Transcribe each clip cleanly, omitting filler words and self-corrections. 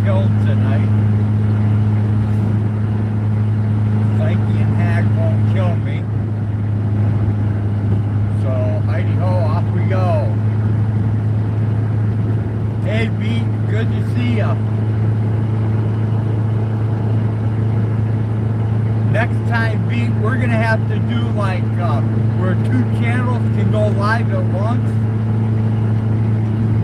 killed tonight. Psyche and Hag won't kill me. So, heidi ho, off we go. Hey, Beat, good to see ya. Next time, Beat, we're gonna have to do like where 2 channels can go live at once.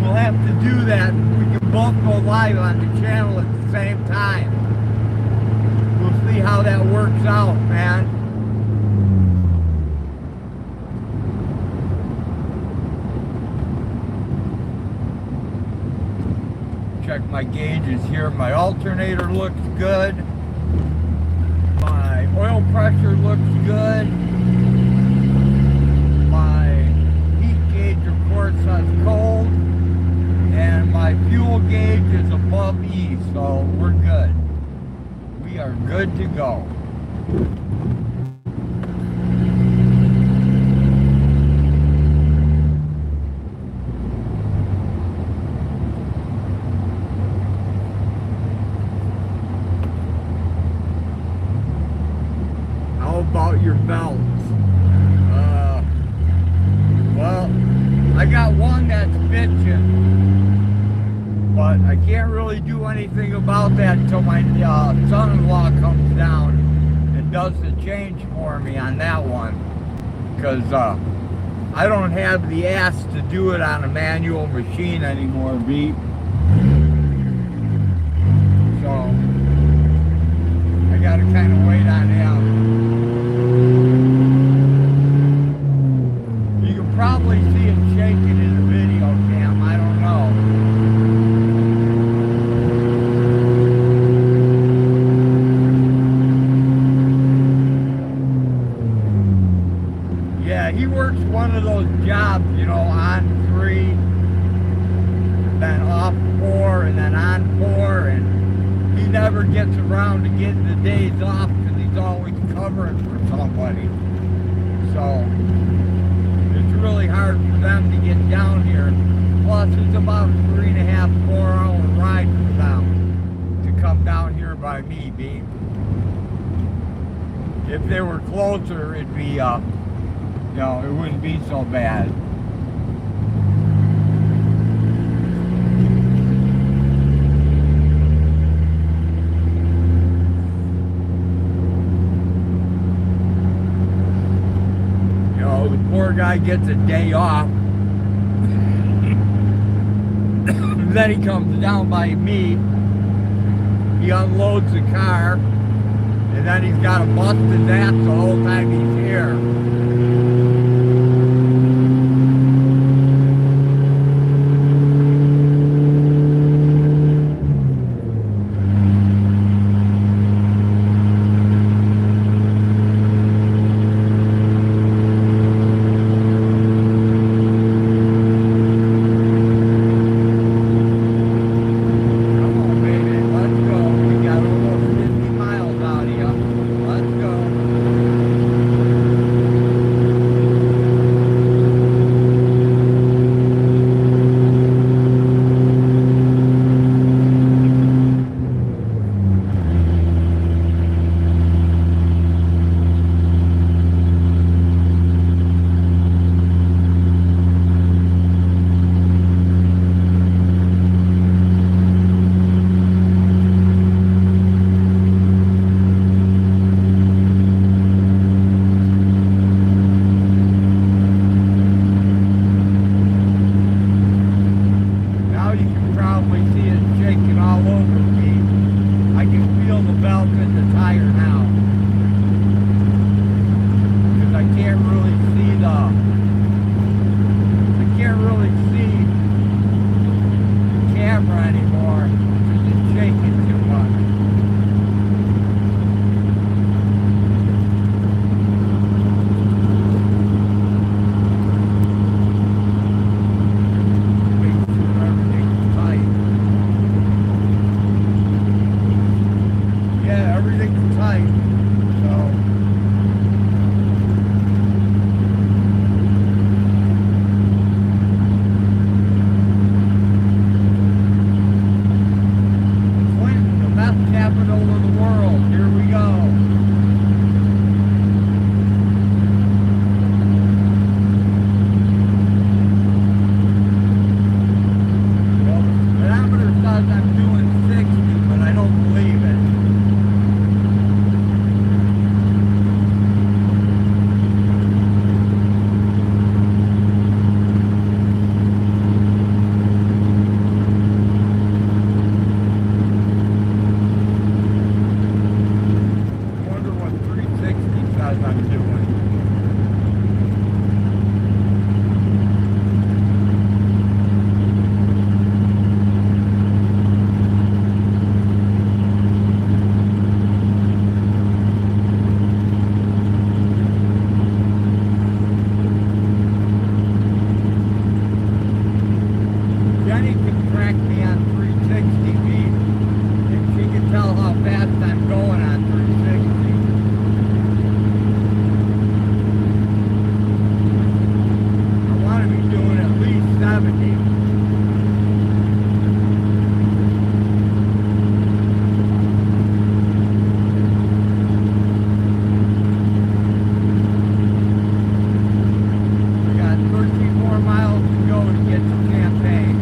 We'll have to do that. We can both go live on the channel at the same time. We'll see how that works out, man. Check my gauges here. My alternator looks good. My oil pressure looks good. My heat gauge, of course, says cold. And my fuel gauge is above E, so we're good. We are good to go. How about your belts? Well, I got one that's bitching. But I can't really do anything about that until my son-in-law comes down and does the change for me on that one. Because I don't have the ass to do it on a manual machine anymore, Beat. So, I gotta kind of wait on him. You can probably see it shaking in the video cam, I don't know. He works one of those jobs, you know, on 3, then off 4, and then on 4, and he never gets around to getting the days off because he's always covering for somebody. So, it's really hard for them to get down here. Plus, it's about a 3.5, 4-hour ride for them to come down here by me, B. If they were closer, it'd be, you know, it wouldn't be so bad. You know, the poor guy gets a day off. Then he comes down by me. He unloads the car. And then he's got to bust his ass the whole time he's here. over the world. Here we go. Well, the speedometer says I'm doing 60, but I don't believe it. I'm doing. Jenny can track me on 360 feet. If she can tell how fast I'm going on 360. Doing at least 70. We got 13 more miles to go to get to Champaign.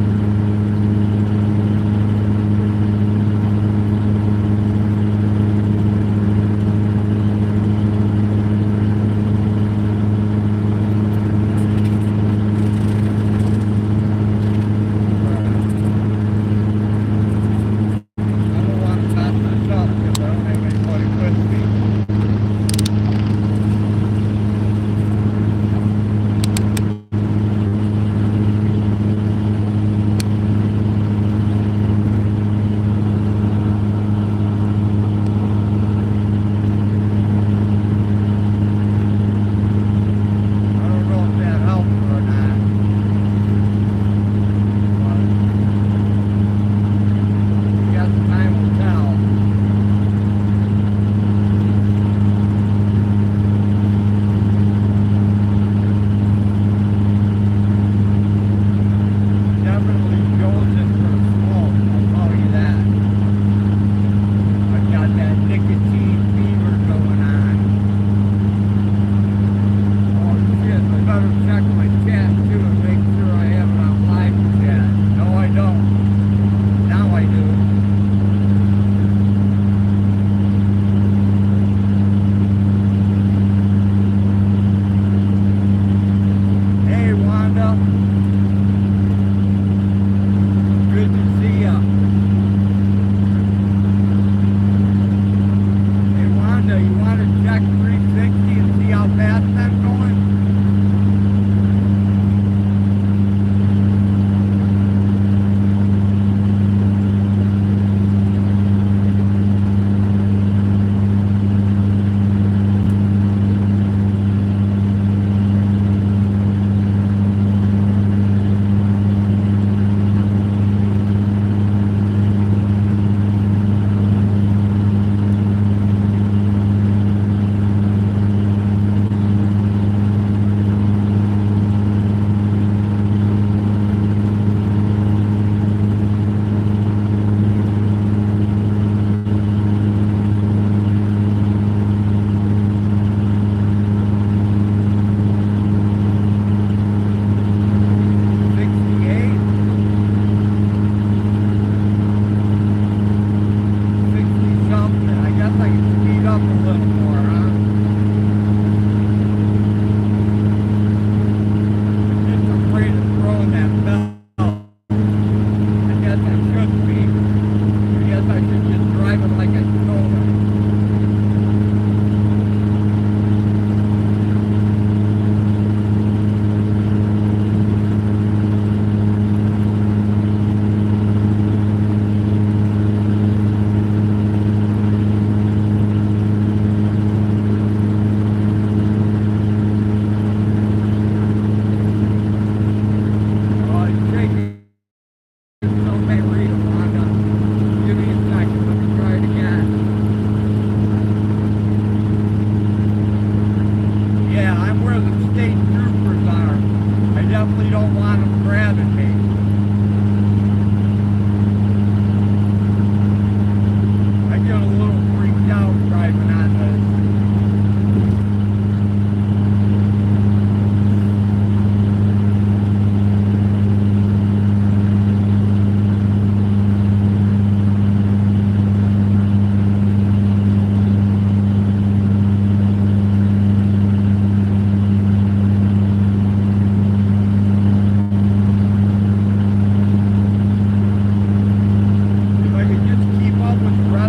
So may read them, Wanda.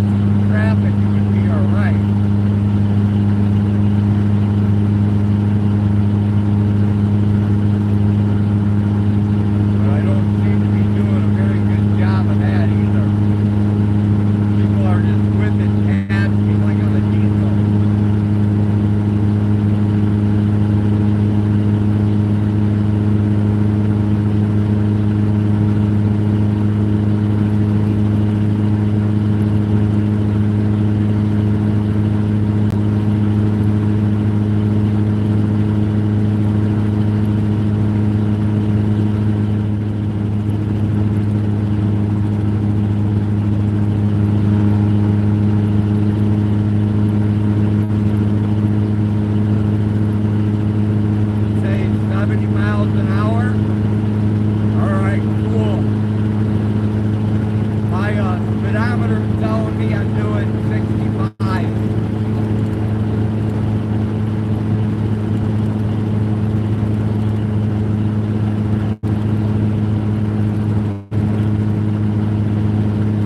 less traffic, it would be all right. But I don't seem to be doing a very good job of that either. People are just whipping past me like I'm a diesel. Say 70 miles an hour. Alright, cool. My speedometer's telling me I'm doing 65.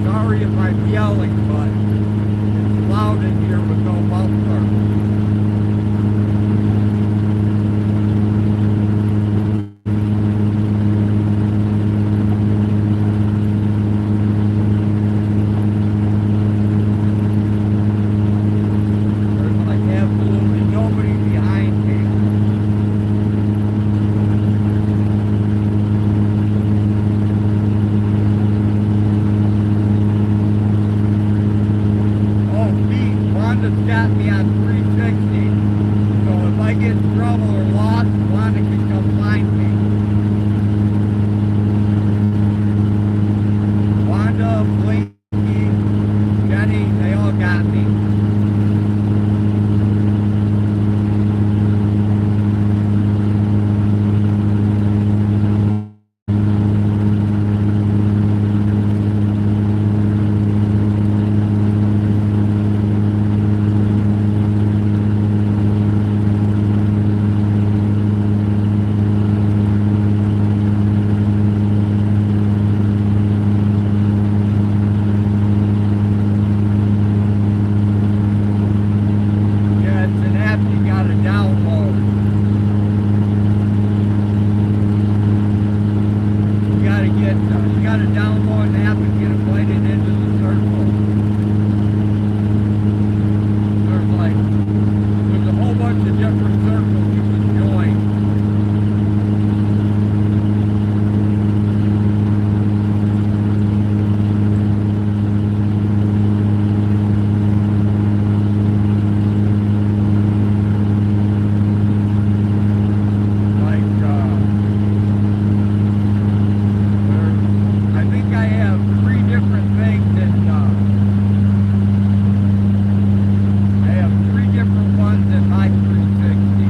Sorry if I'm yelling, but it's loud in here with no muffler. There's like absolutely nobody behind me. Oh, Pete, Wanda's got me on 360. So if I get in trouble or lost, Wanda can come find me. Wanda, Blinky, Jenny, they all got me. Yeah, it's an app you gotta download. You gotta download an app and get invited into the circle. There's a whole bunch of different circles you can join. I think I have 3 different things that I have 3 different ones in my 360.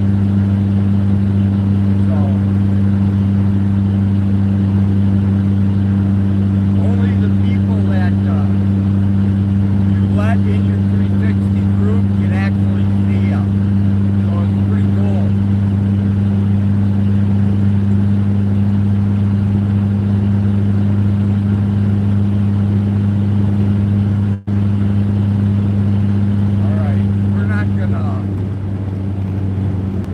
So only the people that you let in your 360 group can actually see them. So it's pretty cool.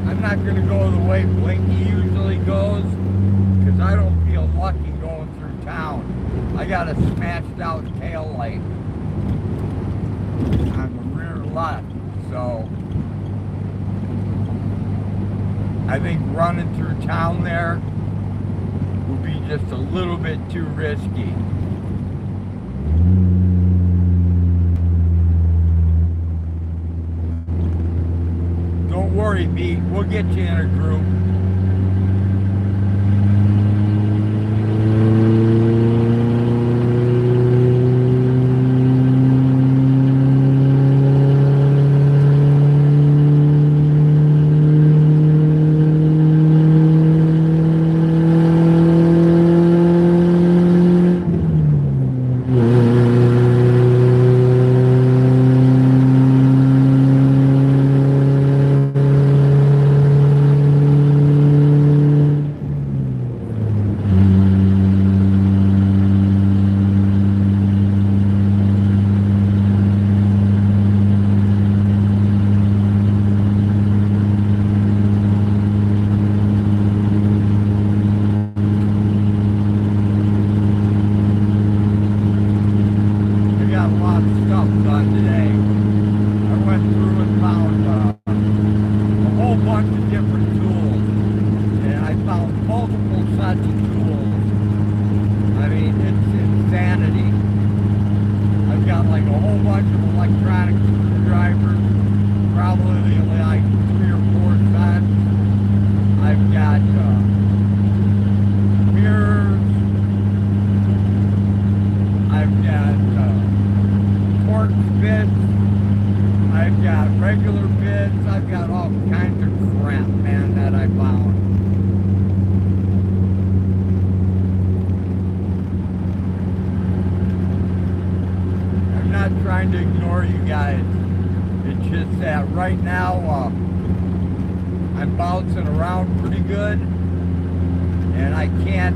I'm not gonna go the way Blinky usually goes, because I don't feel lucky going through town. I got a smashed out tail light on the rear left, so I think running through town there would be just a little bit too risky. Don't worry, Pete. We'll get you in a group. quantity. I've got like a whole bunch of electronic screwdrivers, probably like 3 or 4 sets. I've got mirrors. I've got torque bits. I've got regular bits. I've got all kinds of crap, man, that I found. I'm not trying to ignore you guys. It's just that right now I'm bouncing around pretty good, and I can't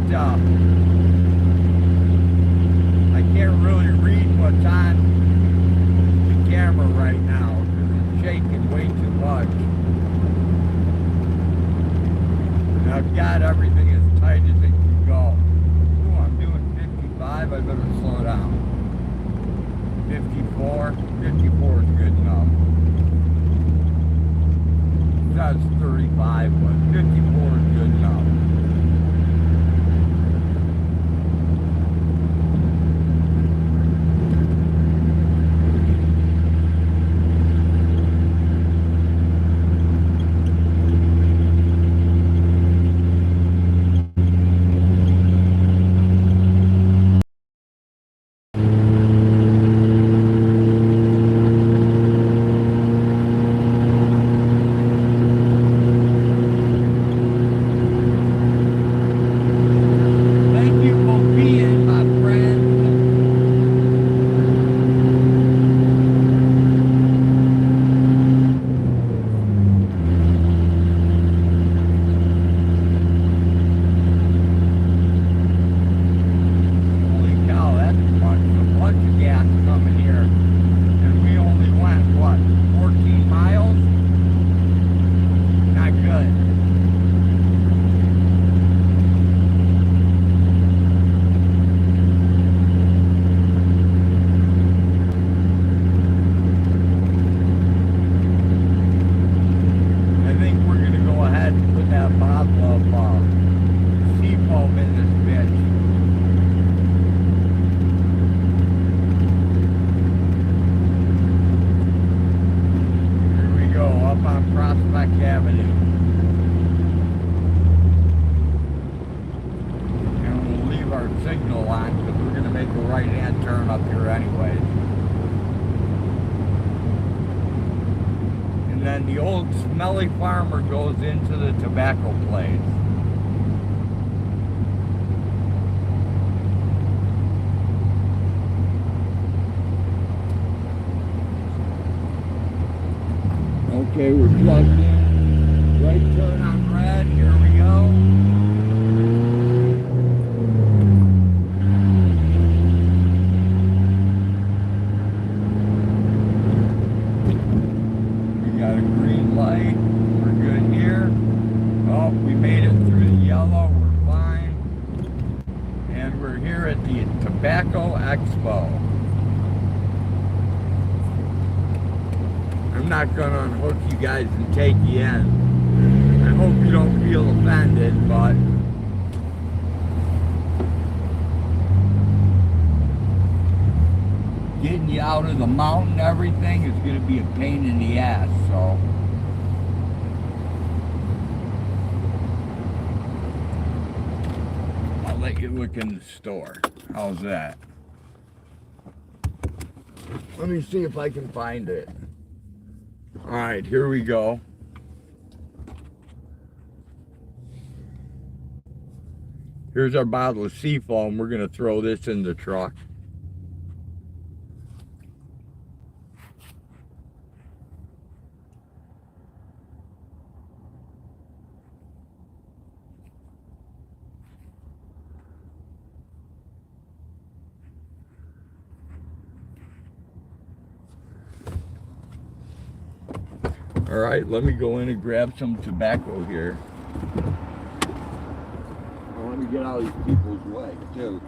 really read what's on the camera right now because it's shaking way too much. And I've got everything as tight as it can go. Ooh, I'm doing 55. I better slow down. 54. 54 is good enough. That's 35, but 54 is good enough. Then the old smelly farmer goes into the tobacco place. Okay, we're plugged in. Right turn on red. Here we go. We got a green light. We're good here. Oh, we made it through the yellow. We're fine. And we're here at the Tobacco Expo. I'm not going to unhook you guys and take you in. I hope you don't feel offended, but getting you out of the mountain, everything is going to be a pain in the ass, so. I'll let you look in the store. How's that? Let me see if I can find it. All right, here we go. Here's our bottle of seafoam. We're gonna throw this in the truck. All right, let me go in and grab some tobacco here. Let me get out of these people's way, too.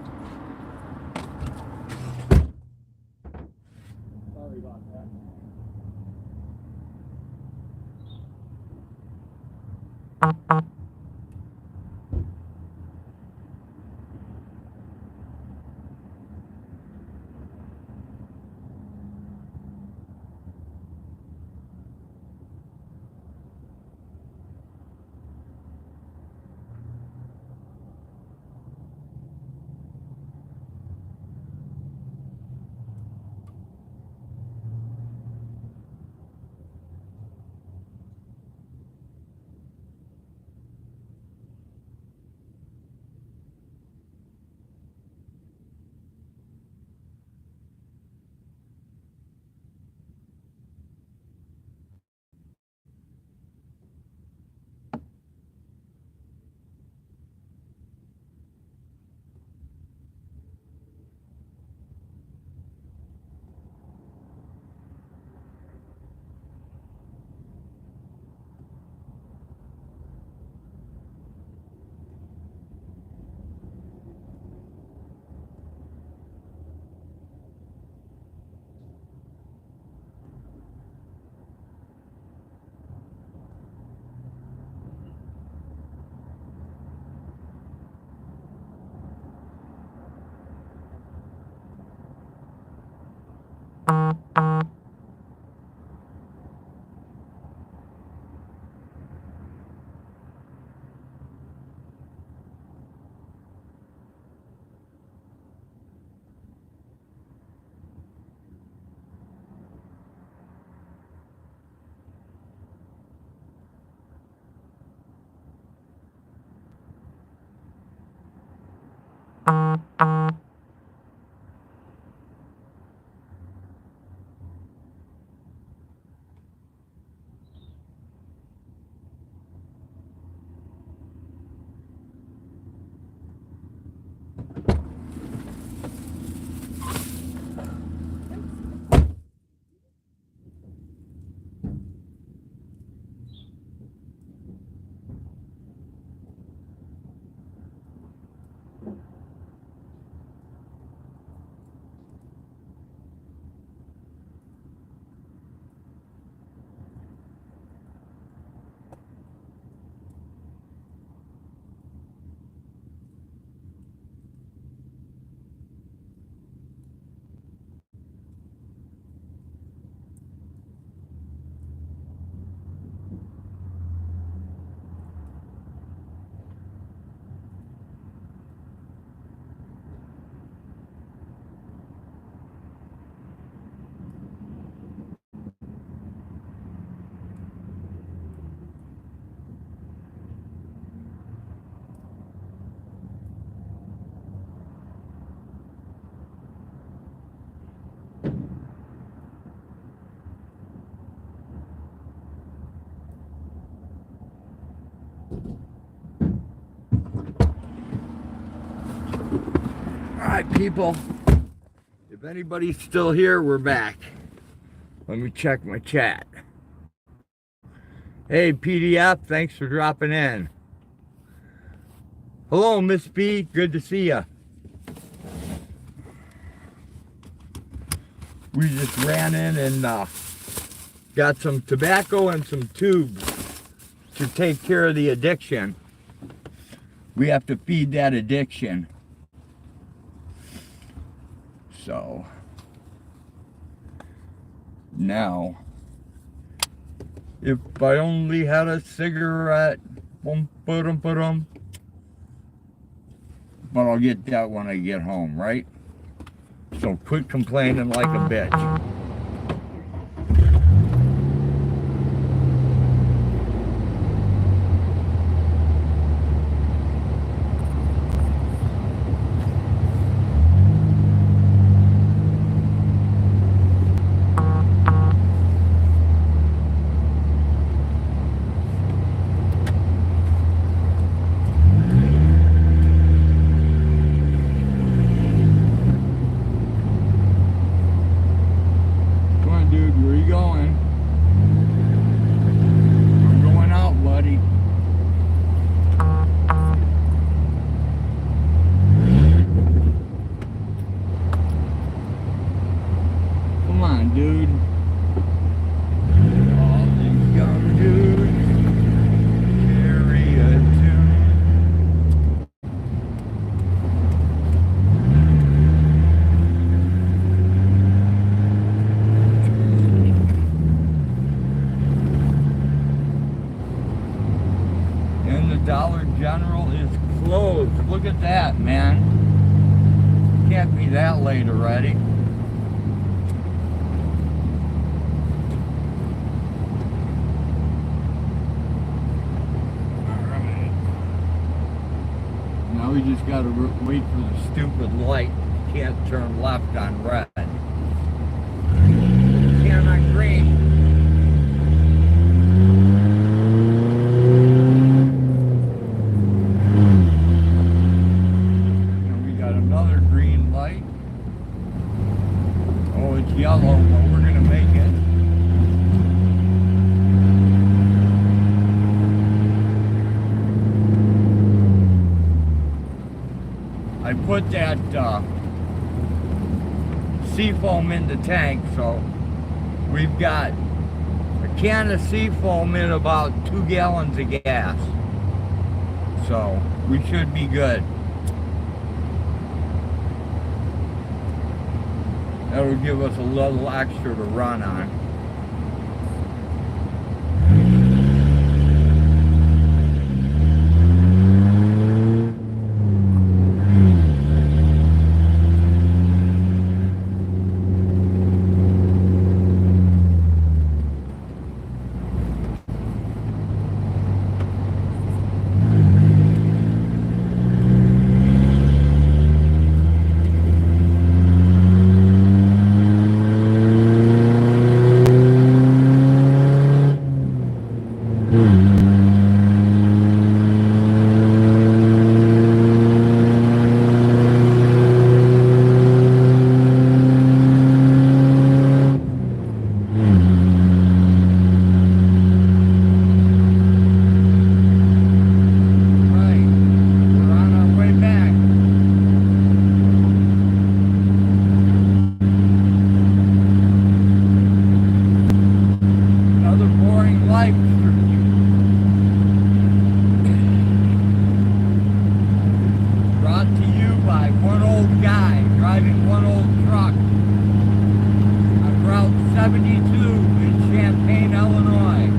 Sorry about that. Alright, people, if anybody's still here, we're back. Let me check my chat. Hey, PDF, thanks for dropping in. Hello, Miss B, good to see ya. We just ran in and got some tobacco and some tubes to take care of the addiction. We have to feed that addiction. So now, if I only had a cigarette, but I'll get that when I get home, right? So quit complaining like a bitch. Dollar General is closed. Look at that, man. Can't be that late already. Alright. Now we just gotta wait for the stupid light. Can't turn left on red. Can on green. Yellow, but we're gonna make it. I put that seafoam in the tank, so we've got a can of seafoam in about 2 gallons of gas. So we should be good. That would give us a little extra to run on. truck on Route 72 in Champaign, Illinois.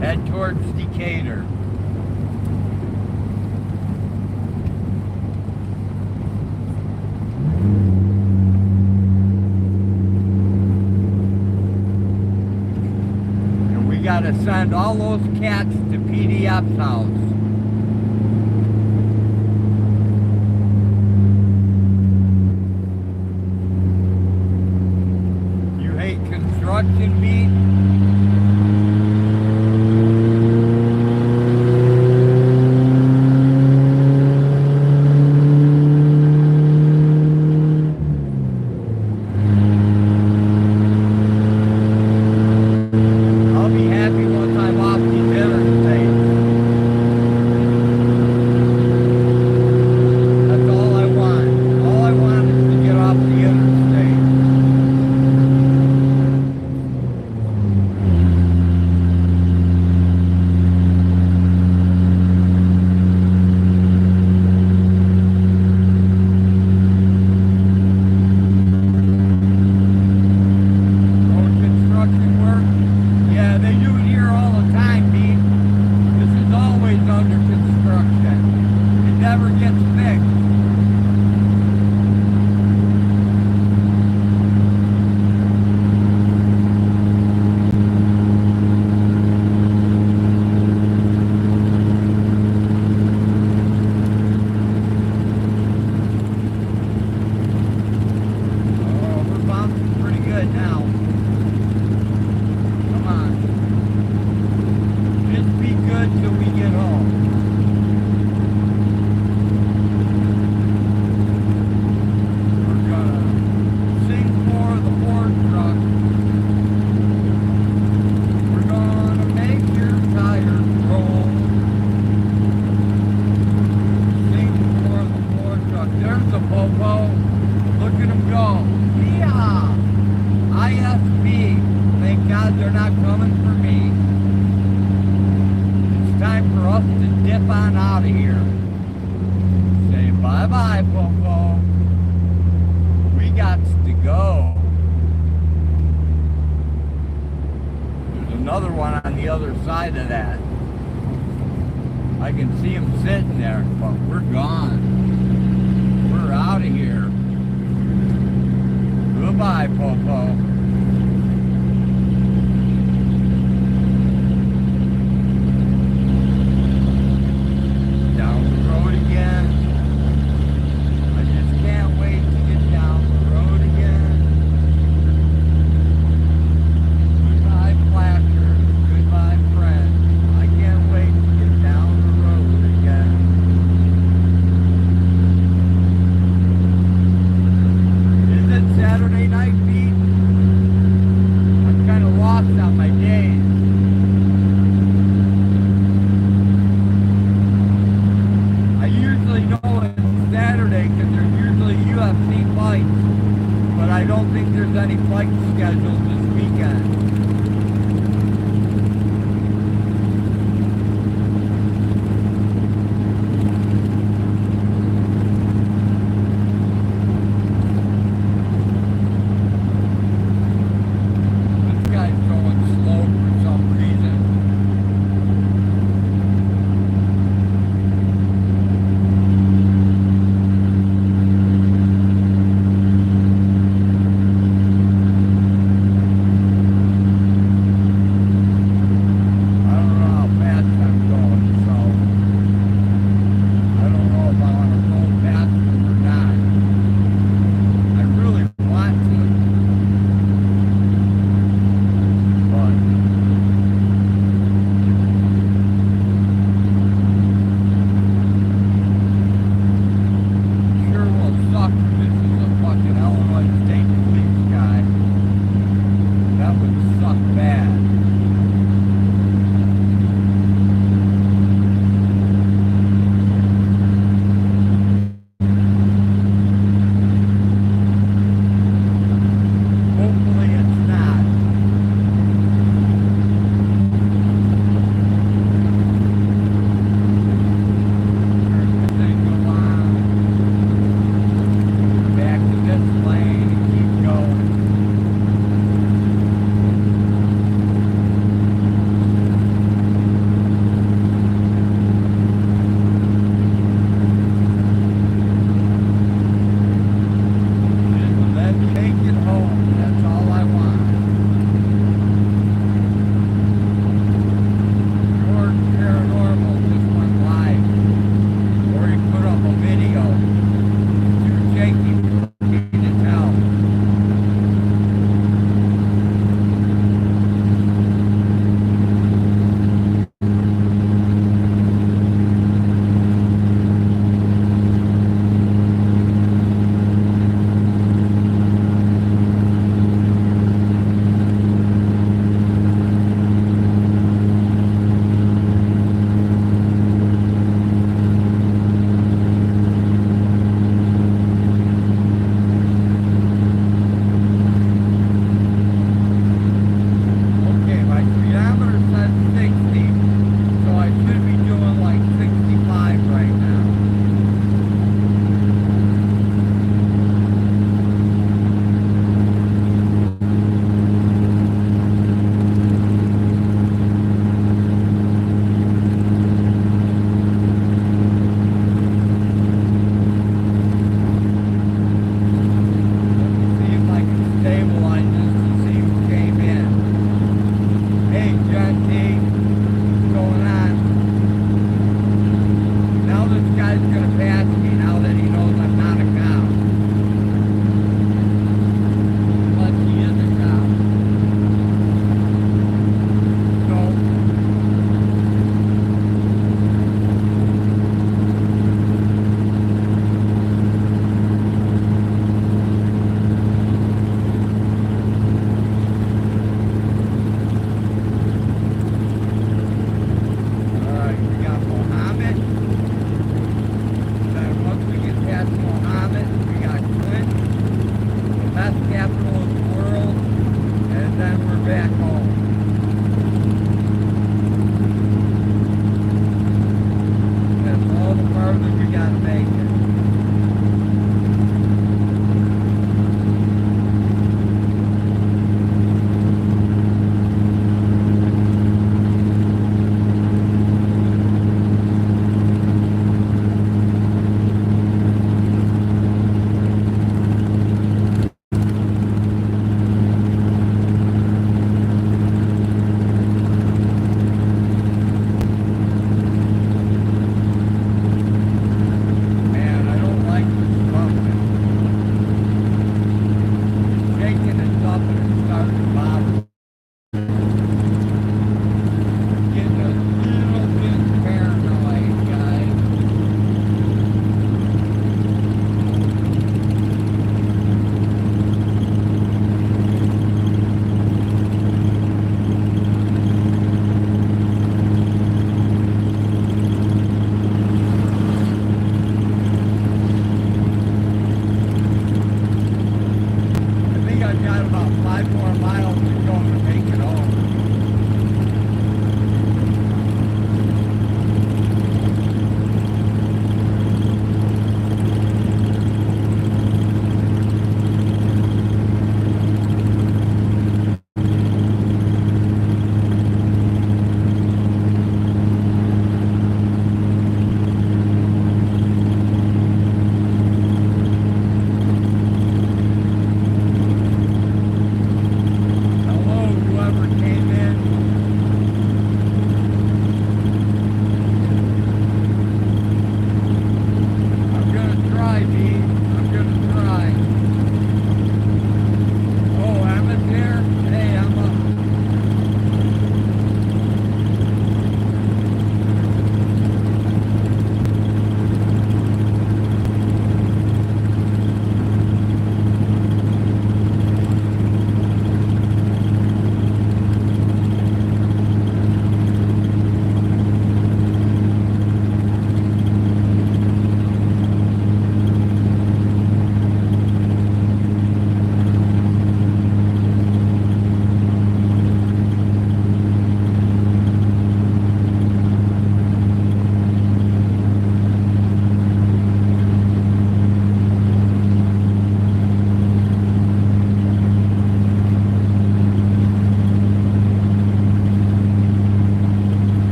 Head towards Decatur. And we gotta send all those cats to PDF's house. You hate construction meat? Another one on the other side of that. I can see him sitting there, but we're gone. We're out of here. Goodbye, Popo. Down the road again. I just can't wait to get down the road again. Goodbye, Flasher. Goodbye, friend. I can't wait to get down the road again. Is it Saturday night, Pete? suck bad. Hopefully it's not. Turn the signal on. Back to this lane and keep going. Just let me take it home. That's all I want. George Paranormal just went live. Or he put up a video. Too shaky for me to tell. Okay, my speedometer says 60, so I should be doing like 65 right now. Let me see if I can stabilize this to see who came in. Hey, John T, what's going on? Now this guy's gonna pass me now that he knows I'm not a cop. Unless he is a cop. So, alright, we got Mohammed. Then once we get past Mohammed, we got Clint, the best capital in the world, and then we're back home. That's all the farther we gotta make it.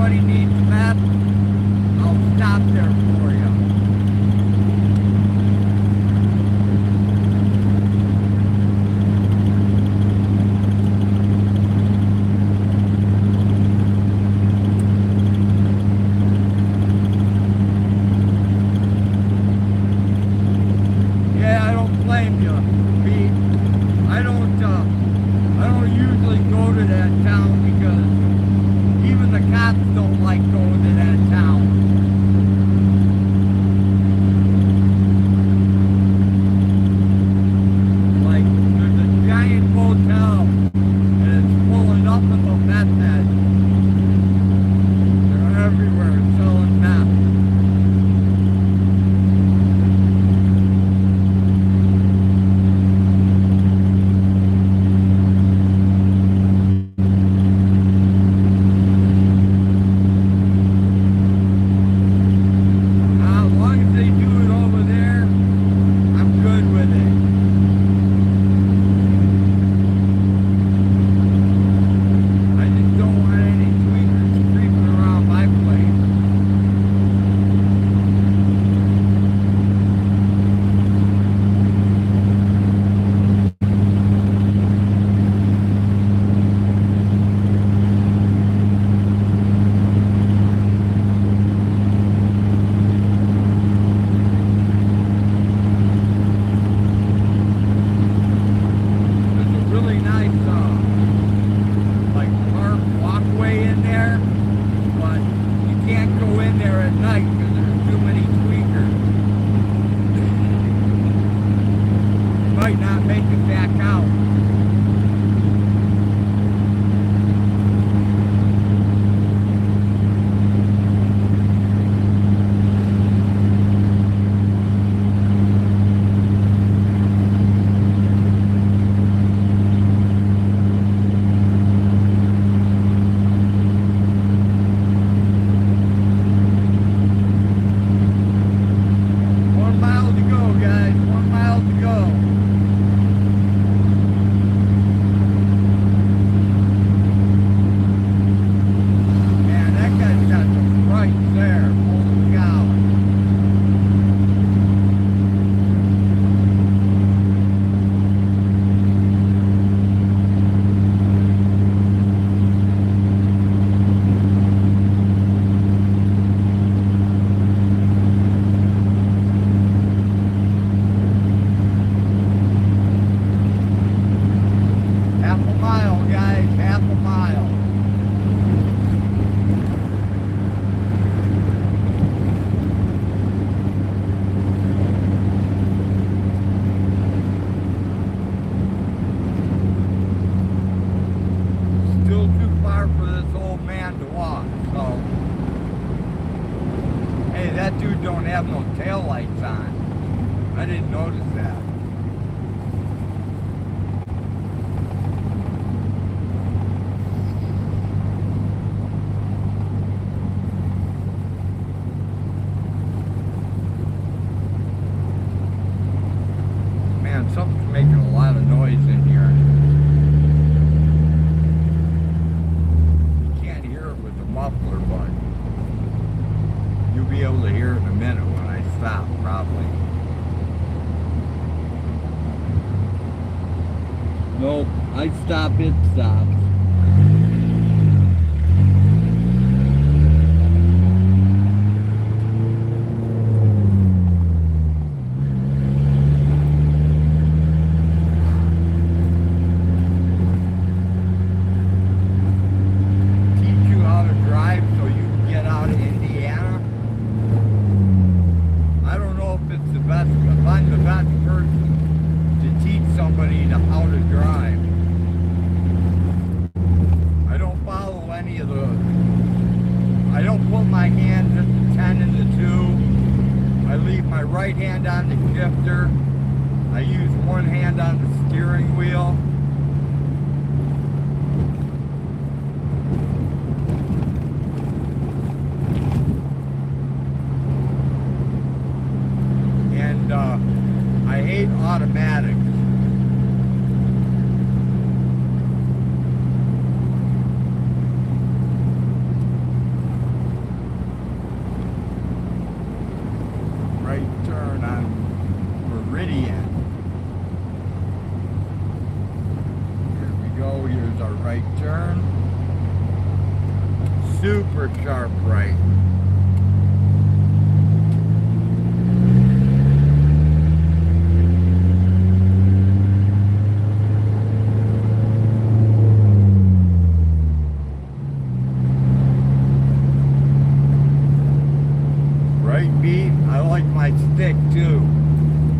anybody needs meth, I'll stop there for you. Yeah, I don't blame you, Pete. I don't usually go to that town because even the cops don't like going to that town. Like, there's a giant motel and it's full of nothing but meth heads. They're everywhere selling meth. Something's making a lot of noise in here. You can't hear it with the muffler, but you'll be able to hear it in a minute when I stop, probably. Nope, I stop, it stops. I use one hand on the steering wheel. And I hate automatics. sharp right. Right beat. I like my stick too.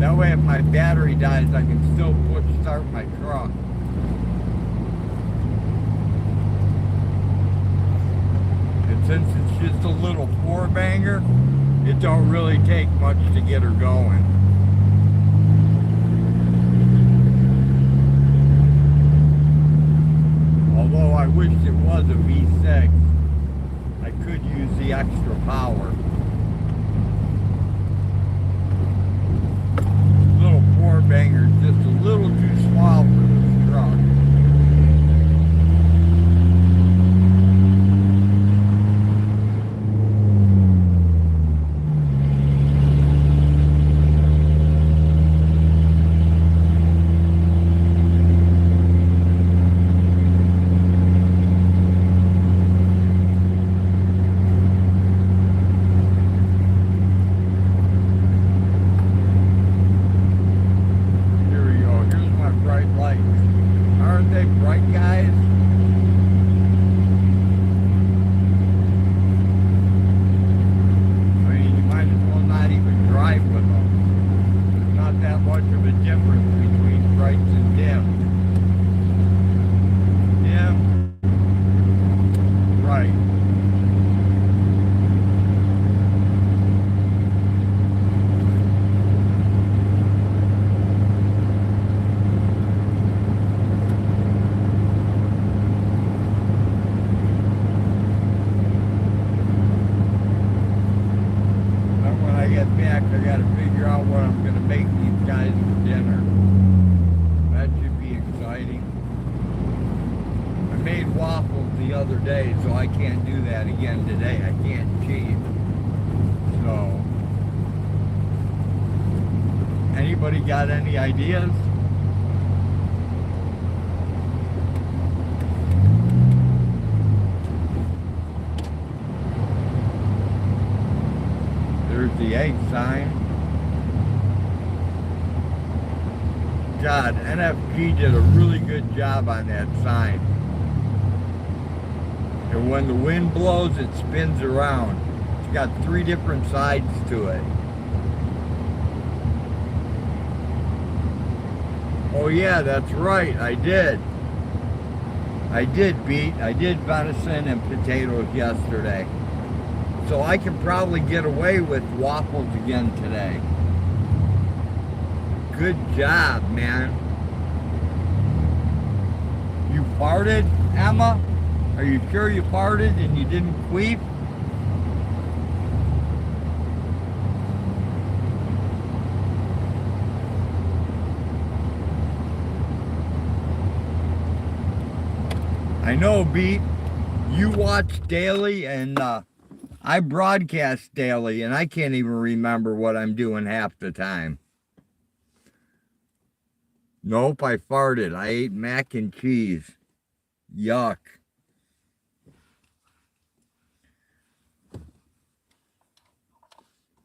That way if my battery dies, I can still push start my truck. And since it's just a little four banger, it don't really take much to get her going. Although I wish it was a V6. I could use the extra power. Little four banger is just a little too small for this truck. Aren't they bright, guys? I mean, you might as well not even drive with them. There's not that much of a difference between brights and dim. Dim, bright. Back, I gotta figure out what I'm gonna make these guys for dinner. That should be exciting. I made waffles the other day, so I can't do that again today. I can't cheat. So, anybody got any ideas? There's the egg sign. God, NFG did a really good job on that sign. And when the wind blows, it spins around. It's got 3 different sides to it. Oh yeah, that's right, I did. I did venison and potatoes yesterday. So I can probably get away with waffles again today. Good job, man. You farted, Emma? Are you sure you farted and you didn't queef? I know, Beat. You watch daily and I broadcast daily, and I can't even remember what I'm doing half the time. Nope, I farted. I ate mac and cheese. Yuck.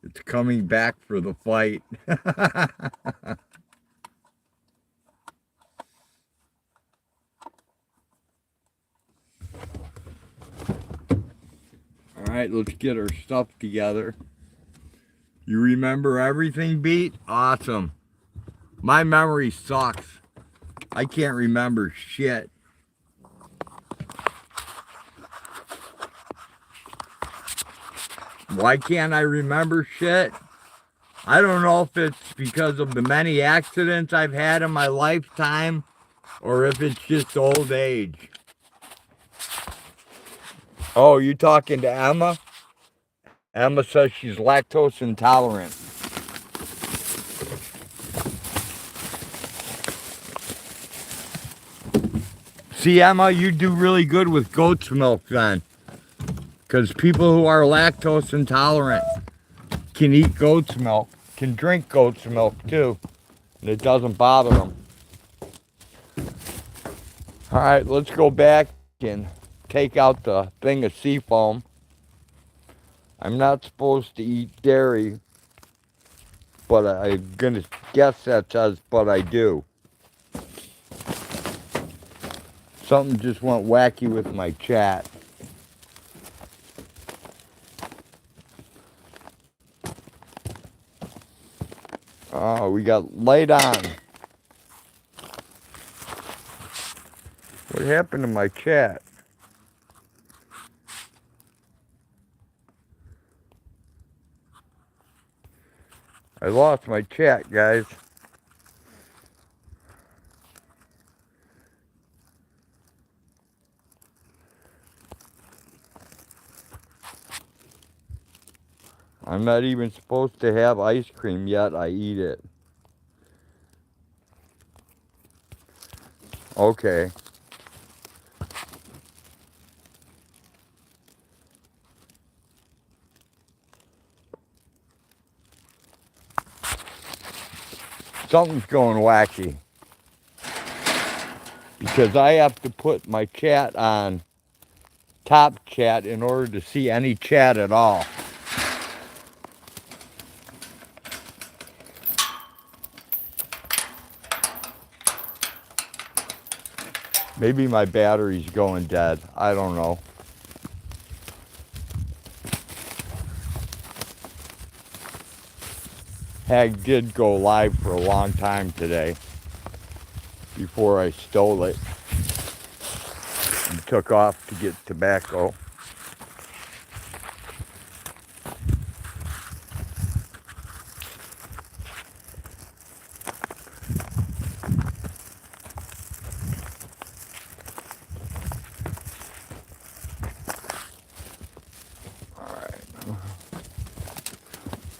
It's coming back for the fight. Alright, let's get our stuff together. You remember everything, Beat? Awesome. My memory sucks. I can't remember shit. Why can't I remember shit? I don't know if it's because of the many accidents I've had in my lifetime or if it's just old age. Oh, you talking to Emma? Emma says she's lactose intolerant. See, Emma, you do really good with goat's milk then. Because people who are lactose intolerant can eat goat's milk, can drink goat's milk too, and it doesn't bother them. All right, let's go back and take out the thing of seafoam. I'm not supposed to eat dairy, but I'm gonna guess that says, but I do. Something just went wacky with my chat. Oh, we got light on. What happened to my chat? I lost my chat, guys. I'm not even supposed to have ice cream yet. I eat it. Okay. Something's going wacky. Because I have to put my chat on top chat in order to see any chat at all. Maybe my battery's going dead. I don't know. Hag did go live for a long time today before I stole it and took off to get tobacco.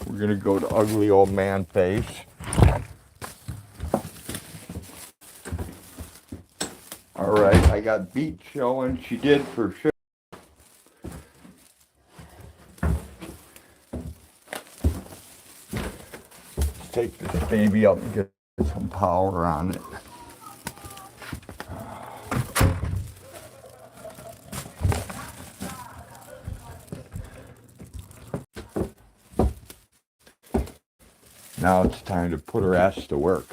We're gonna go to ugly old man face. All right, I got beat showing. She did for sure. Let's take this baby up and get some power on it. Now it's time to put her ass to work.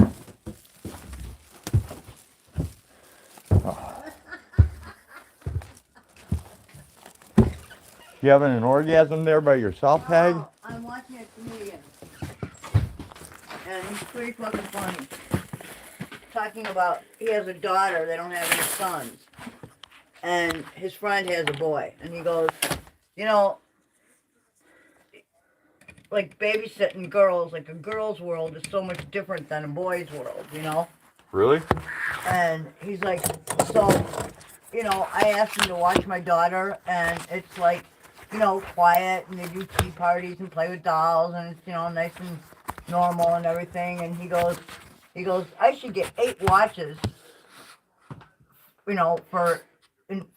You having an orgasm there by yourself, Hag? No, I'm watching a comedian. And he's pretty fucking funny. Talking about, he has a daughter, they don't have any sons. And his friend has a boy. And he goes, you know, like babysitting girls, like a girl's world is so much different than a boy's world, you know? Really? And he's like, so, you know, I asked him to watch my daughter, and it's like, you know, quiet, and they do tea parties and play with dolls, and it's, you know, nice and normal and everything. And he goes, I should get 8 watches, you know, for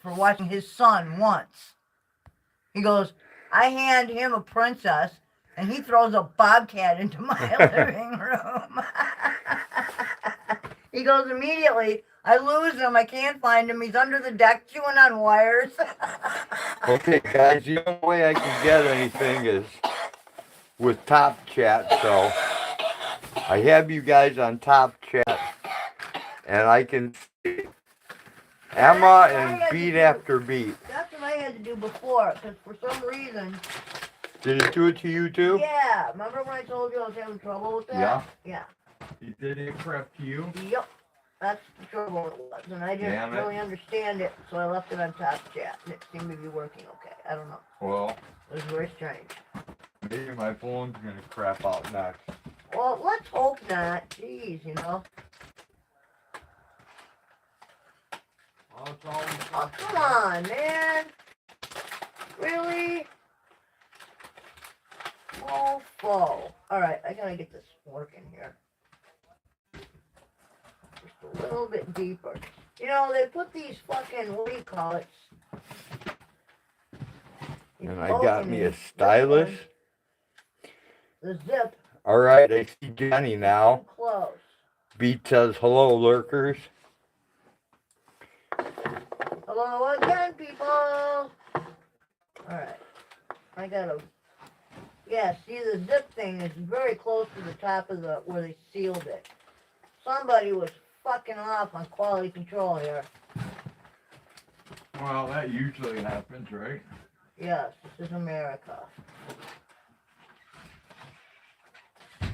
watching his son once. He goes, I hand him a princess, and he throws a bobcat into my living room. He goes, immediately, I lose him. I can't find him. He's under the deck chewing on wires. Okay, guys, the only way I can get anything is with Top Chat, so I have you guys on Top Chat, and I can see Emma and beat after beat. That's what I had to do before, because for some reason... Did it do it to you, too? Yeah. Remember when I told you I was having trouble with that? Yeah. Yeah. It did it crap to you? Yep. That's the trouble it was. And I didn't really understand it, so I left it on Top Chat, and it seemed to be working okay. I don't know. Well, it was very strange. Maybe my phone's gonna crap out next. Well, let's hope not. Jeez, you know. Oh, come on, man. Really? Mofo. Alright, I gotta get this working here. Just a little bit deeper. You know, they put these fucking, what do you call it? And I got me a stylus. The zip. Alright, I see Jenny now. Close. Beat says, hello, lurkers. Hello again, people. Alright. I gotta Yeah, see, the zip thing is very close to the top of the where they sealed it. Somebody was fucking off on quality control here. Well, that usually happens, right? Yes, this is America.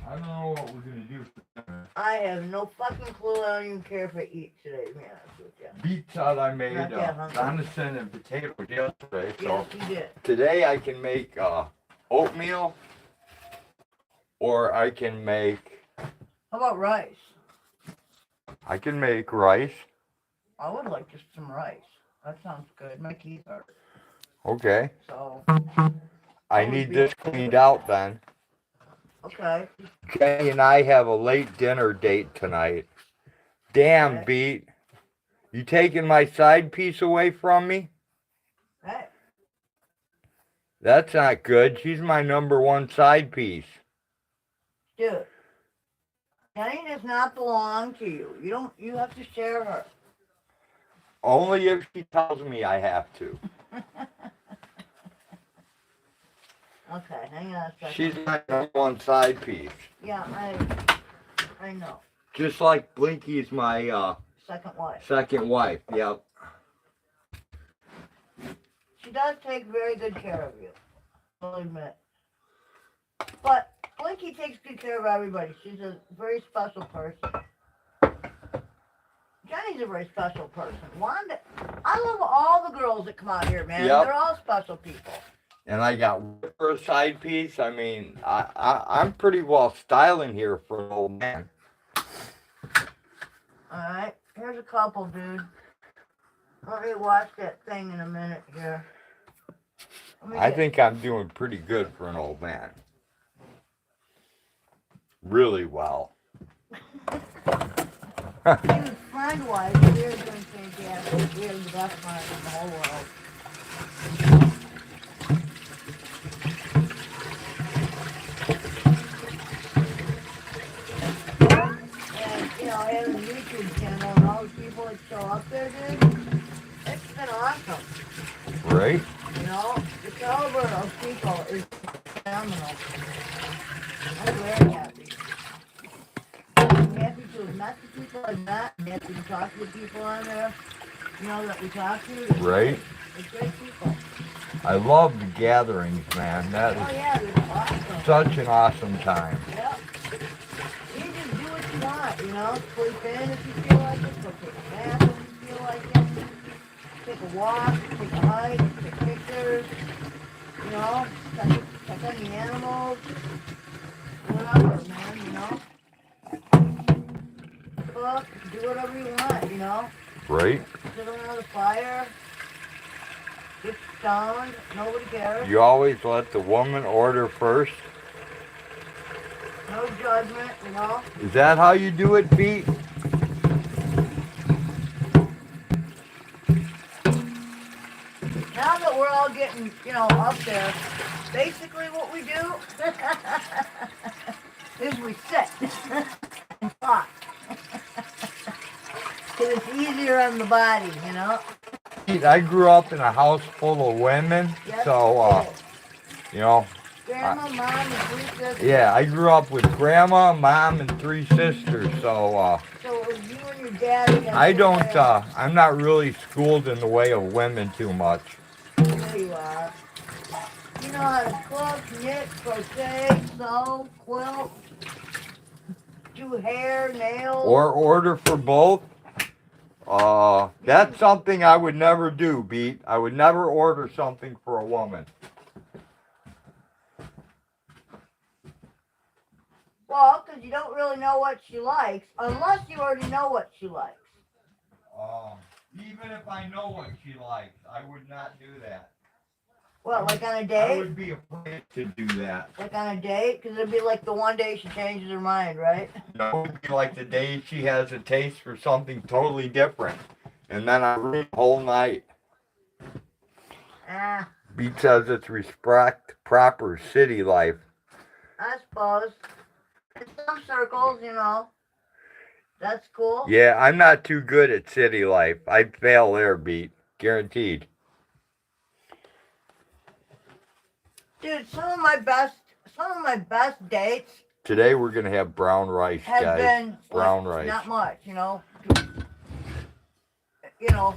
I don't know what we're gonna do for dinner. I have no fucking clue. I don't even care if I eat today, to be honest with you. Beets out I made Not that hungry. venison and potatoes yesterday, so Yes, you did. today I can make oatmeal, or I can make rice? I can make rice. I would like just some rice. That sounds good. My teeth hurt. Okay. So, I need this cleaned out then. okay. Jenny and I have a late dinner date tonight. Damn, Okay. Beat. You taking my side piece away from me? Hey, That's not good. She's my #1 side piece. dude. Jenny does not belong to you. You have to share her. Only if she tells me I have to. Okay, hang on a second. She's my #1 side piece. Yeah, I know. Just like Blinky's my Second wife. second wife. Yep. She does take very good care of you. I'll admit. But Blinky takes good care of everybody. She's a very special person. Jenny's a very special person. Wanda, I love all the girls that come out here, man. Yep. They're all special people. And I got for a side piece. I mean, I'm pretty well styling here for an old man. Alright, here's a couple, dude. Let me watch that thing in a minute here. I think I'm doing pretty good for an old man. Really well. Dude, friend-wise, we're doing fantastic. We have the best friends in the whole world. And, you know, having a YouTube channel and all the people that show up there, dude, it's been awesome. Right? You know, the caliber of people is phenomenal. I'm very happy. I'm happy to have met the people I've met. I'm happy to talk to the people on there, you know, that we talk to. They're Right? They're great people. I love the gatherings, man. That Oh is yeah, they're awesome. such an awesome time. Yep. You just do what you want, you know. Sleep in if you feel like it. Go take a bath if you feel like it. Take a walk, take a hike, take pictures. You know, check on the animals. Whatever, man, you know. Cook, do whatever you want, you know. Right? Sit around the fire. Get stoned. Nobody cares. You always let the woman order first? No judgment, you know. Is that how you do it, Pete? Now that we're all getting, you know, up there, basically what we do is we sit and talk. Because it's easier on the body, you know? I grew up in a house full of women, Yes, so, you know, Grandma, Mom, and 3 sisters. yeah, I grew up with grandma, mom, and 3 sisters, so, So it was you and your daddy. I don't, I'm not really schooled in the way of women too much. There you are. You know how to cook, knit, crochet, sew, quilt, do hair, nails. Or order for both. That's something I would never do, Beat. I would never order something for a woman. Well, because you don't really know what she likes, unless you already know what she likes. Even if I know what she likes, I would not do that. What, like on a I date? would be afraid to do that. Like on a date? Because it'd be like the one day she changes her mind, right? No, it would be like the day she has a taste for something totally different. And then I ruin the whole night. Ah, Beat says it's respect proper city life. I suppose. In some circles, you know. That's cool. Yeah, I'm not too good at city life. I'd fail there, Beat. Guaranteed. Dude, some of my best some of my best dates Today we're gonna have brown rice, have guys. been Brown like, rice. not much, you know. You know,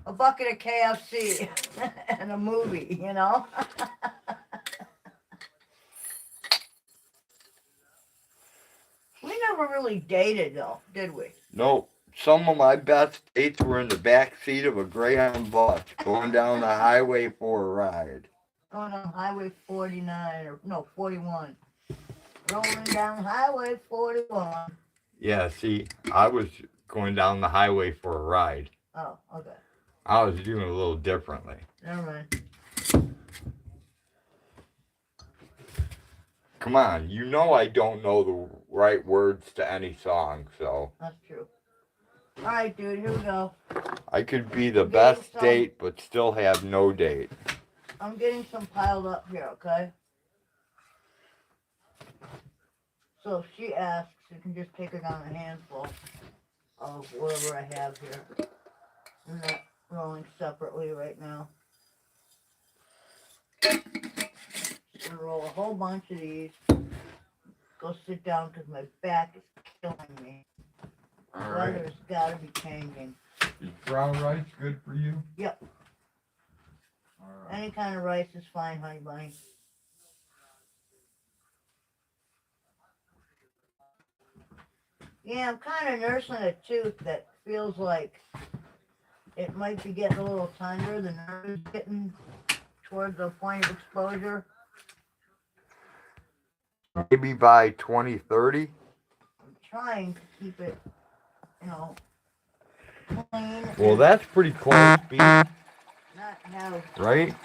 a bucket of KFC and a movie, you know. We never really dated though, did we? No, some of my best dates were in the back seat of a Greyhound bus going down the highway for a ride. Going on Highway 49 or no 41. Rolling down Highway 41. Yeah, see, I was going down the highway for a ride. Oh, okay. I was doing it a little differently. Never mind. Come on, you know I don't know the right words to any song, so. That's true. Alright, dude, here we go. I could be the Getting best some- date, but still have no date. I'm getting some piled up here, okay? So if she asks, you can just take her down a handful of whatever I have here. I'm not rolling separately right now. I'm gonna roll a whole bunch of these. Go sit down because my back is killing me. All Weather's gotta be changing. Is brown rice good for you? Yep. All right. Any kind of rice is fine, honey bunny. Yeah, I'm kind of nursing a tooth that feels like it might be getting a little tender. The nerve is getting towards the point of exposure. Maybe by 2030? I'm trying to keep it, you know, clean. Well, and that's pretty close, Pete, not have. right?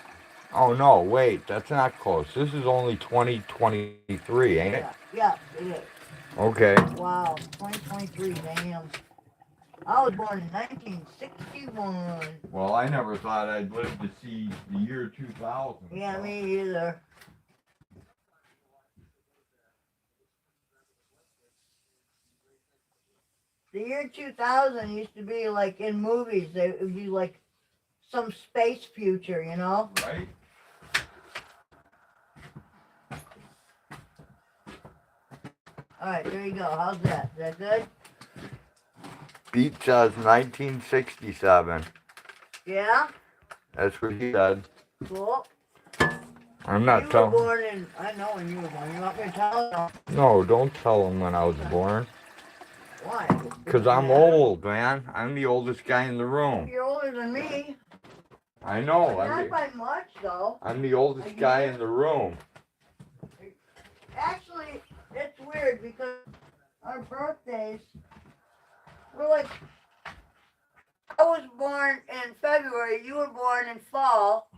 Oh, no, wait, that's not close. This is only 2023, ain't it? Yeah, it is. Okay. Wow, 2023, damn. I was born in 1961. Well, I never thought I'd live to see the year 2000. Yeah, so. me either. The year 2000 used to be like in movies, they would be like some space future, you know? Right? Alright, there you go. How's that? Is that good? Pete says 1967. Yeah? That's what he said. Cool. I'm You not were telling. born in, I know when you were born. You want me to tell you? No, don't tell him when I was born. Why? Because I'm old, man. I'm the oldest guy in the room. You're older than me. I know. Not by much, though. I'm the oldest guy in the room. Actually, it's weird because our birthdays were like, I was born in February, you were born in fall,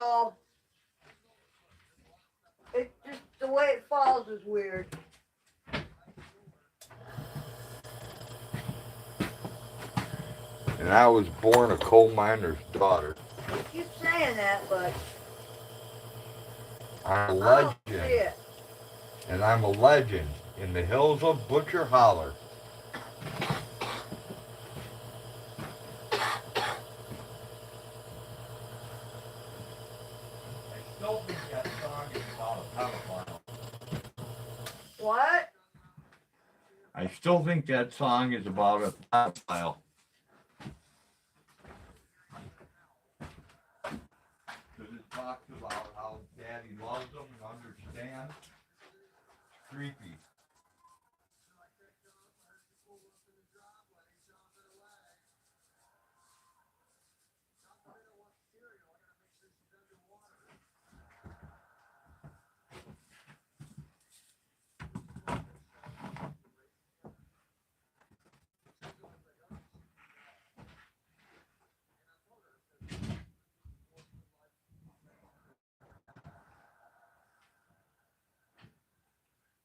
so it just, the way it falls is weird. And I was born a coal miner's daughter. You keep saying that, but I'm a I don't see legend. it. And I'm a legend in the hills of Butcher Holler. I still think that song is about a pedophile. What? I still think that song is about a pedophile. Because it talks about how daddy loves them and understands. It's creepy.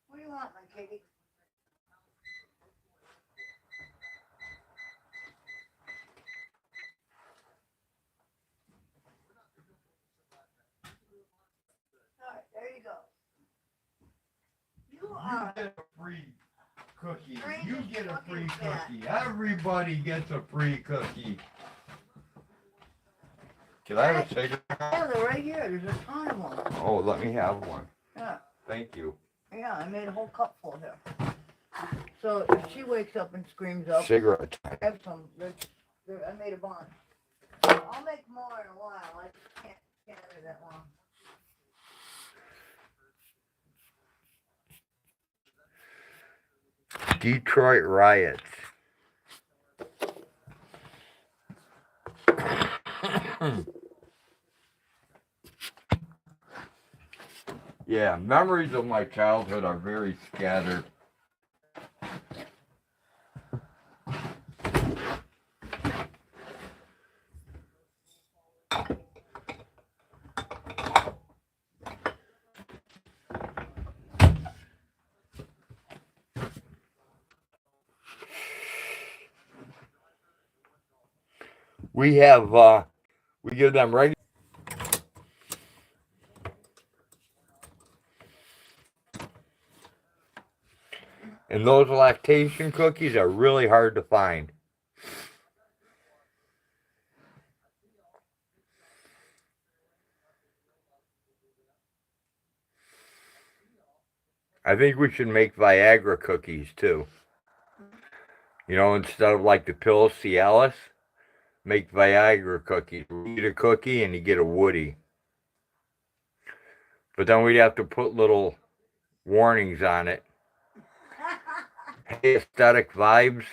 What do you want, my kitty? Alright, there you go. You You are. get a free cookie. Strangest You get a free fucking cat. cookie. Everybody gets a free cookie. Can I have a cigarette? Yeah, they're right here. There's a ton of them. Oh, let me have one. Yeah. Thank you. Yeah, I made a whole cup full here. So if she wakes up and screams up, Cigarette. I have some. I made a bunch. I'll make more in a while. I just can't have it that long. Detroit riots. Yeah, memories of my childhood are very scattered. We have, we give them regular. And those lactation cookies are really hard to find. I think we should make Viagra cookies too. You know, instead of like the pill Cialis, make Viagra cookies. You eat a cookie and you get a Woody. But then we'd have to put little warnings on it. Hey, aesthetic vibes.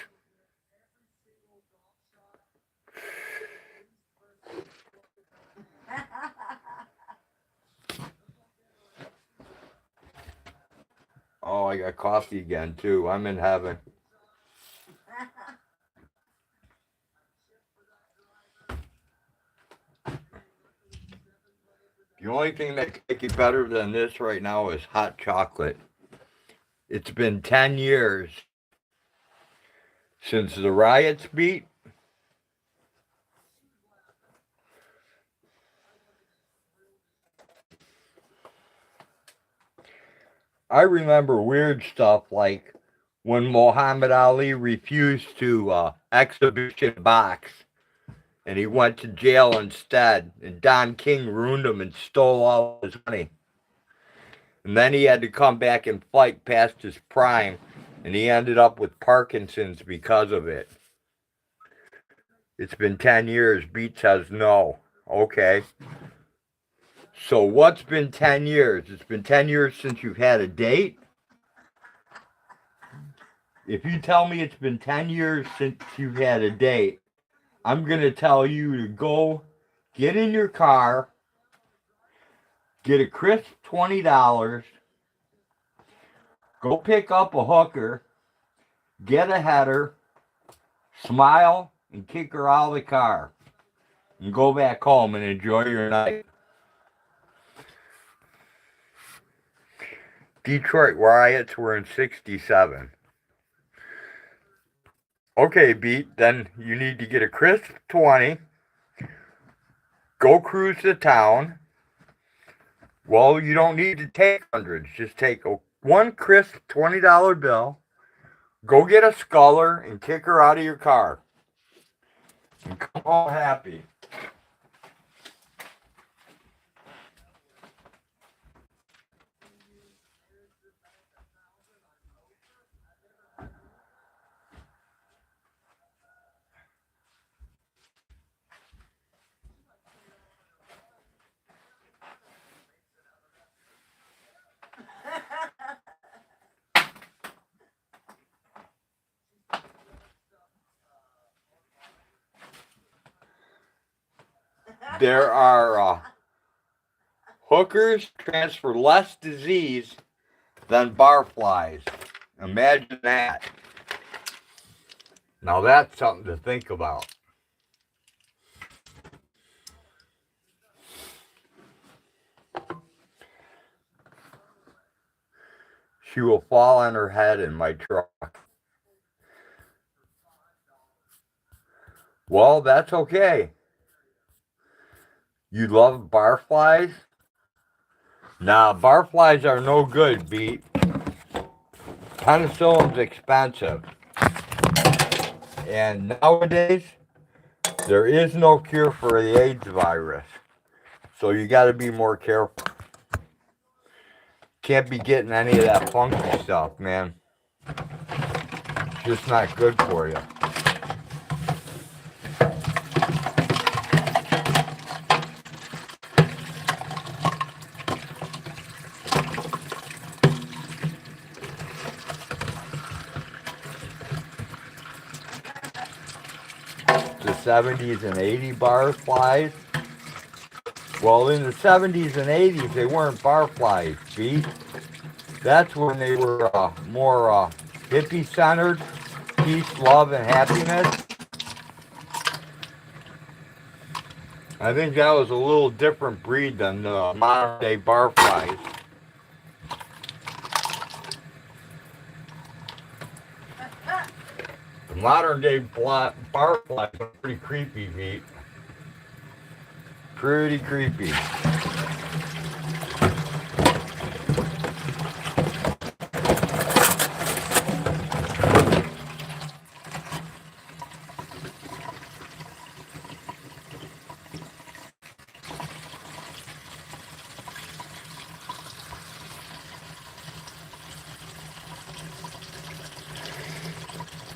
Oh, I got coffee again too. I'm in heaven. The only thing that can make it better than this right now is hot chocolate. It's been 10 years since the riots beat. I remember weird stuff like when Muhammad Ali refused to exhibition box and he went to jail instead, and Don King ruined him and stole all his money. And then he had to come back and fight past his prime, and he ended up with Parkinson's because of it. It's been 10 years. Beat says no. Okay. So what's been 10 years? It's been 10 years since you've had a date? If you tell me it's been 10 years since you've had a date, I'm going to tell you to go get in your car, get a crisp $20, go pick up a hooker, get a header, smile, and kick her out of the car, and go back home and enjoy your night. Detroit riots were in 67. Okay, Beat, then you need to get a crisp 20, go cruise the town. Well, you don't need to take hundreds. Just take one crisp $20 bill, go get a sculler, and kick her out of your car. And come home happy. There are hookers transfer less disease than barflies. Imagine that. Now that's something to think about. She will fall on her head in my truck. Well, that's okay. You love barflies? Nah, barflies are no good, Beat. Penicillin's expensive. And nowadays, there is no cure for the AIDS virus. So you got to be more careful. Can't be getting any of that funky stuff, man. Just not good for you. The 70s and 80s bar flies. Well, in the 70s and 80s, they weren't bar flies, Pete. That's when they were more hippie-centered, peace, love, and happiness. I think that was a little different breed than the modern-day bar flies. The modern-day bar flies are pretty creepy, Pete. Pretty creepy.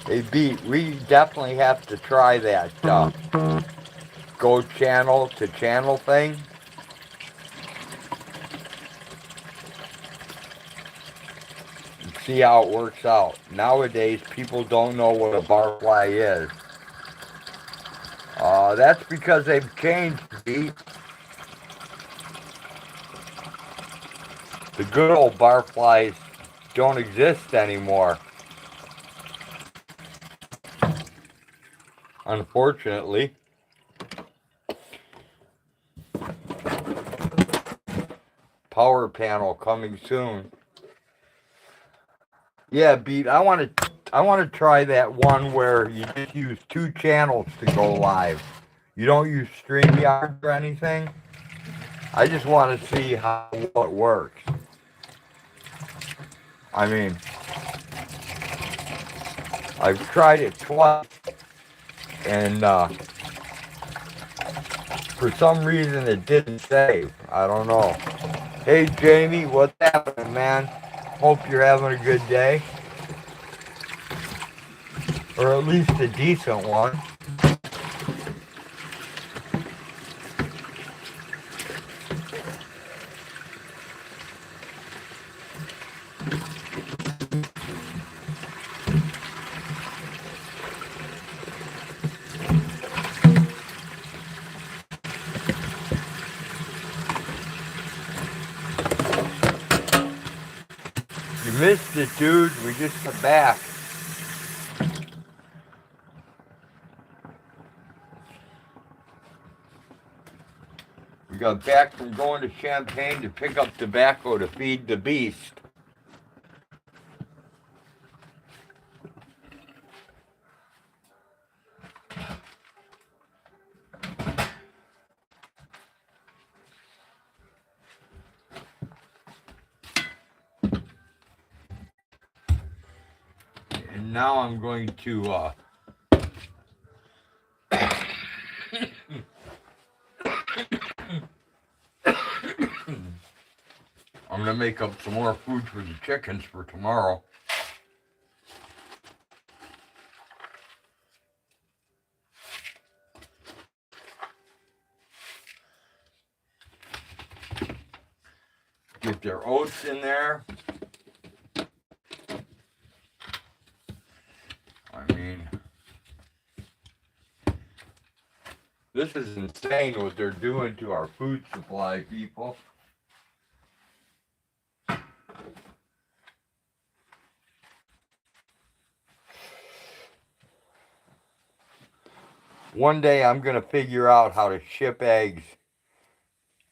Hey, Beat, we definitely have to try that go channel to channel thing. And see how it works out. Nowadays, people don't know what a barfly is. That's because they've changed, Beat. The good old barflies don't exist anymore. Unfortunately. Power panel coming soon. Yeah, Beat, I want to try that one where you just use 2 channels to go live. You don't use StreamYard or anything. I just want to see how it works. I mean, I've tried it twice, and for some reason it didn't save. I don't know. Hey Jamie, what's happening, man? Hope you're having a good day. Or at least a decent one. You missed it, dude. We just got back. We got back from going to Champaign to pick up tobacco to feed the beast. And now I'm going to I'm going to make up some more food for the chickens for tomorrow. Get their oats in there. I mean, this is insane what they're doing to our food supply, people. One day I'm going to figure out how to ship eggs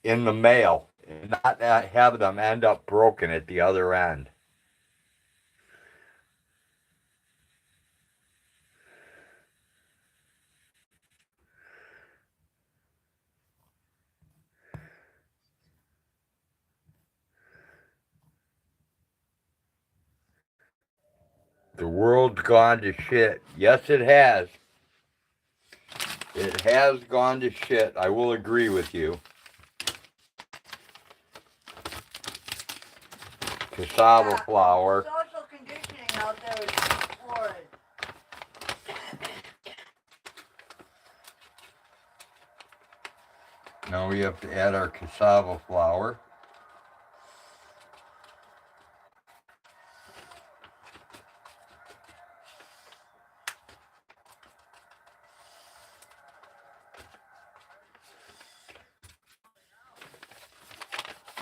in the mail and not have them end up broken at the other end. The world's gone to shit. Yes, it has. It has gone to shit. I will agree with you. cassava flour. Social conditioning out there is horrid. Now we have to add our cassava flour.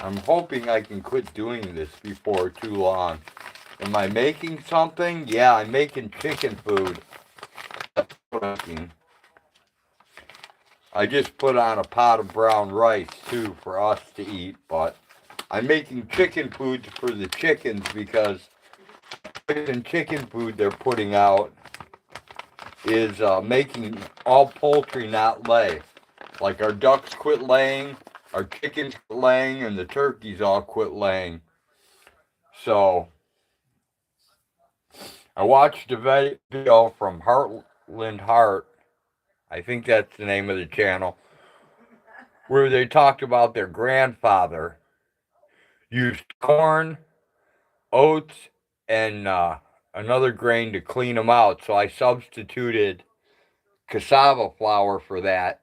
I'm hoping I can quit doing this before too long. Am I making something? Yeah, I'm making chicken food. That's what I'm making. I just put on a pot of brown rice too for us to eat, but I'm making chicken food for the chickens because the chicken food they're putting out is making all poultry not lay. Like our ducks quit laying, our chickens quit laying, and the turkeys all quit laying. So I watched a video from Heartland Heart, I think that's the name of the channel, where they talked about their grandfather used corn, oats, and another grain to clean them out. So I substituted cassava flour for that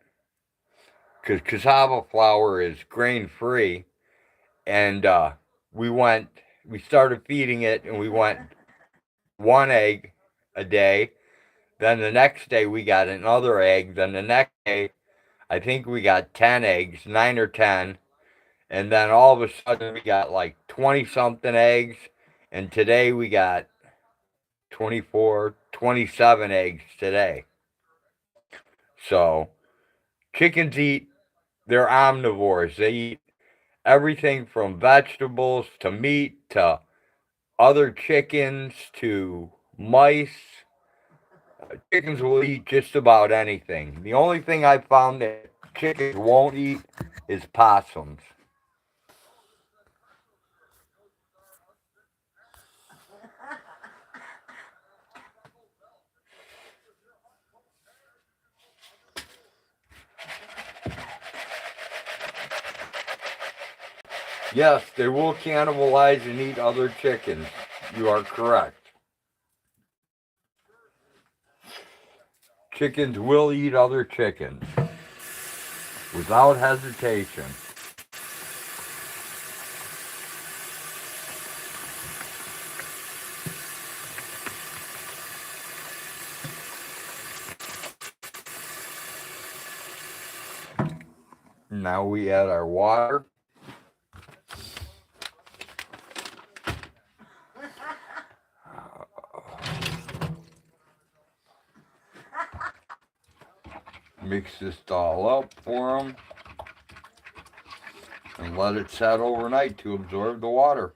because cassava flour is grain free. And we started feeding it, and we went 1 egg a day. Then the next day we got another egg. Then the next day, I think we got 10 eggs, 9 or 10. And then all of a sudden we got like 20 something eggs. And today we got 24, 27 eggs today. So chickens they're omnivores. They eat everything from vegetables to meat to other chickens to mice. Chickens will eat just about anything. The only thing I found that chickens won't eat is possums. Yes, they will cannibalize and eat other chickens. You are correct. Chickens will eat other chickens without hesitation. Now we add our water. Mix this all up for them and let it set overnight to absorb the water.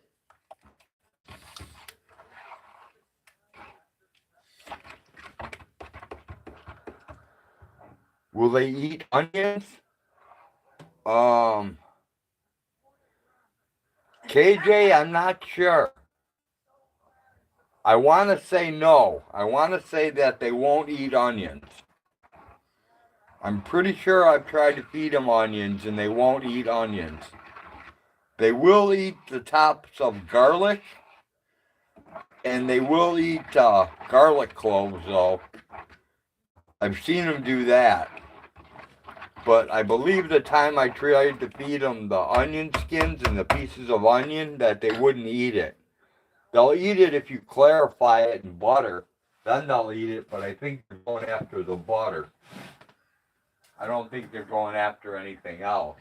Will they eat onions? KJ, I'm not sure. I want to say no. I want to say that they won't eat onions. I'm pretty sure I've tried to feed them onions and they won't eat onions. They will eat the tops of garlic and they will eat garlic cloves though. I've seen them do that. But I believe the time I tried to feed them the onion skins and the pieces of onion that they wouldn't eat it. They'll eat it if you clarify it in butter. Then they'll eat it, but I think they're going after the butter. I don't think they're going after anything else.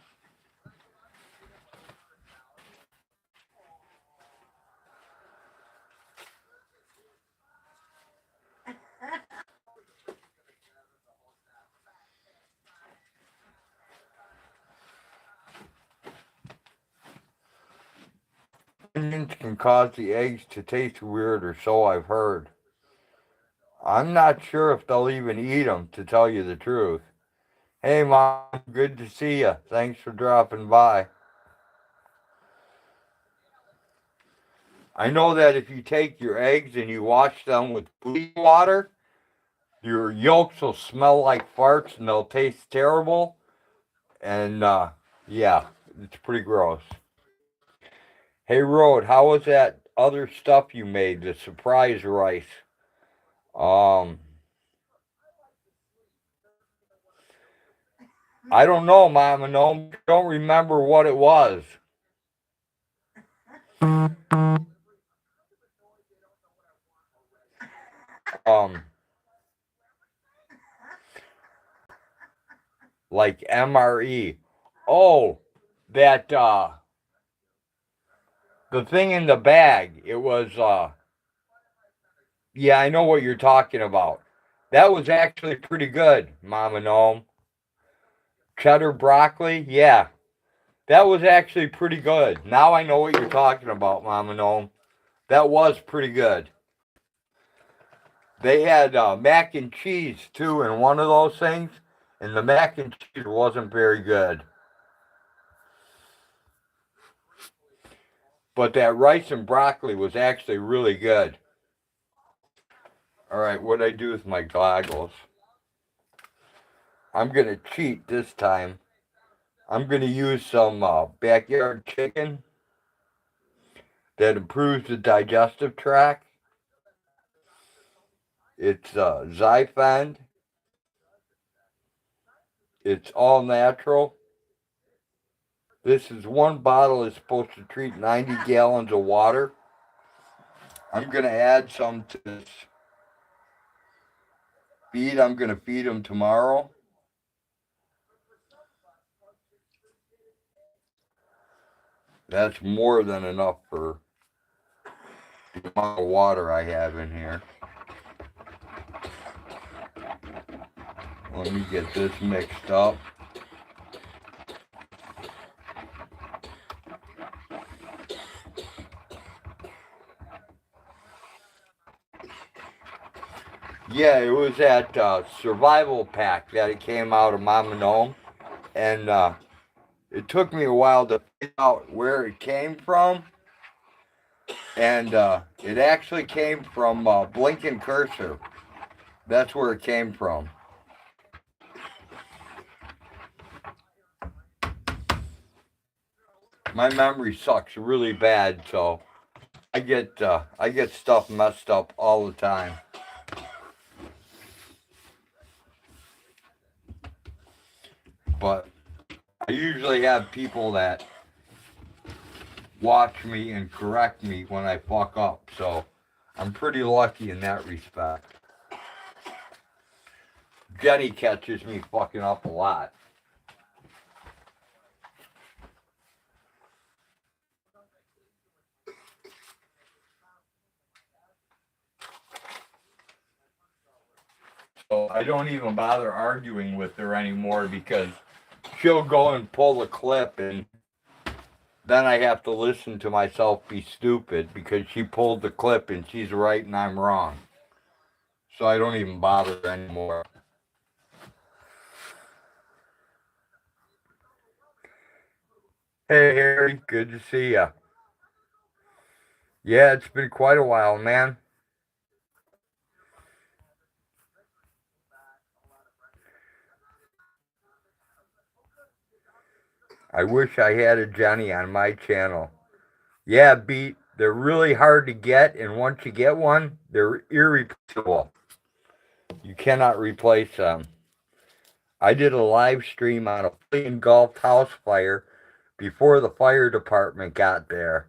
Onions can cause the eggs to taste weird, or so I've heard. I'm not sure if they'll even eat them, to tell you the truth. Hey, Mom, good to see you. Thanks for dropping by. I know that if you take your eggs and you wash them with bleach water, your yolks will smell like farts and they'll taste terrible. And, yeah, it's pretty gross. Hey, Road, how was that other stuff you made, the surprise rice? Um, I don't know, Mama. No, don't remember what it was. Um, like MRE. Oh, that the thing in the bag. It was yeah, I know what you're talking about. That was actually pretty good, Mama Gnome. Cheddar broccoli, yeah. That was actually pretty good. Now I know what you're talking about, Mama Gnome. That was pretty good. They had mac and cheese too in one of those things, and the mac and cheese wasn't very good. But that rice and broccoli was actually really good. All right, what I do with my goggles? I'm gonna cheat this time. I'm gonna use some backyard chicken that improves the digestive tract. It's Zyfend. It's all natural. This is one bottle is supposed to treat 90 gallons of water. I'm gonna add some to this feed. I'm gonna feed them tomorrow. That's more than enough for the amount of water I have in here. Let me get this mixed up. Yeah, it was that survival pack that it came out of Mama Gnome. And it took me a while to figure out where it came from. And it actually came from Blinking Cursor. That's where it came from. My memory sucks really bad, so I get stuff messed up all the time. But I usually have people that watch me and correct me when I fuck up, so I'm pretty lucky in that respect. Jenny catches me fucking up a lot. So I don't even bother arguing with her anymore because she'll go and pull a clip and then I have to listen to myself be stupid because she pulled the clip and she's right and I'm wrong. So I don't even bother anymore. Hey Harry, good to see ya. Yeah, it's been quite a while, man. I wish I had a Jenny on my channel. Yeah, Beat, they're really hard to get, and once you get one, they're irreplaceable. You cannot replace them. I did a live stream on a fully engulfed house fire before the fire department got there.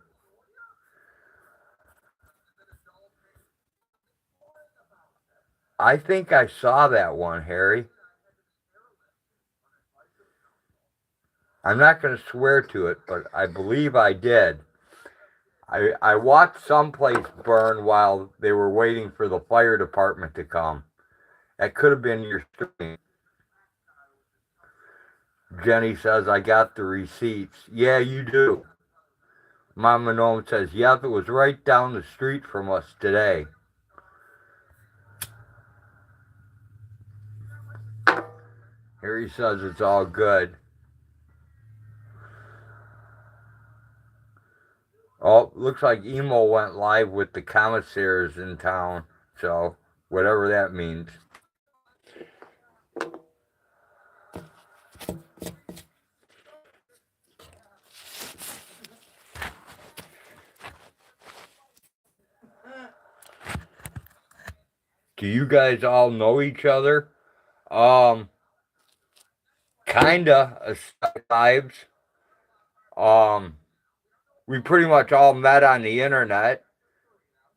I think I saw that one, Harry. I'm not going to swear to it, but I believe I did. I watched someplace burn while they were waiting for the fire department to come. That could have been your stream. Jenny says, I got the receipts. Yeah, you do. Mama Gnome says, yep, it was right down the street from us today. Harry says it's all good. Oh, looks like Emo went live with the commissaires in town. So, whatever that means. Do you guys all know each other? Kinda, vibes. We pretty much all met on the internet.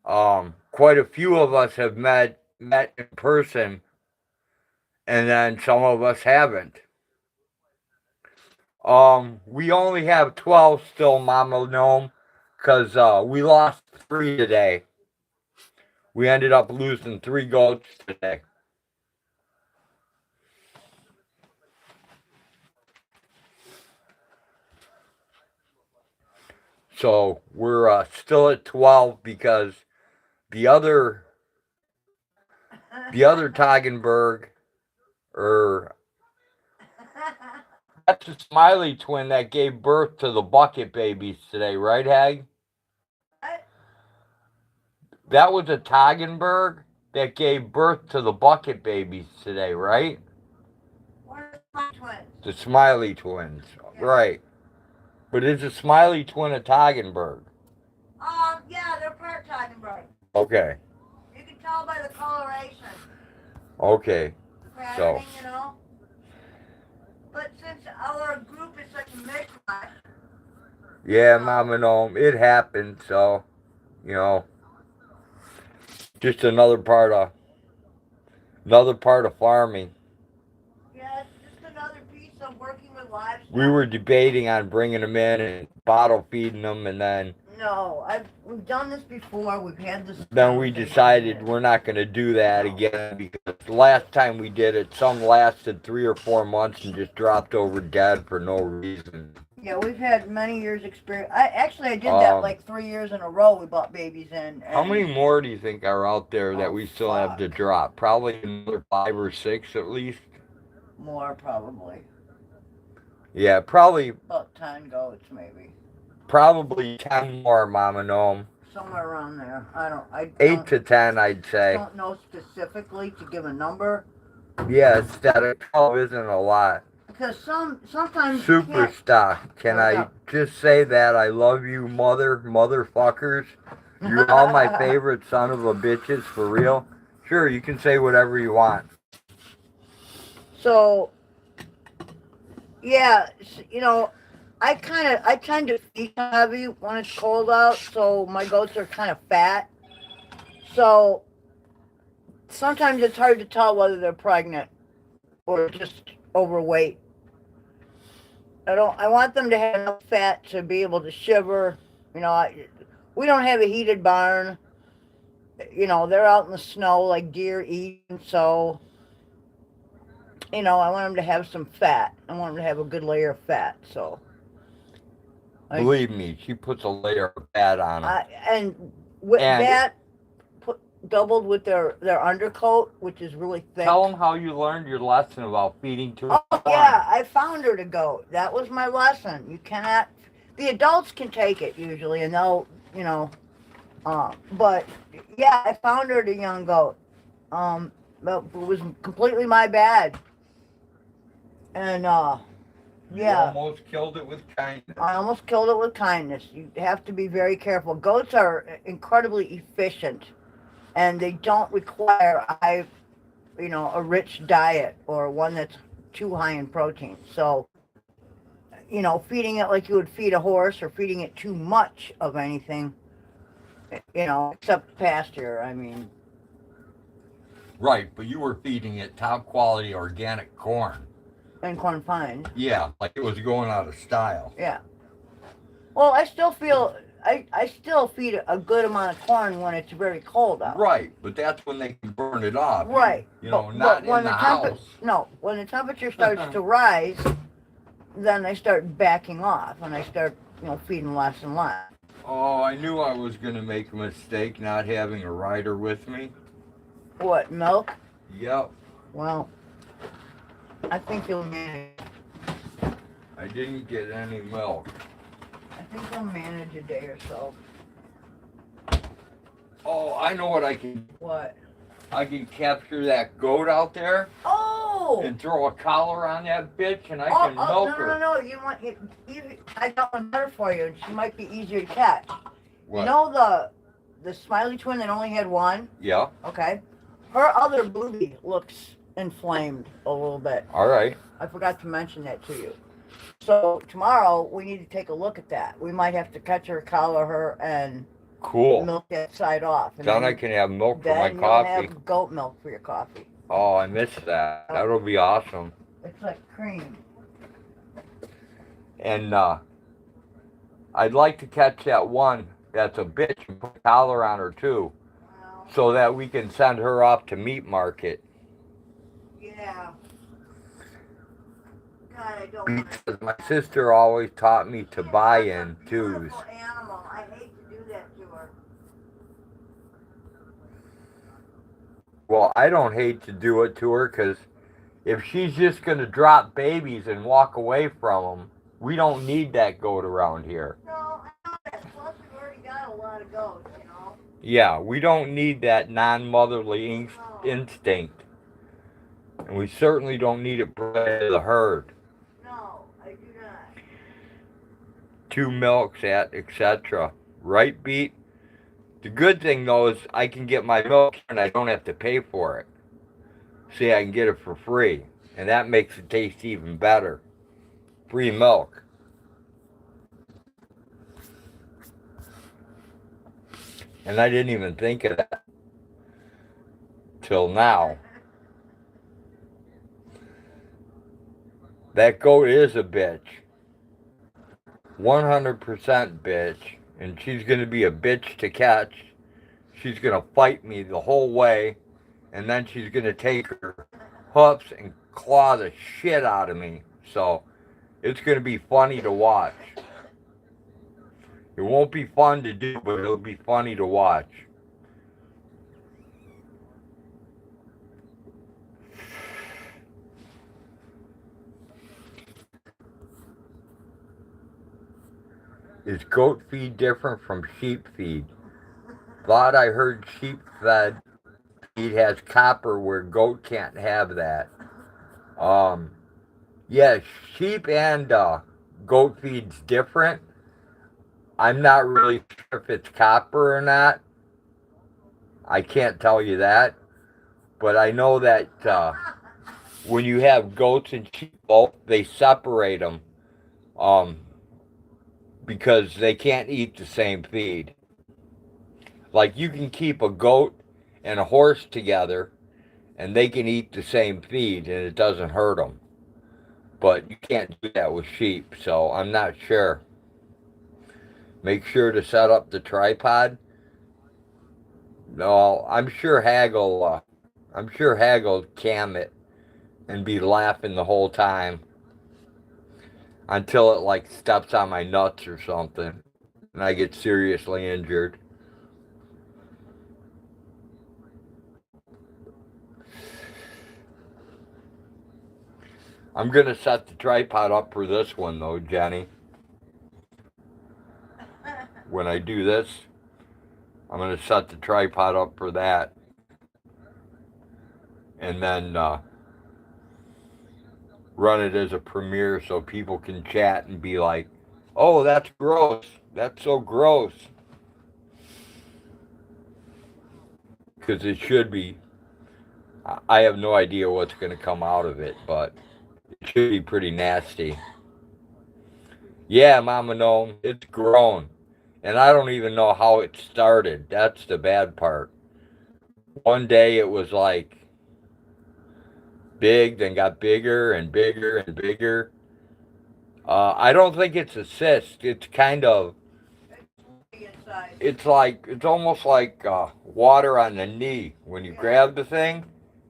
Quite a few of us have met in person, and then some of us haven't. We only have 12 still, Mama Gnome, because we lost 3 today. We ended up losing 3 goats today. So we're still at 12 because the other Toggenberg, or that's the Smiley twin that gave birth to the bucket babies today, right, Hag? That was a Toggenberg that gave birth to the bucket babies today, right? What are the twins? The Smiley twins, yeah. Right. But is a Smiley twin a Toggenberg? Yeah, they're part Toggenberg. Okay. You can tell by the coloration. Okay. Patterning, you know. But since our group is such a mishmash. Yeah, Mama Gnome, it happened, so, you know, just another part of farming. Yeah, it's just another piece of working with livestock. We were debating on bringing them in and bottle feeding them, and then... No, we've done this before. We've had this... Then we decided we're not going to do that again, because the last time we did it, some lasted 3 or 4 months and just dropped over dead for no reason. Yeah, we've had many years experience. I did that like 3 years in a row. We bought babies in. How many more do you think are out there that we still have to drop? Probably another 5 or 6 at least. More probably. Yeah, probably. About 10 goats maybe. Probably 10 more, Mama Gnome. Somewhere around there. I don't. 8 to 10, I'd say. I don't know specifically to give a number. Yeah, that 12 isn't a lot. Because sometimes Superstar. Can I just say that I love you, motherfuckers? You're all my favorite son of a bitches, for real. Sure, you can say whatever you want. So, yeah, you know, I tend to feed heavy when it's cold out, so my goats are kind of fat. So sometimes it's hard to tell whether they're pregnant or just overweight. I want them to have enough fat to be able to shiver. You know, we don't have a heated barn. You know, they're out in the snow like deer eating, so, you know, I want them to have some fat. I want them to have a good layer of fat, so. Believe me, she puts a layer of fat on them. And with that, doubled with their undercoat, which is really thick. Tell them how you learned your lesson about feeding to Oh, yeah, I found her to goat. That was my lesson. You cannot, the adults can take it usually, and they'll, you know, but, yeah, I found her to young goat. But it was completely my bad. And, You almost killed it with kindness. I almost killed it with kindness. You have to be very careful. Goats are incredibly efficient, and they don't require a rich diet or one that's too high in protein. So, you know, feeding it like you would feed a horse or feeding it too much of anything, you know, except pasture, I mean. Right, but you were feeding it top quality organic corn. And corn fines. Yeah, like it was going out of style. Yeah. Well, I still feel, I still feed a good amount of corn when it's very cold out. Right, but that's when they can burn it off. Right. You know, not in the house. No, when the temperature starts to rise, then they start backing off, and I start, you know, feeding less and less. Oh, I knew I was going to make a mistake not having a rider with me. What, milk? Yep. Well, I think you'll manage. I didn't get any milk. I think you'll manage a day or so. Oh, I know what I can. What? I can capture that goat out there. Oh! And throw a collar on that bitch, and I can milk her. No. You I got one better for you, and she might be easier to catch. What? You know the Smiley twin that only had one? Yeah. Okay. Her other booty looks inflamed a little bit. All right. I forgot to mention that to you. So tomorrow we need to take a look at that. We might have to catch her, collar her, and Cool. milk that side off. And Then I can have milk for my then coffee. you'll have goat milk for your coffee. Oh, I missed that. That'll be awesome. It's like cream. And I'd like to catch that one that's a bitch and put a collar on her too, Well, so that we can send her off to meat market. yeah. God, I don't want Because my sister always taught me to buy in twos. Beautiful animal. I hate to do that to her. Well, I don't hate to do it to her because if she's just going to drop babies and walk away from them, we don't need that goat around here. No, I know that. Plus, we've already got a lot of goats, you know. Yeah, we don't need that non-motherly instinct. And we certainly don't need it bred to the herd. No, I do not. 2 milks, etc. Right, Beat? The good thing, though, is I can get my milk and I don't have to pay for it. See, I can get it for free. And that makes it taste even better. Free milk. And I didn't even think of that till now. That goat is a bitch. 100% bitch. And she's going to be a bitch to catch. She's going to fight me the whole way. And then she's going to take her hoofs and claw the shit out of me. So, it's going to be funny to watch. It won't be fun to do, but it'll be funny to watch. Is goat feed different from sheep feed? Thought I heard sheep fed feed has copper where goat can't have that. Yeah, sheep and goat feed's different. I'm not really sure if it's copper or not. I can't tell you that. But I know that when you have goats and sheep both, they separate them. Because they can't eat the same feed. Like you can keep a goat and a horse together and they can eat the same feed and it doesn't hurt them. But you can't do that with sheep, so I'm not sure. Make sure to set up the tripod. No, I'm sure Hag'll cam it and be laughing the whole time. Until it like steps on my nuts or something and I get seriously injured. I'm going to set the tripod up for this one though, Jenny. When I do this, I'm going to set the tripod up for that. And then run it as a premiere so people can chat and be like, oh, that's gross. That's so gross. Because it should be. I have no idea what's going to come out of it, but it should be pretty nasty. Yeah, Mama Gnome, it's grown. And I don't even know how it started. That's the bad part. One day it was like big, then got bigger and bigger and bigger. I don't think it's a cyst. It's kind of, it's almost like water on the knee. When you grab the thing,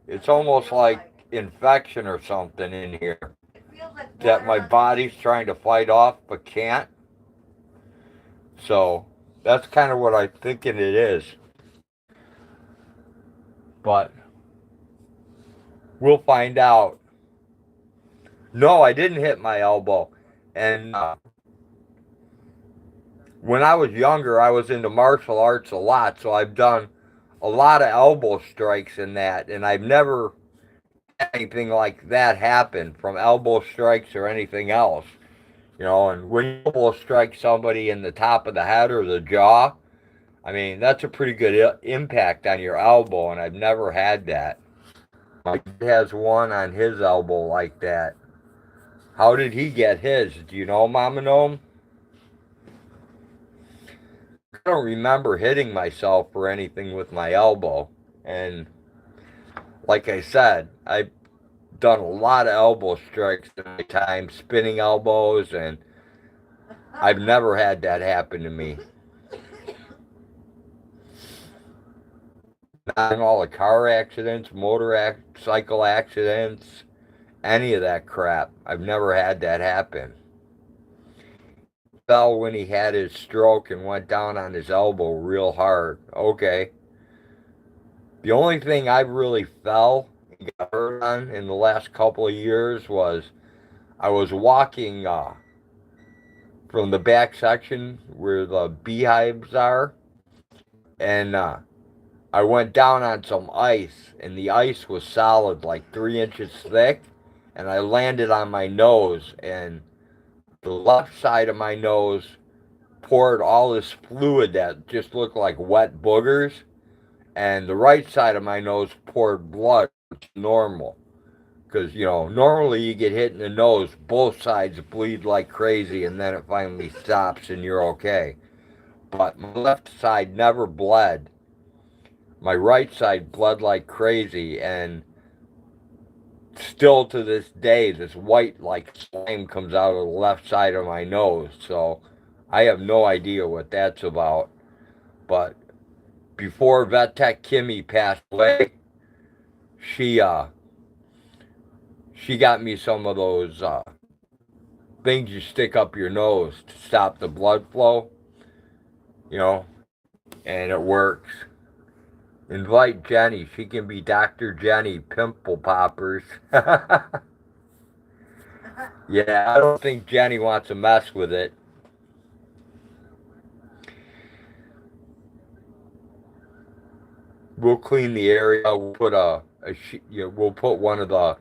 it's almost like infection or something in here that my body's trying to fight off but can't. So that's kind of what I'm thinking it is. But we'll find out. No, I didn't hit my elbow. And when I was younger, I was into martial arts a lot. So I've done a lot of elbow strikes in that. And I've never had anything like that happen from elbow strikes or anything else. You know, and when you elbow strike somebody in the top of the head or the jaw, I mean, that's a pretty good impact on your elbow, and I've never had that. My dad has one on his elbow like that. How did he get his? Do you know, Mama Gnome? I don't remember hitting myself or anything with my elbow. And like I said, I've done a lot of elbow strikes in my time, spinning elbows, and I've never had that happen to me. Not in all the car accidents, cycle accidents, any of that crap. I've never had that happen. He fell when he had his stroke and went down on his elbow real hard. Okay. The only thing I've really fell and got hurt on in the last couple of years was I was walking from the back section where the beehives are, and I went down on some ice, and the ice was solid, like 3 inches thick, and I landed on my nose, and the left side of my nose poured all this fluid that just looked like wet boogers, and the right side of my nose poured blood, which is normal. Because, normally you get hit in the nose, both sides bleed like crazy, and then it finally stops and you're okay. But my left side never bled. My right side bled like crazy, and still to this day, this white like slime comes out of the left side of my nose. So I have no idea what that's about. But before Vet Tech Kimmy passed away, she she got me some of those things you stick up your nose to stop the blood flow, you know, and it works. Invite Jenny. She can be Dr. Jenny Pimple Poppers. Yeah, I don't think Jenny wants to mess with it. We'll clean the area. We'll put we'll put one of the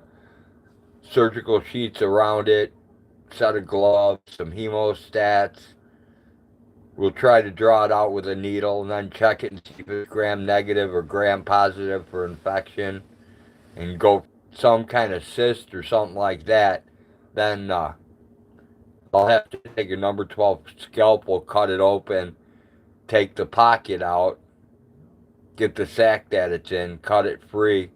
surgical sheets around it, set of gloves, some hemostats. We'll try to draw it out with a needle and then check it and see if it's gram negative or gram positive for infection, and go some kind of cyst or something like that. Then I'll have to take a number 12 scalpel, cut it open, take the pocket out, get the sac that it's in, cut it free,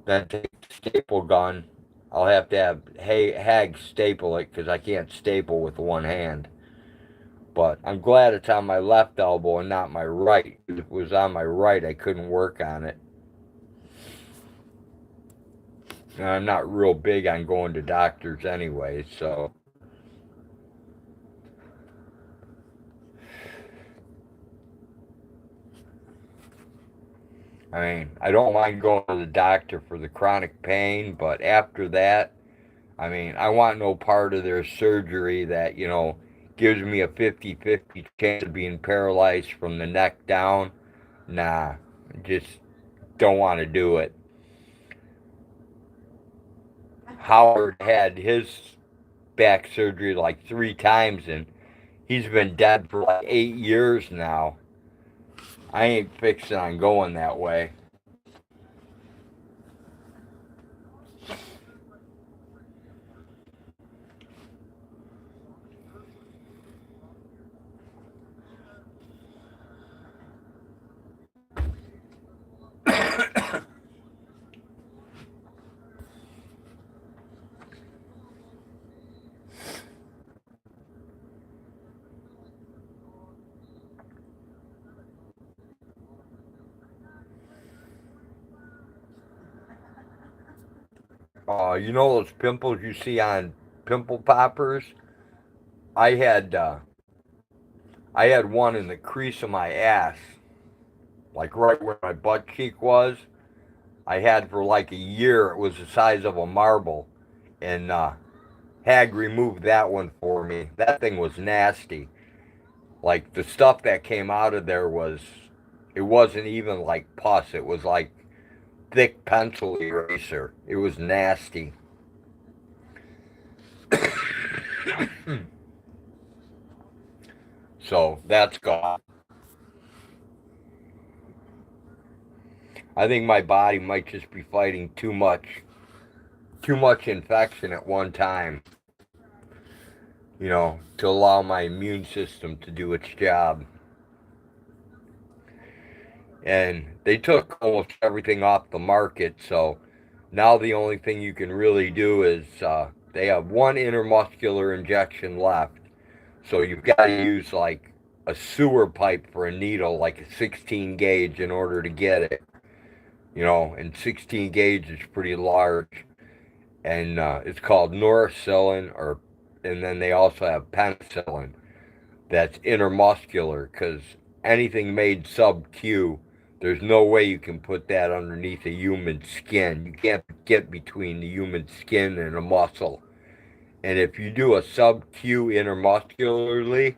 then take the staple gun. I'll have to have Hag staple it because I can't staple with one hand. But I'm glad it's on my left elbow and not my right. If it was on my right, I couldn't work on it. And I'm not real big on going to doctors anyway, so. I mean, I don't mind going to the doctor for the chronic pain, but after that, I mean, I want no part of their surgery that, gives me a 50-50 chance of being paralyzed from the neck down. Nah, just don't want to do it. Howard had his back surgery like 3 times, and he's been dead for like 8 years now. I ain't fixing on going that way. You know those pimples you see on pimple poppers? I had I had one in the crease of my ass, like right where my butt cheek was. I had for like a year. It was the size of a marble, and Hag removed that one for me. That thing was nasty. Like the stuff that came out of there it wasn't even like pus. It was like thick pencil eraser. It was nasty. So that's gone. I think my body might just be fighting too much infection at one time, to allow my immune system to do its job. And they took almost everything off the market, so now the only thing you can really do is they have one intramuscular injection left. So you've got to use like a sewer pipe for a needle, like a 16 gauge, in order to get it. And 16 gauge is pretty large. And it's called noricillin, and then they also have penicillin. That's intramuscular, because anything made sub-Q, there's no way you can put that underneath a human skin. You can't get between the human skin and a muscle. And if you do a sub-Q intramuscularly,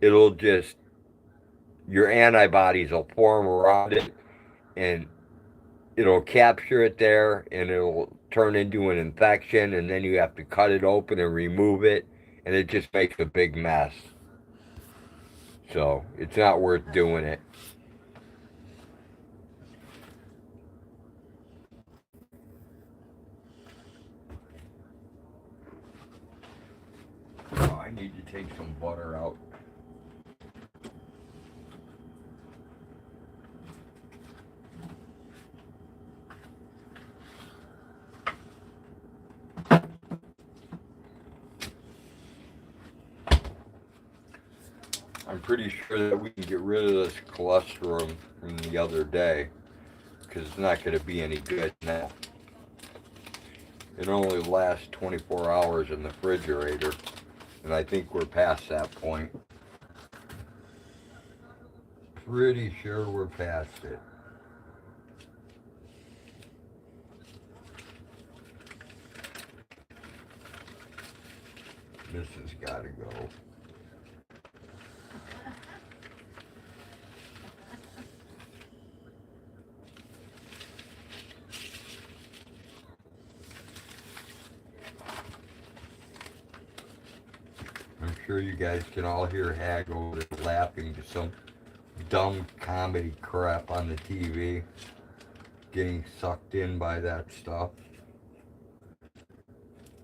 it'll just, your antibodies will form around it, and it'll capture it there, and it'll turn into an infection, and then you have to cut it open and remove it, and it just makes a big mess. So it's not worth doing it. Oh, I need to take some butter out. I'm pretty sure that we can get rid of this cholesterol from the other day, because it's not going to be any good now. It only lasts 24 hours in the refrigerator, and I think we're past that point. Pretty sure we're past it. This has got to go. I'm sure you guys can all hear Hag over there laughing to some dumb comedy crap on the TV, getting sucked in by that stuff.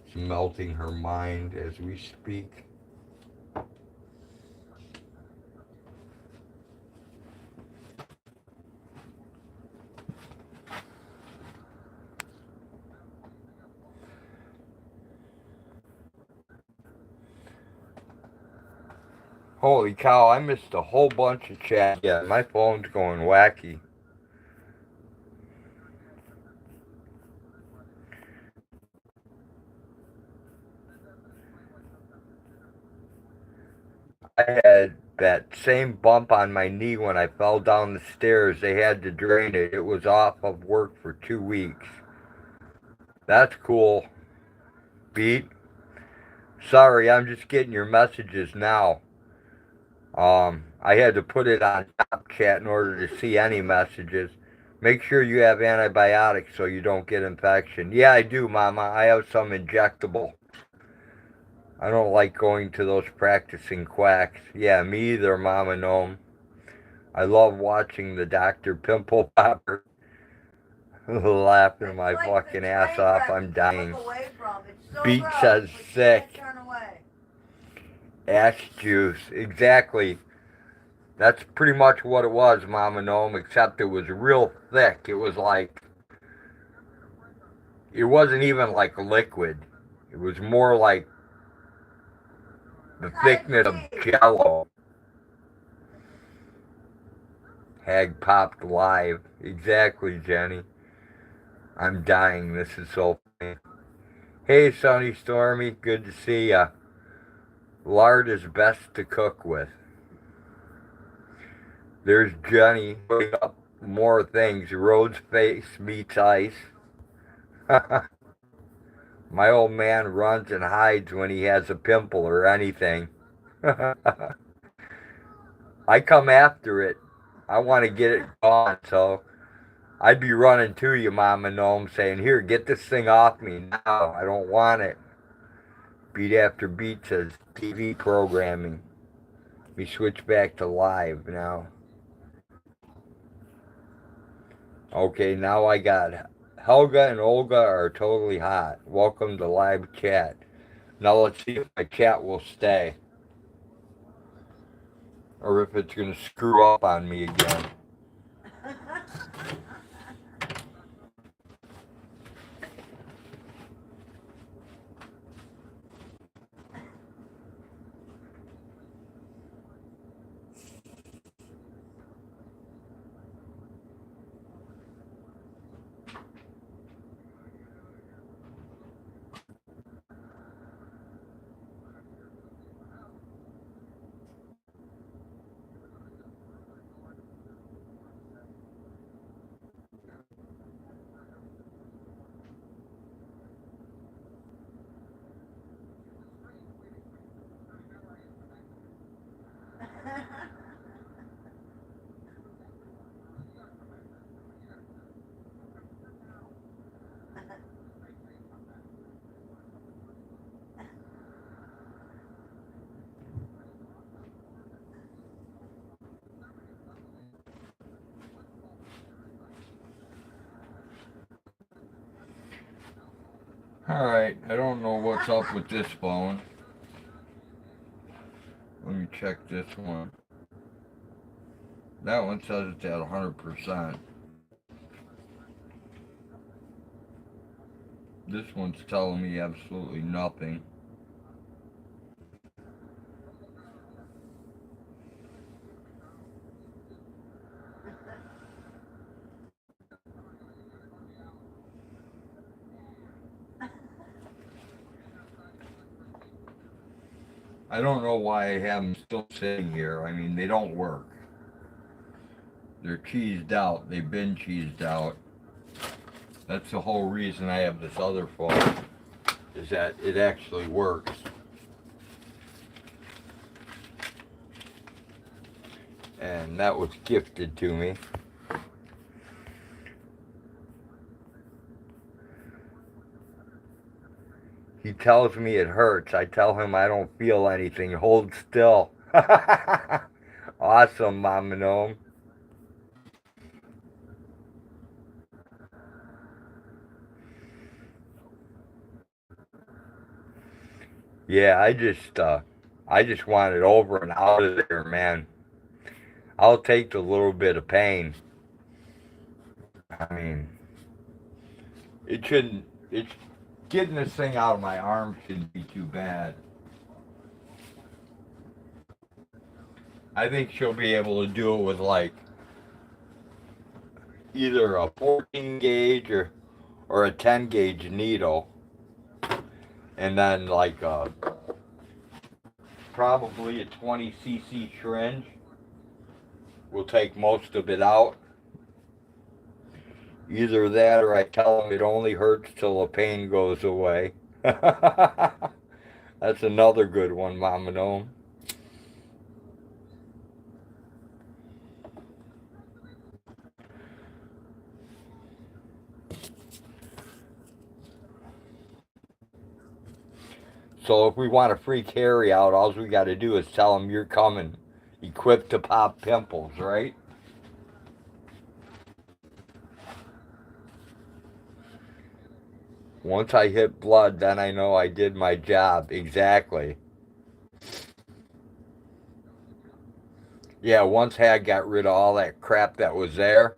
It's melting her mind as we speak. Holy cow, I missed a whole bunch of chat. Yeah, my phone's going wacky. I had that same bump on my knee when I fell down the stairs. They had to drain it. It was off of work for 2 weeks. That's cool. Beat. Sorry, I'm just getting your messages now. I had to put it on top chat in order to see any messages. Make sure you have antibiotics so you don't get infection. Yeah, I do, Mama. I have some injectable. I don't like going to those practicing quacks. Yeah, me either, Mama Gnome. I love watching the Dr. Pimple Popper laughing my fucking ass off. I'm dying. Beat says sick. Ash juice. Exactly. That's pretty much what it was, Mama Gnome, except it was real thick. It was like, it wasn't even like liquid. It was more like the thickness of Jello. Hag popped live. Exactly, Jenny. I'm dying. This is so funny. Hey, Sunny Stormy. Good to see ya. Lard is best to cook with. There's Jenny putting up more things. Road's face meets ice. My old man runs and hides when he has a pimple or anything. I come after it. I want to get it gone, so I'd be running to you, Mama Gnome, saying, here, get this thing off me now. I don't want it. Beat after beat says TV programming. We switch back to live now. Okay, now I got Helga and Olga are totally hot. Welcome to live chat. Now let's see if my chat will stay. Or if it's going to screw up on me again. Alright, I don't know what's up with this phone. Let me check this one. That one says it's at 100%. This one's telling me absolutely nothing. I don't know why I have them still sitting here. I mean, they don't work. They're cheesed out. They've been cheesed out. That's the whole reason I have this other phone, is that it actually works. And that was gifted to me. He tells me it hurts. I tell him I don't feel anything. Hold still. Awesome, Mama Gnome. Yeah, I just want it over and out of there, man. I'll take the little bit of pain. I mean, it shouldn't. It's getting this thing out of my arm shouldn't be too bad. I think she'll be able to do it with like either a 14 gauge or a 10 gauge needle, and then like probably a 20 cc syringe will take most of it out. Either that or I tell them it only hurts till the pain goes away. That's another good one, Mama Gnome. So if we want a free carry out, all we got to do is tell them you're coming, equipped to pop pimples, right? Once I hit blood, then I know I did my job. Exactly. Yeah, once Hag got rid of all that crap that was there,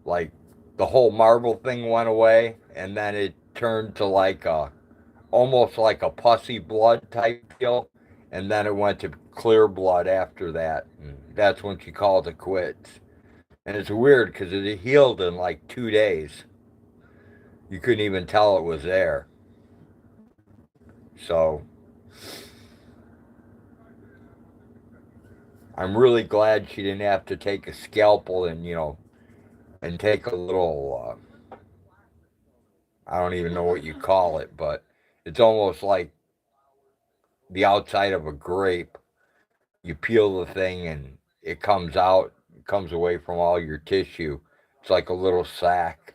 like the whole marble thing went away, and then it turned to like a almost like a pussy blood type deal, and then it went to clear blood after that. And that's when she called it quits. And it's weird because it healed in like 2 days. You couldn't even tell it was there. So I'm really glad she didn't have to take a scalpel and and take a little. I don't even know what you call it, but it's almost like the outside of a grape. You peel the thing and it comes out, it comes away from all your tissue. It's like a little sack.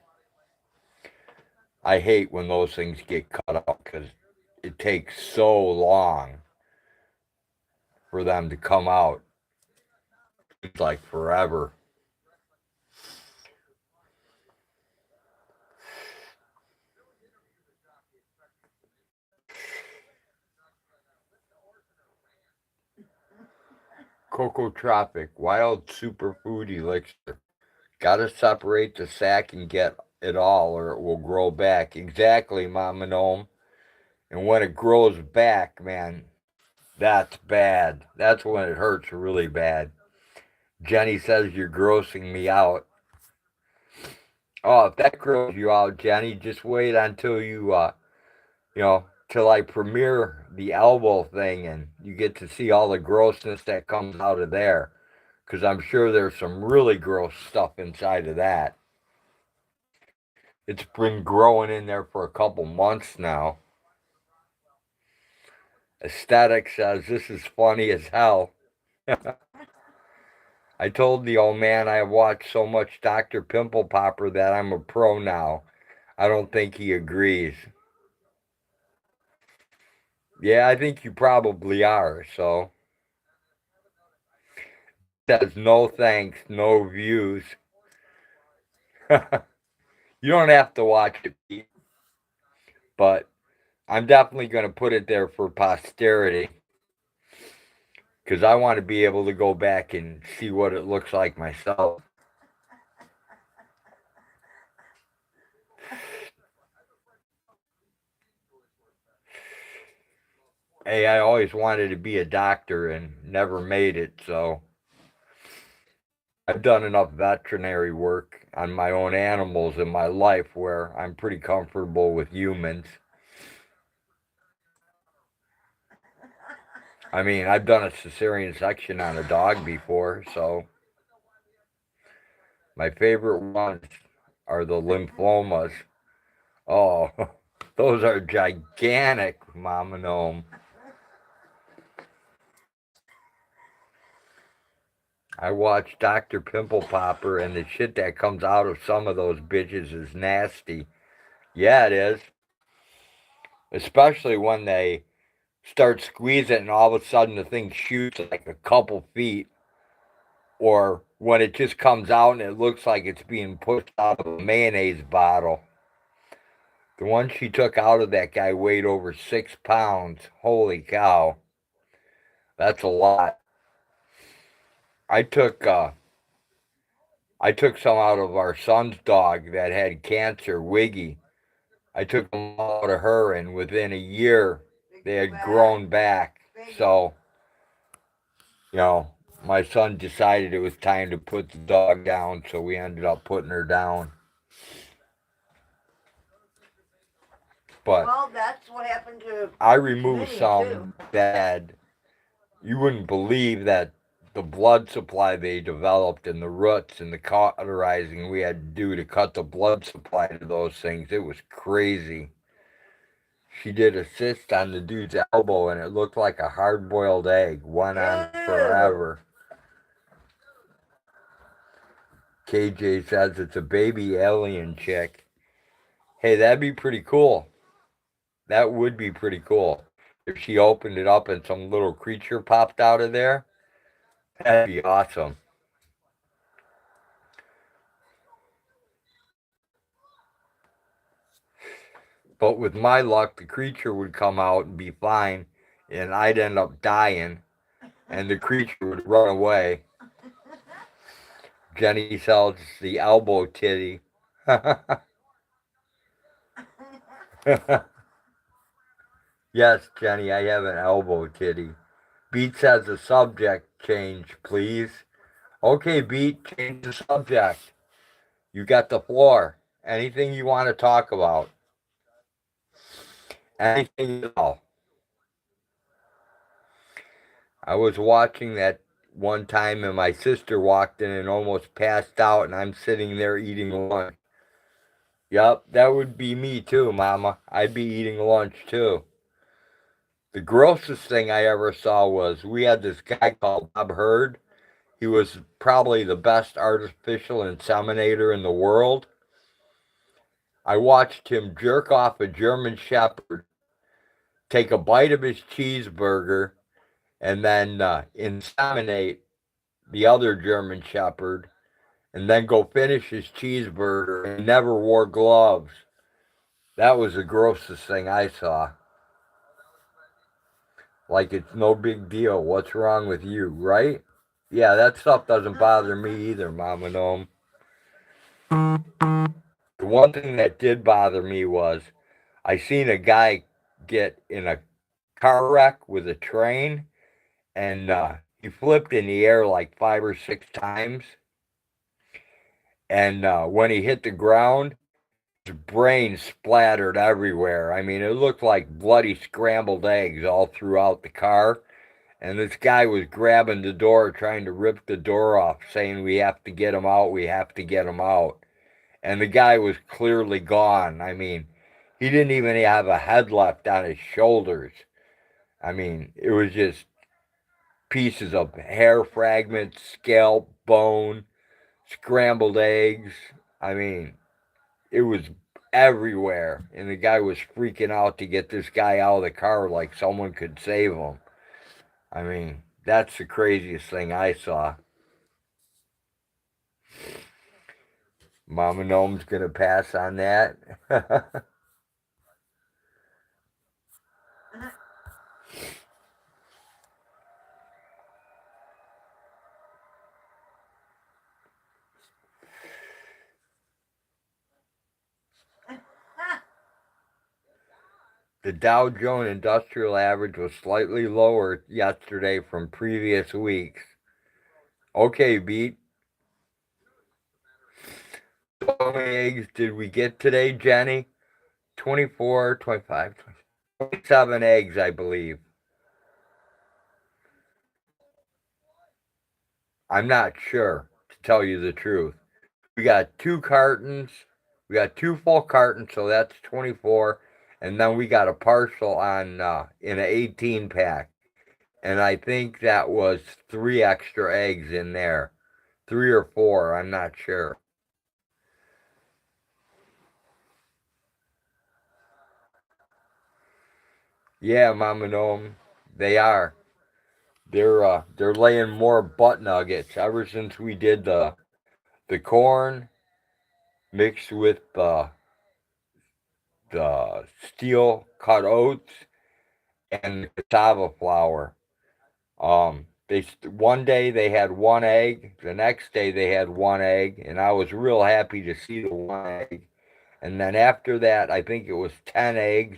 I hate when those things get cut out because it takes so long for them to come out. It's like forever. Cocotropic, wild superfood elixir. Gotta separate the sack and get it all, or it will grow back. Exactly, Mama Gnome. And when it grows back, man, that's bad. That's when it hurts really bad. Jenny says you're grossing me out. Oh, if that grosses you out, Jenny, just wait until till I premiere the elbow thing and you get to see all the grossness that comes out of there. Because I'm sure there's some really gross stuff inside of that. It's been growing in there for a couple months now. Aesthetic says this is funny as hell. I told the old man I have watched so much Dr. Pimple Popper that I'm a pro now. I don't think he agrees. Yeah, I think you probably are, so. Says no thanks, no views. You don't have to watch it, Pete, but I'm definitely going to put it there for posterity because I want to be able to go back and see what it looks like myself. Hey, I always wanted to be a doctor and never made it, so I've done enough veterinary work on my own animals in my life where I'm pretty comfortable with humans. I mean, I've done a cesarean section on a dog before, so my favorite ones are the lymphomas. Oh, those are gigantic, Mama Gnome. I watch Dr. Pimple Popper, and the shit that comes out of some of those bitches is nasty. Yeah, it is. Especially when they start squeezing and all of a sudden the thing shoots like a couple feet. Or when it just comes out and it looks like it's being pushed out of a mayonnaise bottle. The one she took out of that guy weighed over 6 pounds. Holy cow. That's a lot. I took I took some out of our son's dog that had cancer, Wiggy. I took them out of her, and within a year, they had grown back. So, my son decided it was time to put the dog down, so we ended up putting her down. But well, that's what happened to I removed some too. that you wouldn't believe that the blood supply they developed and the roots and the cauterizing we had to do to cut the blood supply to those things. It was crazy. She did a cyst on the dude's elbow and it looked like a hard-boiled egg. Went on forever. KJ says it's a baby alien chick. Hey, that'd be pretty cool. That would be pretty cool. If she opened it up and some little creature popped out of there, that'd be awesome. But with my luck, the creature would come out and be fine, and I'd end up dying, and the creature would run away. Jenny sells the elbow titty. Yes, Jenny, I have an elbow titty. Beat says the subject change, please. Okay, Beat, change the subject. You got the floor. Anything you want to talk about. Anything at all. I was watching that one time and my sister walked in and almost passed out and I'm sitting there eating lunch. Yep, that would be me too, Mama. I'd be eating lunch too. The grossest thing I ever saw was we had this guy called Bob Hurd. He was probably the best artificial inseminator in the world. I watched him jerk off a German Shepherd, take a bite of his cheeseburger, and then inseminate the other German Shepherd, and then go finish his cheeseburger and never wore gloves. That was the grossest thing I saw. Like it's no big deal. What's wrong with you, right? Yeah, that stuff doesn't bother me either, Mama Gnome. The one thing that did bother me was I seen a guy get in a car wreck with a train, and he flipped in the air like 5 or 6 times. And when he hit the ground, his brain splattered everywhere. I mean, it looked like bloody scrambled eggs all throughout the car. And this guy was grabbing the door, trying to rip the door off, saying, "We have to get him out, we have to get him out." And the guy was clearly gone. I mean, he didn't even have a head left on his shoulders. I mean, it was just pieces of hair fragments, scalp, bone, scrambled eggs. I mean, it was everywhere. And the guy was freaking out to get this guy out of the car like someone could save him. I mean, that's the craziest thing I saw. Mama Gnome's going to pass on that. The Dow Jones Industrial Average was slightly lower yesterday from previous weeks. Okay, Beat. So how many eggs did we get today, Jenny? 24, 25, 27 eggs, I believe. I'm not sure, to tell you the truth. We got 2 cartons. We got 2 full cartons, so that's 24. And then we got a partial on in an 18 pack. And I think that was 3 extra eggs in there. 3 or 4, I'm not sure. Yeah, Mama Gnome, they are. They're laying more butt nuggets ever since we did the corn mixed with the steel cut oats and the cassava flour. They one day they had 1 egg, the next day they had 1 egg, and I was real happy to see the 1 egg. And then after that, I think it was 10 eggs,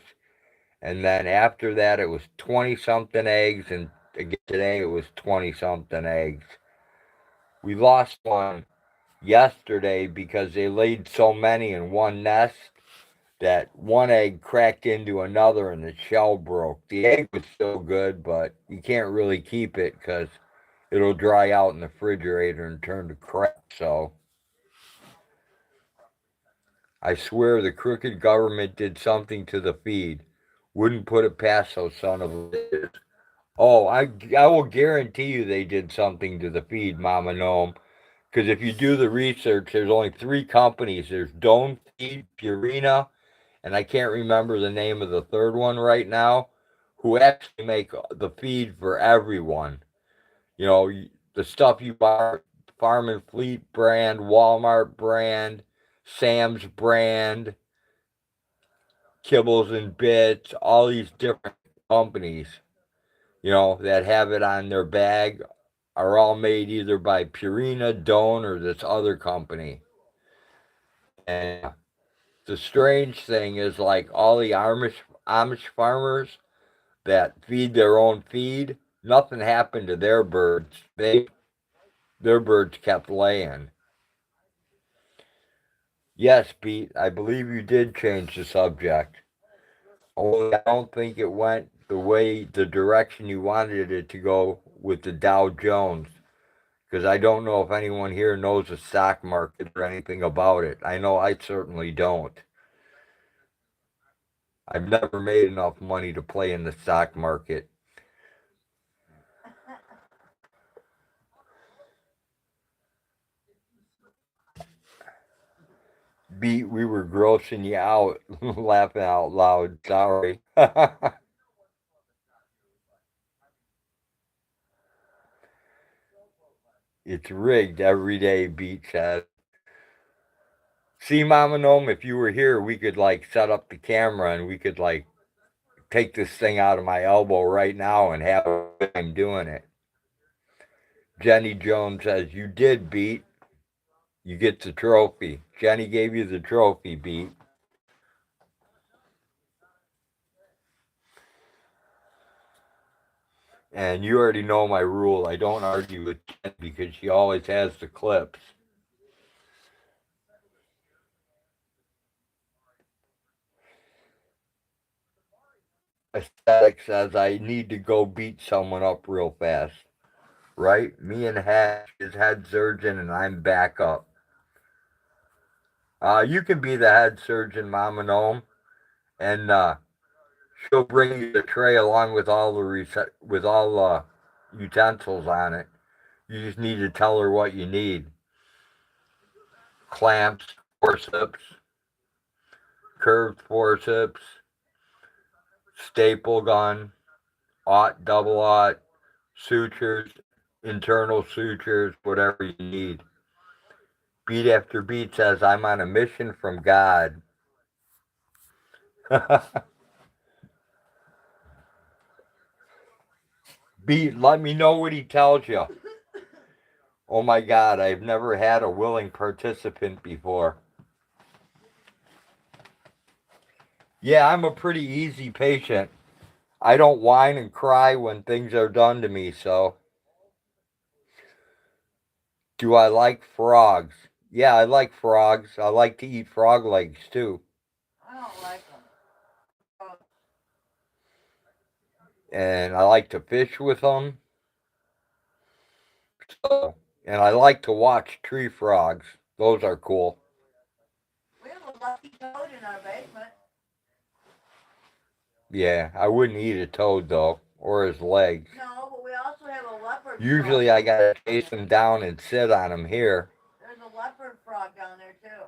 and then after that it was 20 something eggs, and again today it was 20 something eggs. We lost one yesterday because they laid so many in one nest that 1 egg cracked into another and the shell broke. The egg was still good, but you can't really keep it because it'll dry out in the refrigerator and turn to crap. So I swear the crooked government did something to the feed. Wouldn't put it past those son of a bitches. Oh, I will guarantee you they did something to the feed, Mama Gnome. Because if you do the research, there's only 3 companies. There's Dome Feed, Purina, and I can't remember the name of the third one right now, who actually make the feed for everyone. You know, the stuff you buy, Farm and Fleet brand, Walmart brand, Sam's brand, Kibbles and Bits, all these different companies, that have it on their bag are all made either by Purina, Doan, or this other company. And the strange thing is, like all the Amish farmers that feed their own feed, nothing happened to their birds. Their birds kept laying. Yes, Pete, I believe you did change the subject. Only I don't think it went the direction you wanted it to go with the Dow Jones. Because I don't know if anyone here knows the stock market or anything about it. I know I certainly don't. I've never made enough money to play in the stock market. Beat, we were grossing you out, laughing out loud. Sorry. It's rigged every day, Beat says. See, Mama Gnome, if you were here, we could like set up the camera and we could like take this thing out of my elbow right now and have I'm doing it. Jenny Jones says, you did, Beat. You get the trophy. Jenny gave you the trophy, Beat. And you already know my rule. I don't argue with Jenny because she always has the clips. Aesthetic says I need to go beat someone up real fast. Right? Me and Hatch is head surgeon and I'm back up. You can be the head surgeon, Mama Gnome, and she'll bring you the tray along with all the utensils on it. You just need to tell her what you need. Clamps, forceps, curved forceps, staple gun, aught, double aught, sutures, internal sutures, whatever you need. Beat After Beat says, I'm on a mission from God. Beat, let me know what he tells you. Oh my God, I've never had a willing participant before. Yeah, I'm a pretty easy patient. I don't whine and cry when things are done to me, so. Do I like frogs? Yeah, I like frogs. I like to eat frog legs too. I don't like them. And I like to fish with them. So, and I like to watch tree frogs. Those are cool. We have a lucky toad in our basement. Yeah, I wouldn't eat a toad though, or his legs. No, but we also have a leopard Usually frog. I gotta chase them down and sit on them here. There's a leopard frog down there too.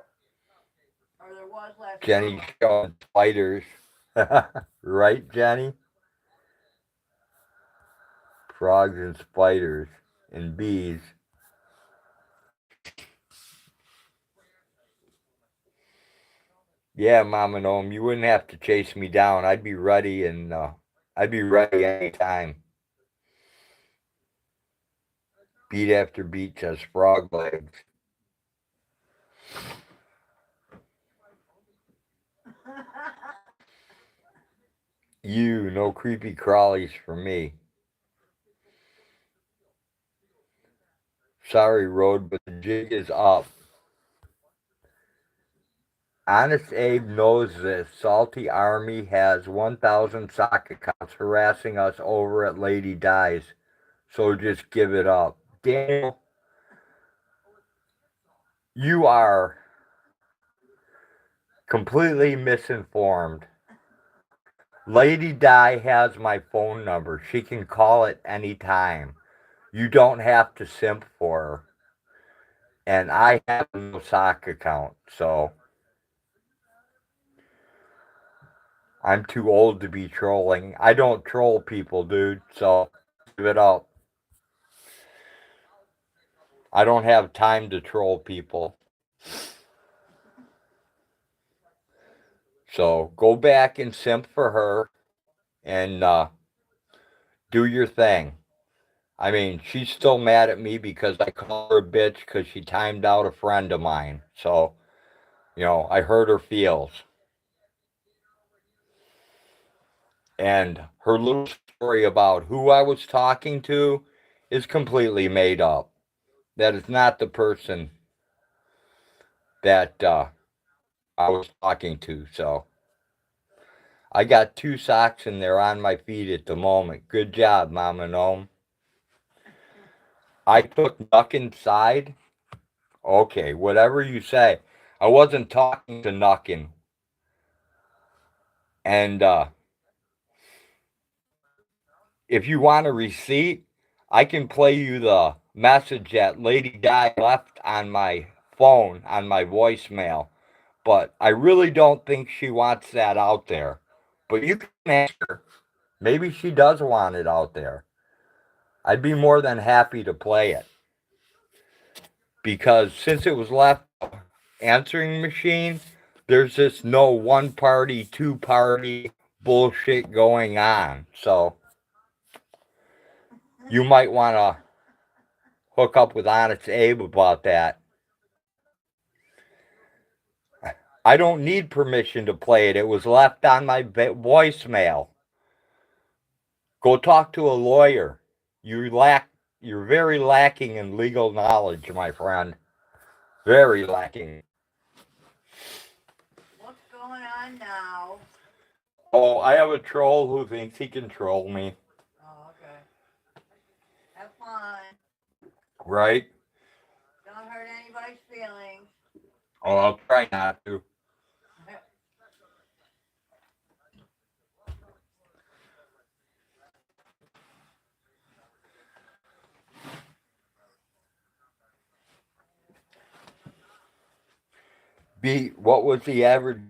Or there was last Jenny's summer. showing spiders. Right, Jenny? Frogs and spiders and bees. Yeah, Mama Gnome, you wouldn't have to chase me down. I'd be ready and I'd be ready anytime. Beat After Beat says frog legs. You, no creepy crawlies for me. Sorry, Road, but the jig is up. Honest Abe knows this. Salty Army has 1,000 sock accounts harassing us over at Lady Dies. So just give it up. Daniel, you are completely misinformed. Lady Di has my phone number. She can call it anytime. You don't have to simp for her. And I have no sock account, so I'm too old to be trolling. I don't troll people, dude, so give it up. I don't have time to troll people. So go back and simp for her and do your thing. I mean, she's still mad at me because I called her a bitch because she timed out a friend of mine. So, I hurt her feels. And her little story about who I was talking to is completely made up. That is not the person that I was talking to. So I got 2 socks and they're on my feet at the moment. Good job, Mama Gnome. I took Nuck inside. Okay, whatever you say. I wasn't talking to Nuckin. And if you want a receipt, I can play you the message that Lady Di left on my phone, on my voicemail. But I really don't think she wants that out there. But you can ask her. Maybe she does want it out there. I'd be more than happy to play it. Because since it was left answering machine, there's just no one party, 2 party bullshit going on. So you might want to hook up with Honest Abe about that. I don't need permission to play it. It was left on my voicemail. Go talk to a lawyer. You're very lacking in legal knowledge, my friend. Very lacking. What's going on now? Oh, I have a troll who thinks he can troll me. Oh, okay. Have fun. Right? Don't hurt anybody's feelings. Oh, I'll try not to. What was the average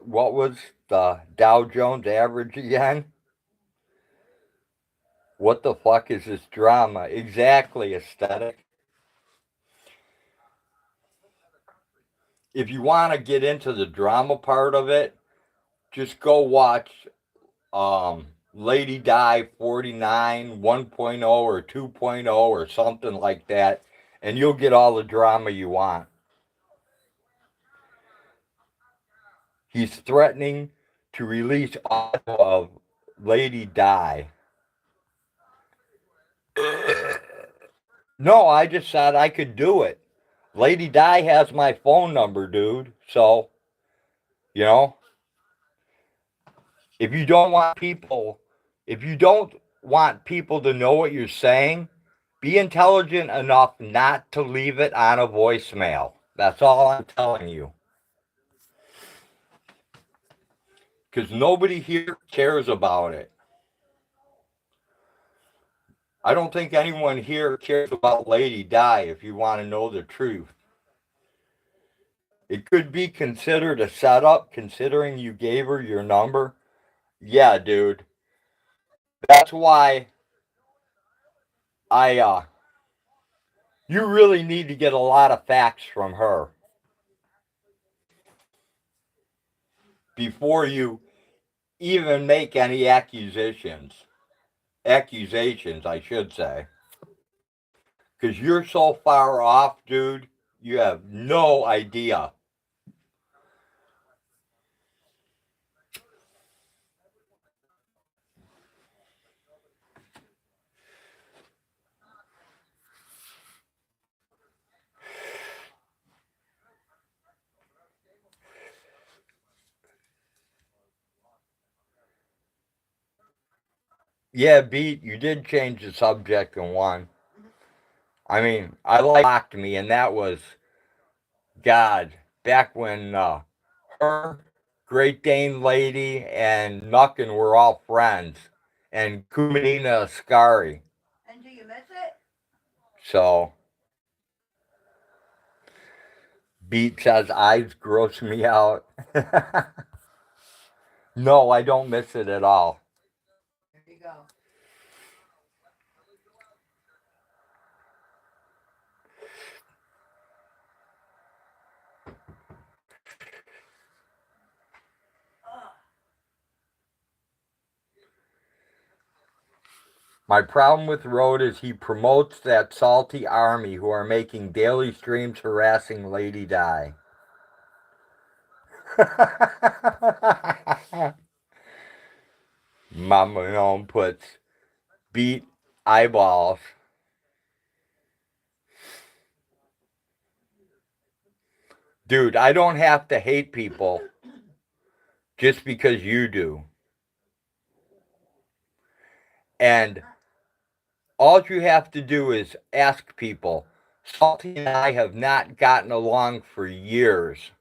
what was the Dow Jones average again? What the fuck is this drama? Exactly, aesthetic. If you want to get into the drama part of it, just go watch Lady Di 49 1.0 or 2.0 or something like that, and you'll get all the drama you want. He's threatening to release audio of Lady Di. No, I just said I could do it. Lady Di has my phone number, dude. So, you know, if you don't want people, if you don't want people to know what you're saying, be intelligent enough not to leave it on a voicemail. That's all I'm telling you. Because nobody here cares about it. I don't think anyone here cares about Lady Di if you want to know the truth. It could be considered a setup considering you gave her your number. Yeah, dude. That's why you really need to get a lot of facts from her before you even make any accusations. Accusations, I should say. Because you're so far off, dude, you have no idea. Yeah, Beat, you did change the subject in one. I mean, I liked me, and that was, God, back when her, Great Dane Lady, and Nuckin were all friends, and Kumanina Ascari. And do you miss it? So, Beat says eyes gross me out. No, I don't miss it at all. There you go. My problem with Road is he promotes that salty army who are making daily streams harassing Lady Di. Mama Malone puts Beat eyeballs. Dude, I don't have to hate people just because you do. And all you have to do is ask people. Salty and I have not gotten along for years.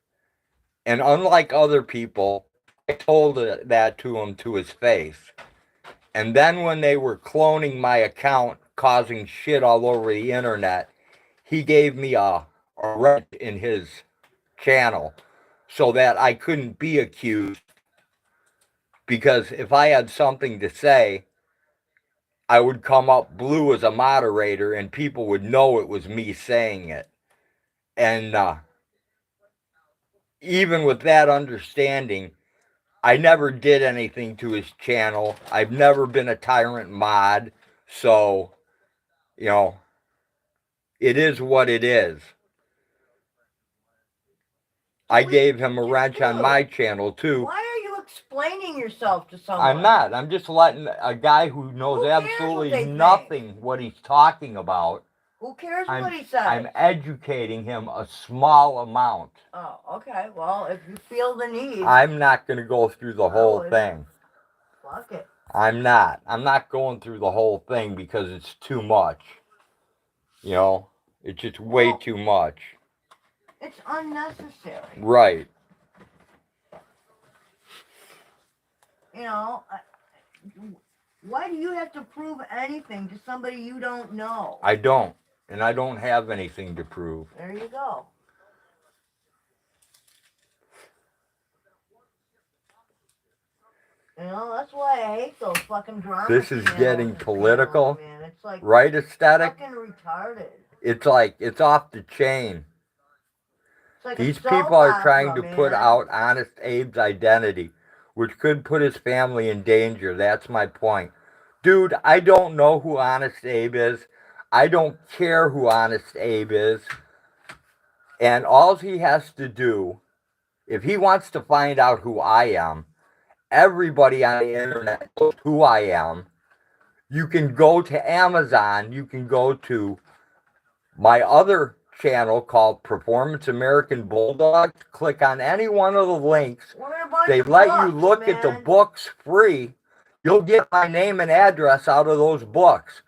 And unlike other people, I told that to him to his face. And then when they were cloning my account, causing shit all over the internet, he gave me a rent in his channel so that I couldn't be accused. Because if I had something to say, I would come up blue as a moderator and people would know it was me saying it. And even with that understanding, I never did anything to his channel. I've never been a tyrant mod. So, you know, It is what it is. I gave him a wrench on my channel, too. Why are you explaining yourself to someone? I'm not. I'm just letting a guy who knows absolutely nothing what he's talking about. Who cares what he says? I'm educating him a small amount. Oh, okay. Well, if you feel the need. I'm not going to go through the whole thing. Fuck it. I'm not. I'm not going through the whole thing because it's too much. You know? It's just way too much. It's unnecessary. Right. You know, why do you have to prove anything to somebody you don't know? I don't. And I don't have anything to prove. There you go. You know, that's why I hate those fucking dramas. This is getting political. Man. It's like right, aesthetic? Fucking retarded. It's like, it's off the chain. Like these people are trying to put out Honest Abe's identity, which could put his family in danger. That's my point. Dude, I don't know who Honest Abe is. I don't care who Honest Abe is. And all he has to do, if he wants to find out who I am, everybody on the internet knows who I am. You can go to Amazon. You can go to my other channel called Performance American Bulldogs. Click on any one of the links. They let you look at the books free. You'll get my name and address out of those books.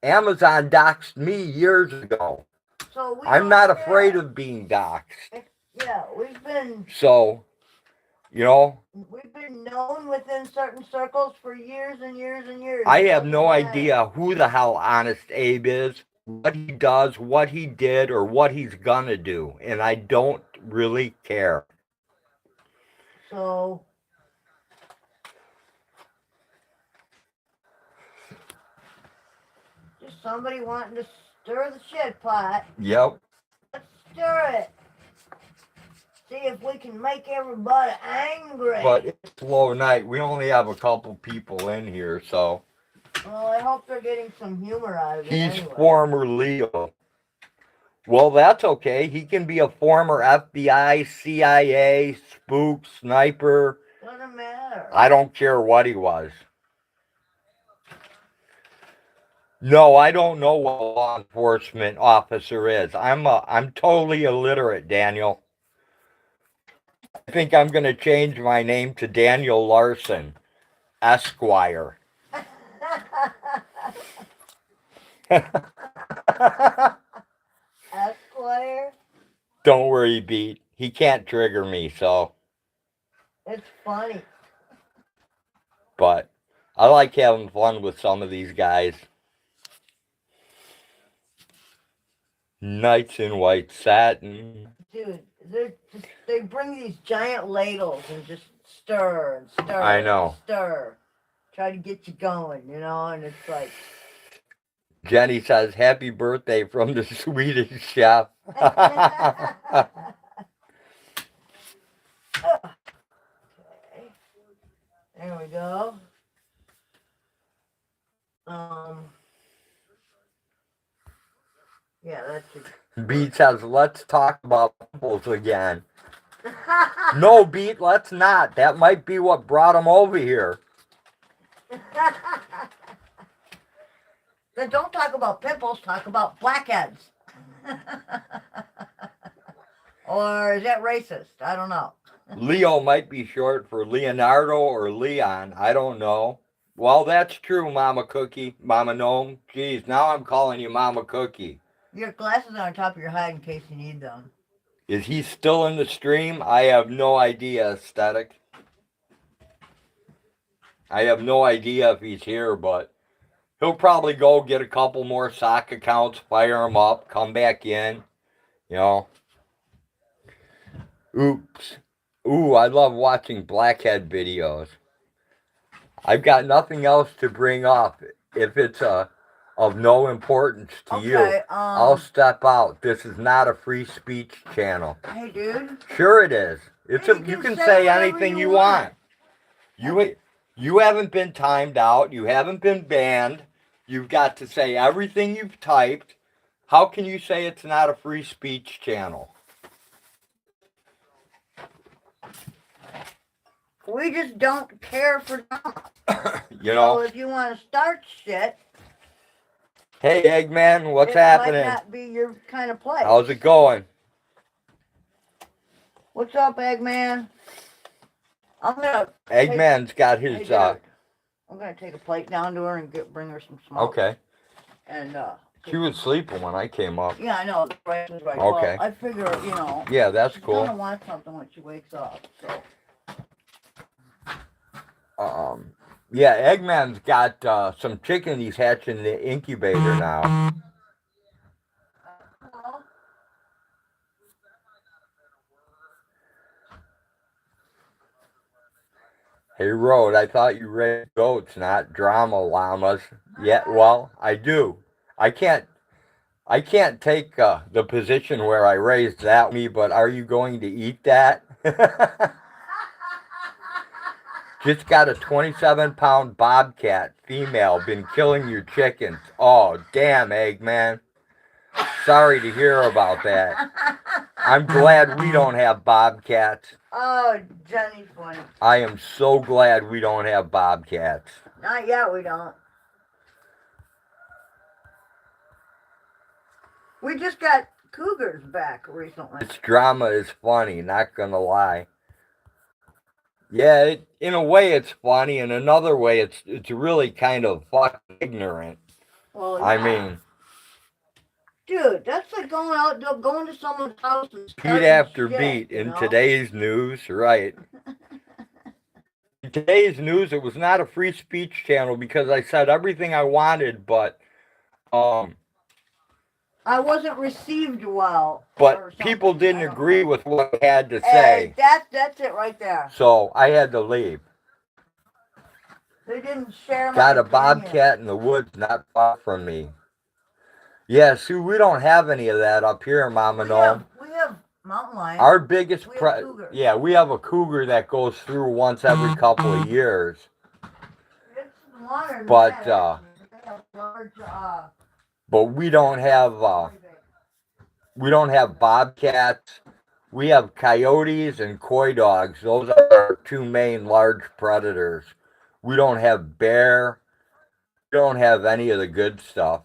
Amazon doxed me years ago. So I'm not afraid of being doxed. Yeah, we've been... So, you know... We've been known within certain circles for years and years and years. I have no idea who the hell Honest Abe is, what he does, what he did, or what he's gonna do. And I don't really care. So... just somebody wanting to stir the shit pot. Yep. Let's stir it. See if we can make everybody angry. But it's slow night. We only have a couple people in here, so... Well, I hope they're getting some humor out of it. He's former Leo. Well, that's okay. He can be a former FBI, CIA, spook, sniper. Doesn't matter. I don't care what he was. No, I don't know what a law enforcement officer is. I'm totally illiterate, Daniel. I think I'm going to change my name to Daniel Larson, Esquire. Esquire? Don't worry, Beat. He can't trigger me, so. It's funny. But I like having fun with some of these guys. Knights in white satin. Dude, they bring these giant ladles and just stir and stir. I know. Stir. Try to get you going, you know, and it's like... Jenny says, happy birthday from the Swedish chef. Okay. There we go. Yeah, that's it. Beat says, let's talk about pimples again. No, Beat, let's not. That might be what brought him over here. Then don't talk about pimples, talk about blackheads. Or is that racist? I don't know. Leo might be short for Leonardo or Leon. I don't know. Well, that's true, Mama Cookie, Mama Gnome. Geez, now I'm calling you Mama Cookie. Your glasses are on top of your head in case you need them. Is he still in the stream? I have no idea, Aesthetic. I have no idea if he's here, but he'll probably go get a couple more sock accounts, fire them up, come back in, you know. Oops. Ooh, I love watching blackhead videos. I've got nothing else to bring up. If it's of no importance to you, I'll step out. This is not a free speech channel. Hey, dude. Sure it is. You can say anything you want. You haven't been timed out. You haven't been banned. You've got to say everything you've typed. How can you say it's not a free speech channel? We just don't care for drama. You So know? if you want to start shit, Hey, Eggman, what's it happening? might not be your kind of place. How's it going? What's up, Eggman? I'm gonna. Eggman's got Hey, his, dude, I'm gonna take a plate down to her and bring her some smoke. Okay. And She was sleeping when I came up. yeah, I know. Right, right. Okay. Well, I figure, you know. Yeah, that's she's cool. gonna want something when she wakes up. So. Yeah, Eggman's got some chicken he's hatching in the incubator now. Hey, Road, I thought you raised goats, not drama llamas. Yeah, well, I do. I can't take the position where I raised that me, but are you going to eat that? Just got a 27-pound bobcat female, been killing your chickens. Oh, damn, Eggman. Sorry to hear about that. I'm glad we don't have bobcats. Oh, Jenny's funny. I am so glad we don't have bobcats. Not yet, we don't. We just got cougars back recently. This drama is funny, not gonna lie. Yeah, in a way it's funny, in another way it's really kind of fucking ignorant. Well, yeah. I mean, dude, that's like going to someone's house and beat after shit, beat in know? today's news, right? In today's news, it was not a free speech channel because I said everything I wanted, but I wasn't received well. But people didn't agree with what I had to say. That's it right there. So I had to leave. They didn't share my Got a opinion. bobcat in the woods not far from me. Yeah, see, we don't have any of that up here, Mama Gnome. We have mountain lions. Our biggest yeah, we have a cougar that goes through once every couple of years. It's longer than But that, they have large, but we don't have bobcats. We have coyotes and coy dogs. Those are our two main large predators. We don't have bear. We don't have any of the good stuff.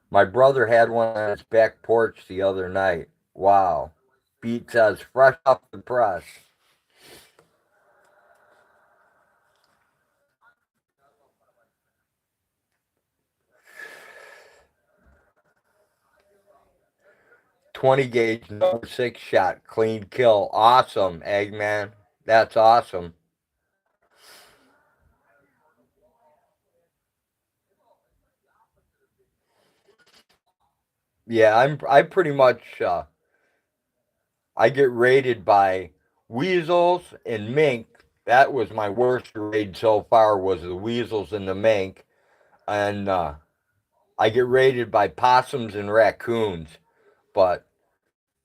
My brother had one on his back porch the other night. Wow. Beat says fresh off the press. .20 gauge, number 6 shot, clean kill. Awesome, Eggman. That's awesome. Yeah, I pretty much I get raided by weasels and mink. That was my worst raid so far, was the weasels and the mink. And I get raided by possums and raccoons. But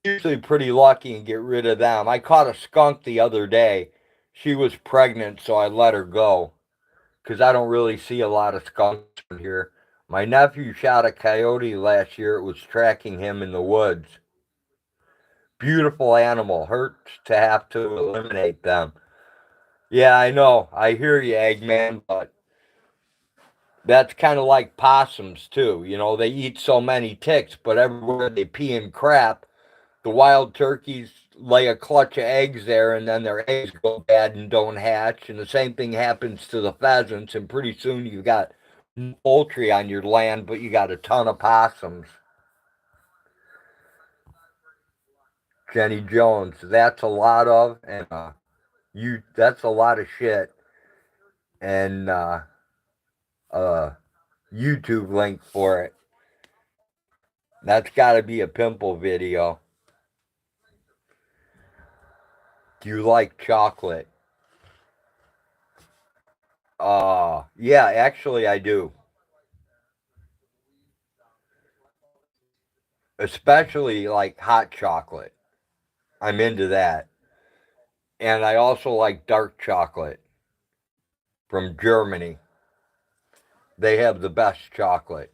usually pretty lucky and get rid of them. I caught a skunk the other day. She was pregnant, so I let her go. Because I don't really see a lot of skunks around here. My nephew shot a coyote last year. It was tracking him in the woods. Beautiful animal. Hurts to have to eliminate them. Yeah, I know. I hear you, Eggman, but that's kind of like possums, too. You know, they eat so many ticks, but everywhere they pee and crap, the wild turkeys lay a clutch of eggs there, and then their eggs go bad and don't hatch. And the same thing happens to the pheasants, and pretty soon you've got poultry on your land, but you got a ton of possums. Jenny Jones, that's a lot of, and that's a lot of shit. And YouTube link for it. That's got to be a pimple video. Do you like chocolate? Yeah, actually I do. Especially like hot chocolate. I'm into that. And I also like dark chocolate from Germany. They have the best chocolate.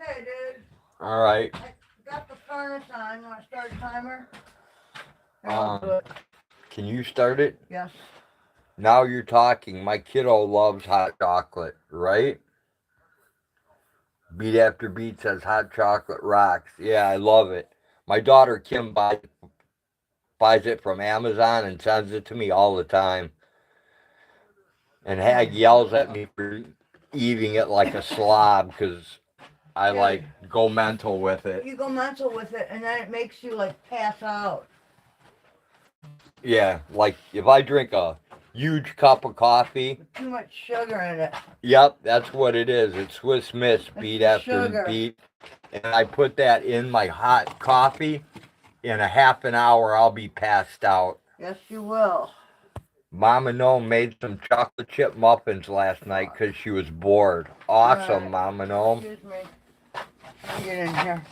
Okay, dude. All right. I got the furnace on. You want to start a timer? Can you start it? Yes. Now you're talking. My kiddo loves hot chocolate, right? Beat after beat says hot chocolate rocks. Yeah, I love it. My daughter Kim buys it from Amazon and sends it to me all the time. And Hag yells at me for eating it like a slob because I like go mental with it. You go mental with it, and then it makes you like pass out. Yeah, like if I drink a huge cup of coffee. With too much sugar in it. Yep, that's what it is. It's Swiss Miss beat after sugar. beat. And I put that in my hot coffee. In a half an hour, I'll be passed out. Yes, you will. Mama Gnome made some chocolate chip muffins last night because she was bored. Awesome, right. Mama Gnome. Excuse me. Let me get in here.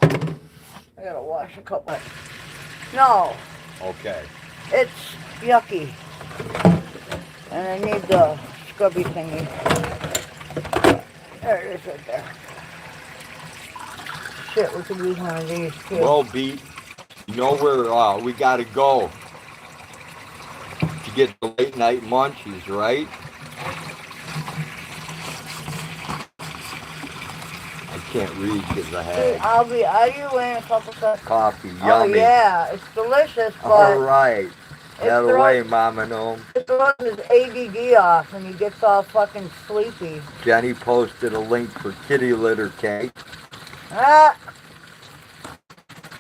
I gotta wash a couple. No. Okay. It's yucky. And I need the scrubby thingy. There it is right there. Shit, we could use one of these too. Well, Beat, you know where we got to go to get the late night munchies, right? I can't read because I have I'll be out of your way in a couple seconds. coffee. Yummy. Oh yeah, it's delicious, but All right. Out of the way, Mama Gnome. it throws his ADD off and he gets all fucking sleepy. Jenny posted a link for kitty litter cake. Ah!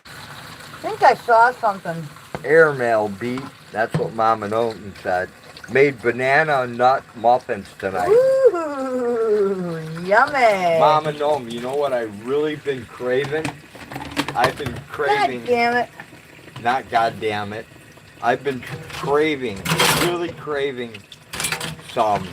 I think I saw something. Airmail Beat. That's what Mama Gnome said. Made banana nut muffins tonight. Ooh, yummy. Mama Gnome, you know what I've really been craving? I've been craving. God damn it. Not goddamn it. I've been craving, really craving some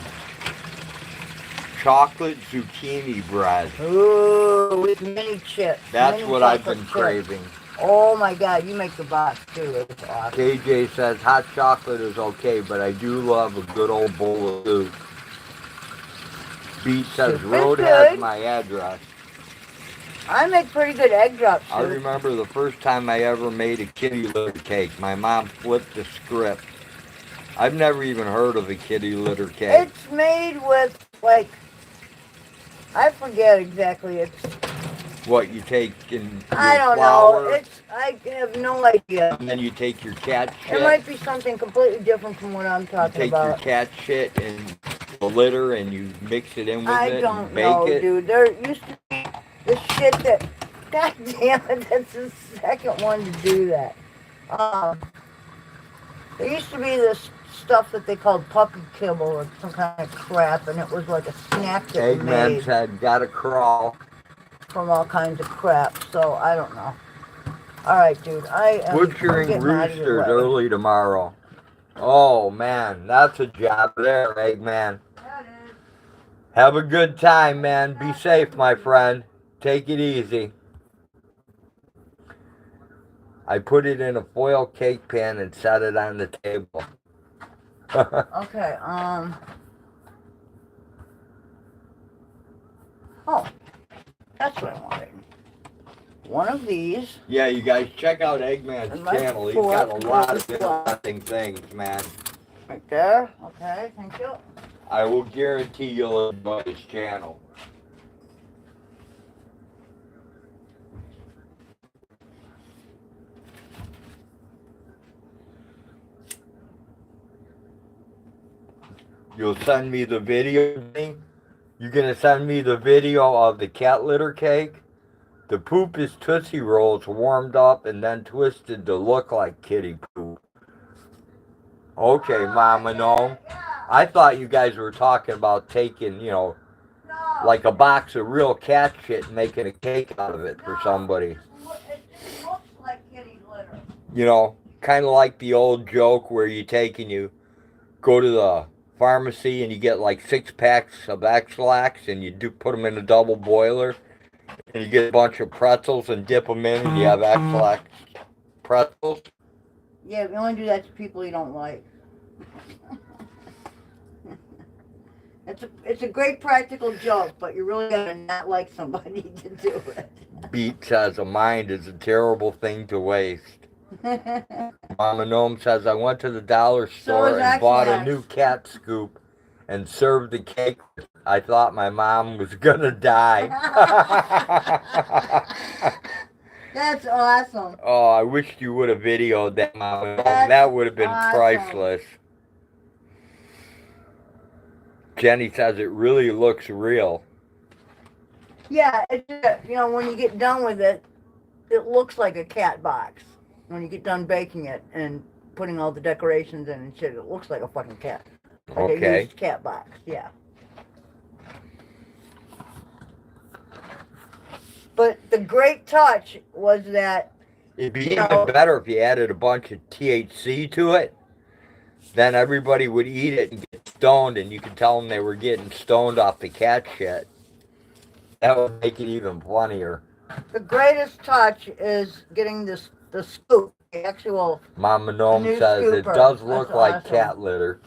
chocolate zucchini bread. Ooh, with mini chips. That's mini what I've chocolate been chips. craving. Oh my god, you make the box too. It's awesome. KJ says hot chocolate is okay, but I do love a good old bowl of soup. Beat says Soup is Road good. has my address. I make pretty good egg drops too. I remember the first time I ever made a kitty litter cake. My mom flipped the script. I've never even heard of a kitty litter cake. It's made with, like, I forget exactly. It's, What, you take in your I don't flour, know. I have no idea. and then you take your cat It shit, might be something completely different from what I'm you talking take your about. cat shit and the litter and you mix it in with I it don't and bake know, it. dude. There used to be this shit that, god damn it, that's the second one to do that. There used to be this stuff that they called puppy kibble or some kind of crap, and it was like a snack that you Eggman made said, gotta crawl. from all kinds of crap, so I don't know. Alright, dude, I am Butchering getting out of your roosters way. early tomorrow. Oh, man, that's a job there, Eggman. That is. Have a good time, man. Be safe, my friend. Take it easy. I put it in a foil cake pan and set it on the table. Okay, oh, that's what I wanted. One of these. Yeah, you guys check out Eggman's And my channel. He's got a fork lot goes of interesting things, man. Right there. Okay, thank you. I will guarantee you'll enjoy his channel. You'll send me the video thing? You're gonna send me the video of the cat litter cake? The poop is Tootsie Rolls warmed up and then twisted to look like kitty poop. Okay, Mama Gnome. I thought you guys were talking about taking, you know, like a box of real cat shit and making a cake out of it for somebody. It just looks like kitty litter. You know, kind of like the old joke where you take and you go to the pharmacy and you get like 6 packs of X-Lax and you do put them in a double boiler and you get a bunch of pretzels and dip them in and you have X-Lax pretzels. Yeah, we only do that to people you don't like. It's a great practical joke, but you really gotta not like somebody to do it. Beat says a mind is a terrible thing to waste. Mama Gnome says I went to the dollar store and bought a new cat scoop and served the cake. I thought my mom was gonna die. That's awesome. Oh, I wished you would have videoed that, Mama Gnome. That would have been priceless. Jenny says it really looks real. Yeah, when you get done with it, it looks like a cat box. When you get done baking it and putting all the decorations in and shit, it looks like a fucking cat. Like a used cat box, yeah. But the great touch was that... It'd be even better if you added a bunch of THC to it. Then everybody would eat it and get stoned, and you could tell them they were getting stoned off the cat shit. That would make it even funnier. The greatest touch is getting the scoop, the actual... Mama Gnome says it does look like cat litter.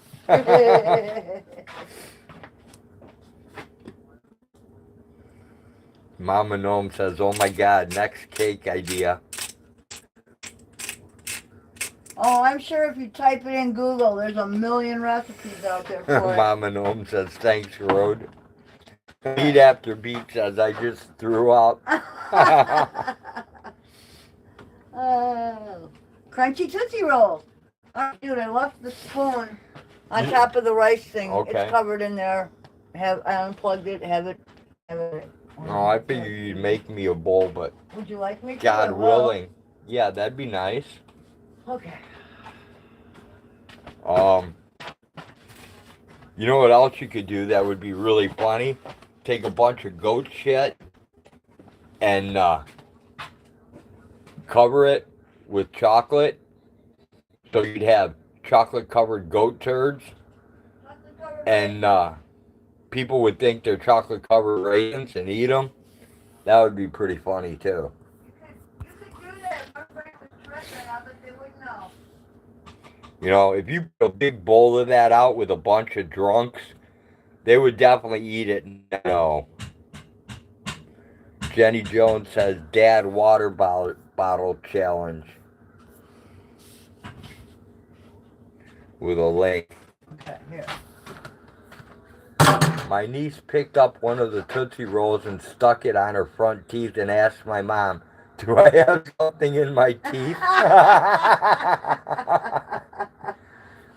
Mama Gnome says, oh my God, next cake idea. Oh, I'm sure if you type it in Google, there's a million recipes out there for it. Mama Gnome says, thanks, Road. Beat after beat says, I just threw up. Crunchy Tootsie Rolls. Oh, dude, I left the spoon on top of the rice thing. Okay. It's covered in there. I unplugged it, have it. No, I figured you'd make me a bowl, but... Would you like me to? God willing. Yeah, that'd be nice. Okay. You know what else you could do that would be really funny? Take a bunch of goat shit and cover it with chocolate. So you'd have chocolate covered goat turds. And people would think they're chocolate covered raisins and eat them. That would be pretty funny too. You could do that. My friend would try that, but they wouldn't know. You know, if you put a big bowl of that out with a bunch of drunks, they would definitely eat it. No. Jenny Jones says, Dad water bottle challenge. With a link. Okay, here. My niece picked up one of the Tootsie Rolls and stuck it on her front teeth and asked my mom, do I have something in my teeth?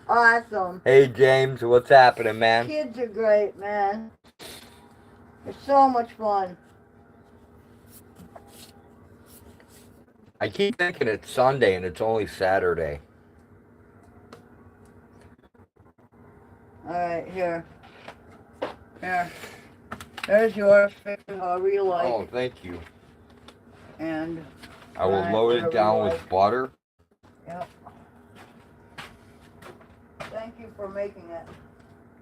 Awesome. Hey, James, what's happening, man? Kids are great, man. They're so much fun. I keep thinking it's Sunday and it's only Saturday. All right, here. Here. There's yours. Fix it however you like. Oh, thank you. And I will load it down with butter. Yep. Thank you for making it.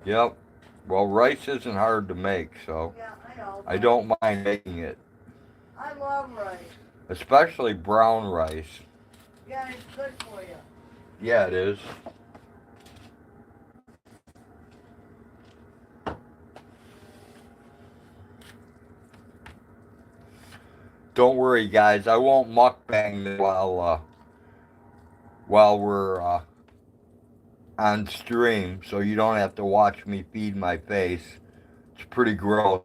Yep. Well, rice isn't hard to make, so Yeah, I know. I don't mind making it. I love rice. Especially brown rice. Yeah, it's good for you. Yeah, it is. Don't worry, guys. I won't mukbang this while we're on stream, so you don't have to watch me feed my face. It's pretty gross.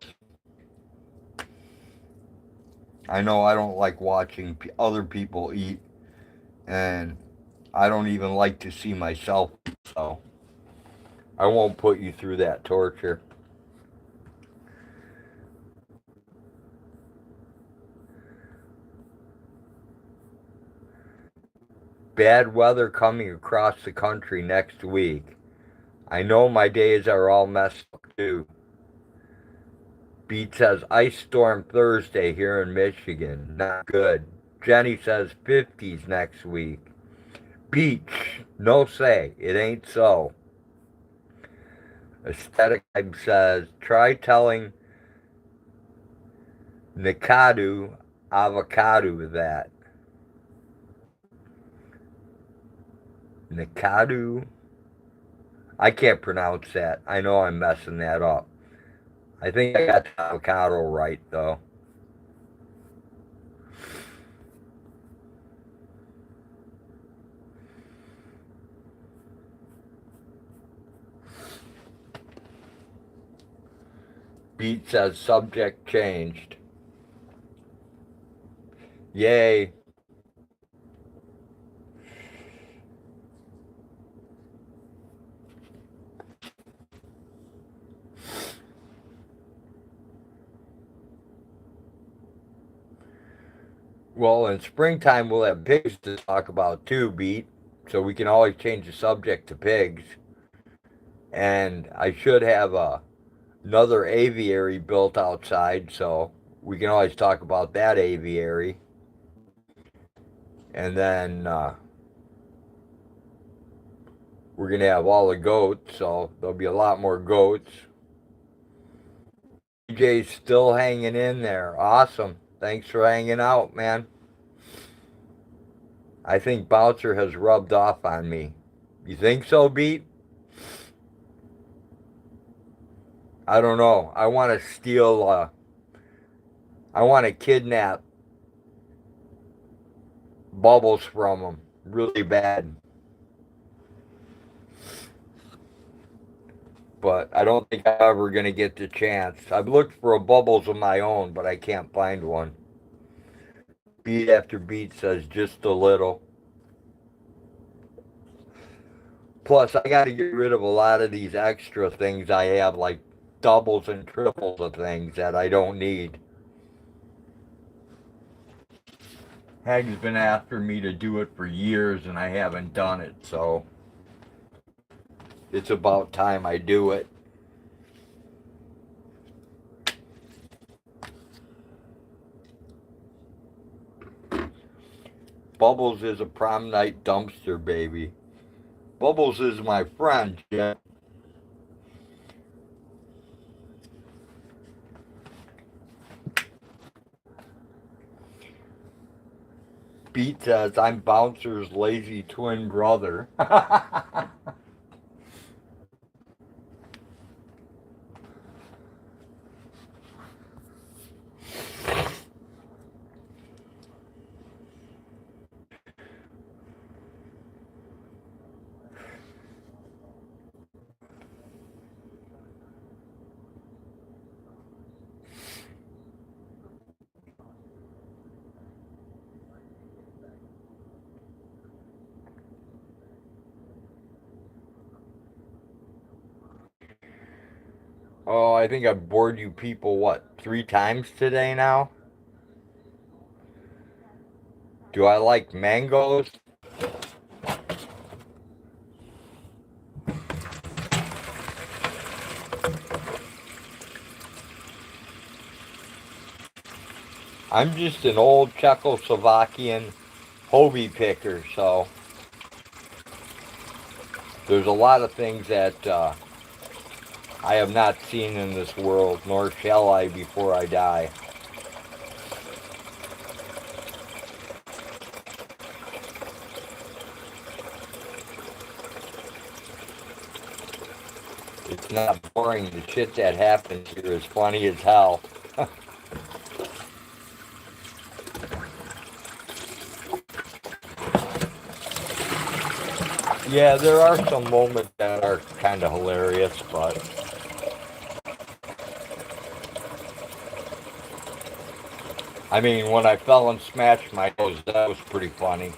I know I don't like watching other people eat, and I don't even like to see myself eat, so I won't put you through that torture. Bad weather coming across the country next week. I know my days are all messed up too. Beat says ice storm Thursday here in Michigan. Not good. Jenny says 50s next week. Beach. No say. It ain't so. Aesthetic says try telling Nikadu avocado that. Nikadu I can't pronounce that. I know I'm messing that up. I think I got the avocado right, though. Beat says subject changed. Yay. Well, in springtime, we'll have pigs to talk about too, Beat. So we can always change the subject to pigs. And I should have another aviary built outside, so we can always talk about that aviary. And then we're going to have all the goats, so there'll be a lot more goats. DJ's still hanging in there. Awesome. Thanks for hanging out, man. I think Bouncer has rubbed off on me. You think so, Beat? I don't know. I want to steal, I want to kidnap Bubbles from him really bad. But I don't think I'm ever going to get the chance. I've looked for a Bubbles of my own, but I can't find one. Beat after beat says just a little. Plus, I got to get rid of a lot of these extra things I have, like doubles and triples of things that I don't need. Hag's been after me to do it for years, and I haven't done it, so it's about time I do it. Bubbles is a prom night dumpster baby. Bubbles is my friend, Jeff. Beat says, I'm Bouncer's lazy twin brother. Oh, I think I've bored you people, what, 3 times today now? Do I like mangoes? I'm just an old Czechoslovakian hobie picker, so there's a lot of things that I have not seen in this world, nor shall I before I die. It's not boring. The shit that happens here is funny as hell. Yeah, there are some moments that are kind of hilarious, but I mean, when I fell and smashed my nose, that was pretty funny.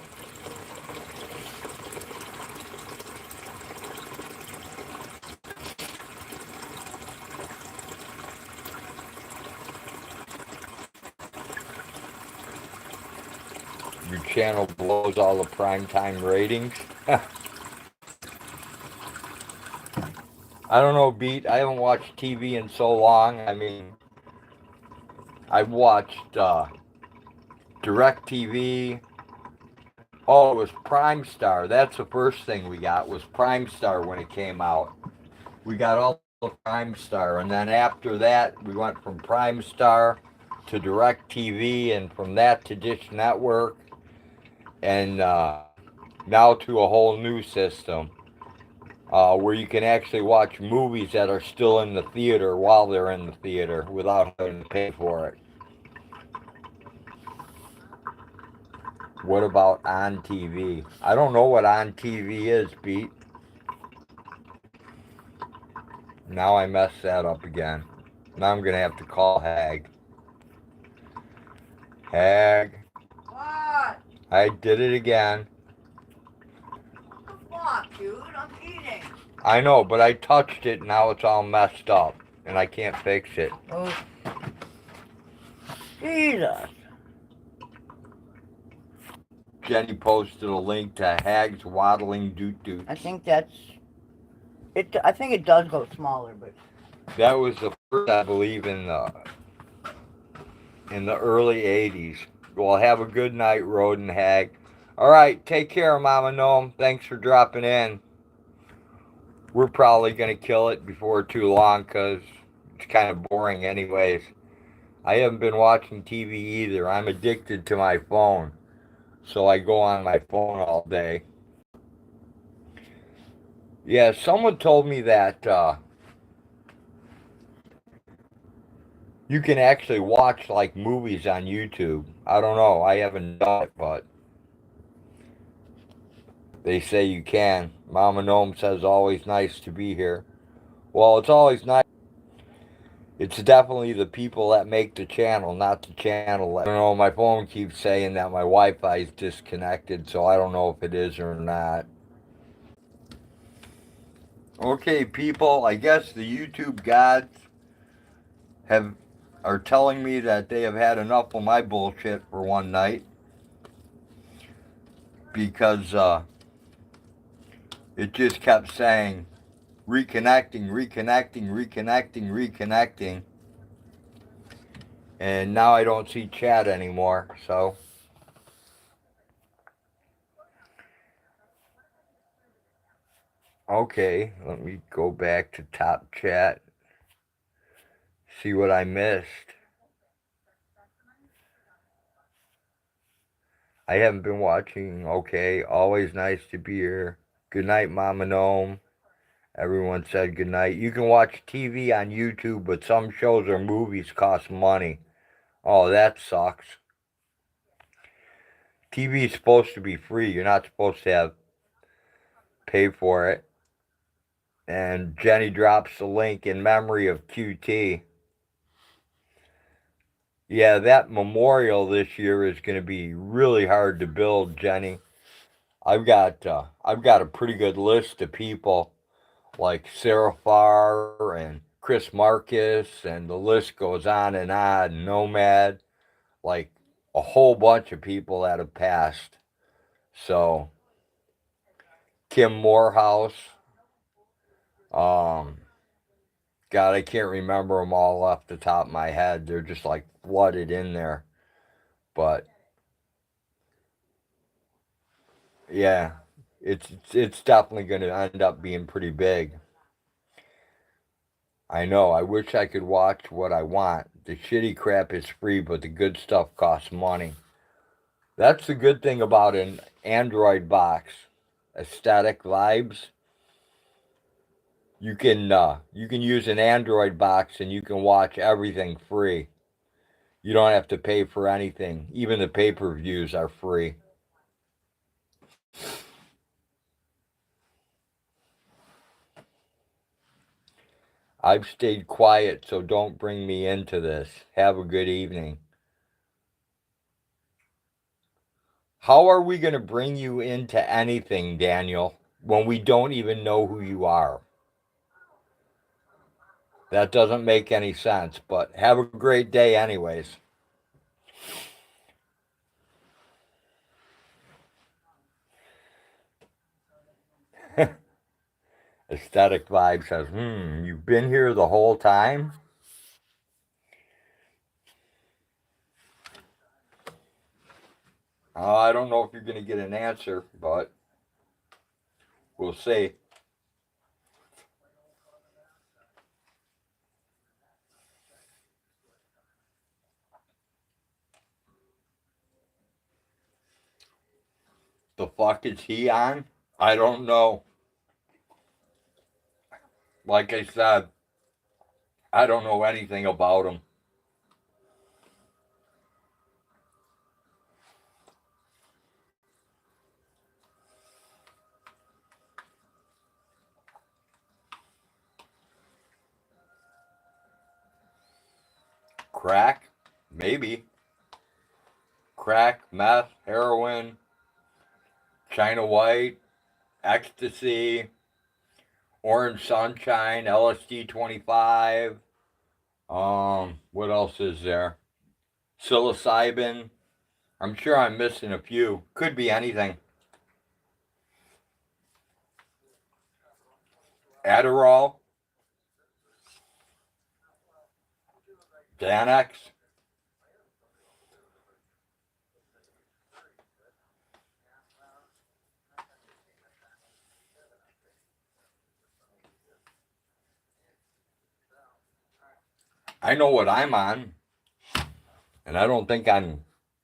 Your channel blows all the primetime ratings. I don't know, Beat. I haven't watched TV in so long. I mean, I've watched DirecTV. Oh, it was Prime Star. That's the first thing we got, was Prime Star when it came out. We got all the Prime Star, and then after that, we went from Prime Star to DirecTV, and from that to Dish Network, and now to a whole new system. where you can actually watch movies that are still in the theater while they're in the theater without having to pay for it. What about on TV? I don't know what on TV is, Pete. Now I messed that up again. Now I'm going to have to call Hag. Hag. What? I did it again. What the fuck, dude? I'm eating. I know, but I touched it. Now it's all messed up. And I can't fix it. Oh. Jesus. Jenny posted a link to Hag's Waddling Doot Doot. I think that's... I think it does go smaller, but... That was the first, I believe, in the early 80s. Well, have a good night, Road and Hag. All right, take care, Mama Gnome. Thanks for dropping in. We're probably going to kill it before too long because it's kind of boring anyways. I haven't been watching TV either. I'm addicted to my phone. So I go on my phone all day. Yeah, someone told me that you can actually watch like movies on YouTube. I don't know. I haven't done it, but they say you can. Mama Gnome says always nice to be here. Well, it's always nice. It's definitely the people that make the channel, not the channel. I don't know, my phone keeps saying that my Wi-Fi is disconnected, so I don't know if it is or not. Okay, people, I guess the YouTube gods are telling me that they have had enough of my bullshit for one night. Because it just kept saying reconnecting, reconnecting, reconnecting, reconnecting. And now I don't see chat anymore, so. Okay, let me go back to top chat. See what I missed. I haven't been watching. Okay, always nice to be here. Good night, Mama Gnome. Everyone said good night. You can watch TV on YouTube, but some shows or movies cost money. Oh, that sucks. TV is supposed to be free. You're not supposed to pay for it. And Jenny drops the link in memory of QT. Yeah, that memorial this year is going to be really hard to build, Jenny. I've got a pretty good list of people like Sarah Farr and Chris Marcus, and the list goes on and on. Nomad, like a whole bunch of people that have passed. So Kim Morehouse, God, I can't remember them all off the top of my head. They're just like flooded in there. But yeah, it's definitely going to end up being pretty big. I know. I wish I could watch what I want. The shitty crap is free, but the good stuff costs money. That's the good thing about an Android box. Aesthetic vibes. You can use an Android box and you can watch everything free. You don't have to pay for anything. Even the pay-per-views are free. I've stayed quiet, so don't bring me into this. Have a good evening. How are we going to bring you into anything, Daniel, when we don't even know who you are? That doesn't make any sense, but have a great day anyways. Aesthetic Vibe says, you've been here the whole time? I don't know if you're going to get an answer, but we'll see. The fuck is he on? I don't know. like I said, I don't know anything about him. Crack? Maybe. Crack, meth, heroin, China White, ecstasy, orange sunshine, LSD 25. What else is there? Psilocybin. I'm sure I'm missing a few. Could be anything. Adderall, Xanax. I know what I'm on, and I don't think I'm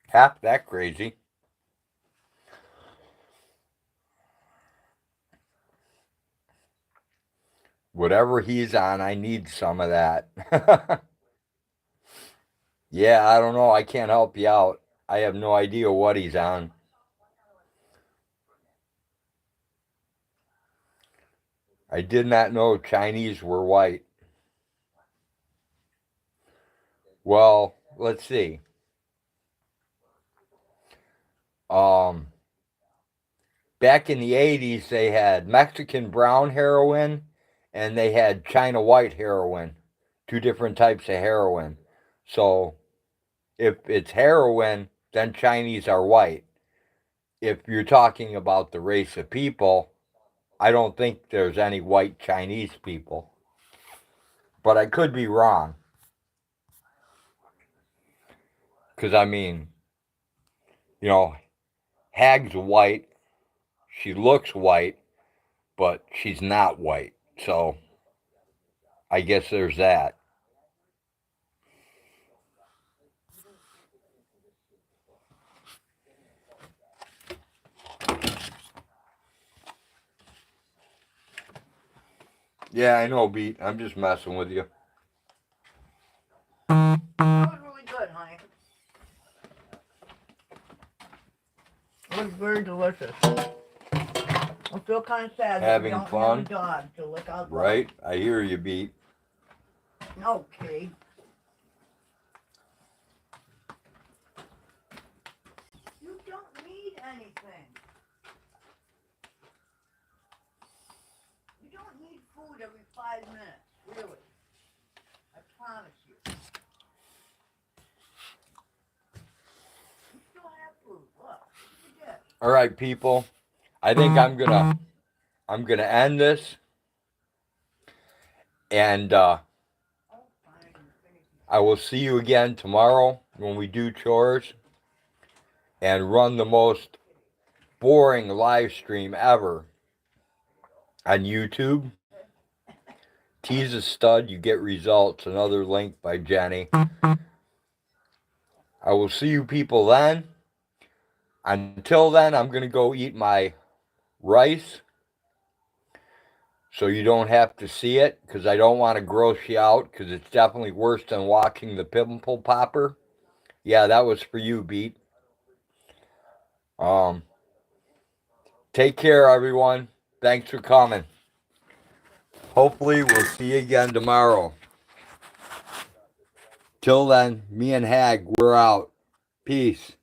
half that crazy. Whatever he's on, I need some of that. Yeah, I don't know. I can't help you out. I have no idea what he's on. I did not know Chinese were white. Well, let's see. Um, Back in the 80s, they had Mexican brown heroin and they had China white heroin, two different types of heroin. So if it's heroin, then Chinese are white. If you're talking about the race of people, I don't think there's any white Chinese people. But I could be wrong. Because, I mean, Hag's white. She looks white, but she's not white. So I guess there's that. Yeah, I know, Beat. I'm just messing with you. That was really good, honey. It was very delicious. I feel kind of sad that we Having don't fun? have a dog to lick out. Right? I hear you, Beat. Okay. You don't need anything. You don't need food every 5 minutes, really. I promise you. You still have food. Look, you did. All right, people. I think I'm gonna end this, and Oh, fine. I will see you again tomorrow when we do chores and run the most boring live stream ever on YouTube. Tease a stud, you get results. Another link by Jenny. I will see you people then. Until then, I'm going to go eat my rice so you don't have to see it because I don't want to gross you out because it's definitely worse than watching the pimple popper. Yeah, that was for you, Beat. Take care, everyone. Thanks for coming. Hopefully, we'll see you again tomorrow. Till then, me and Hag, we're out. Peace.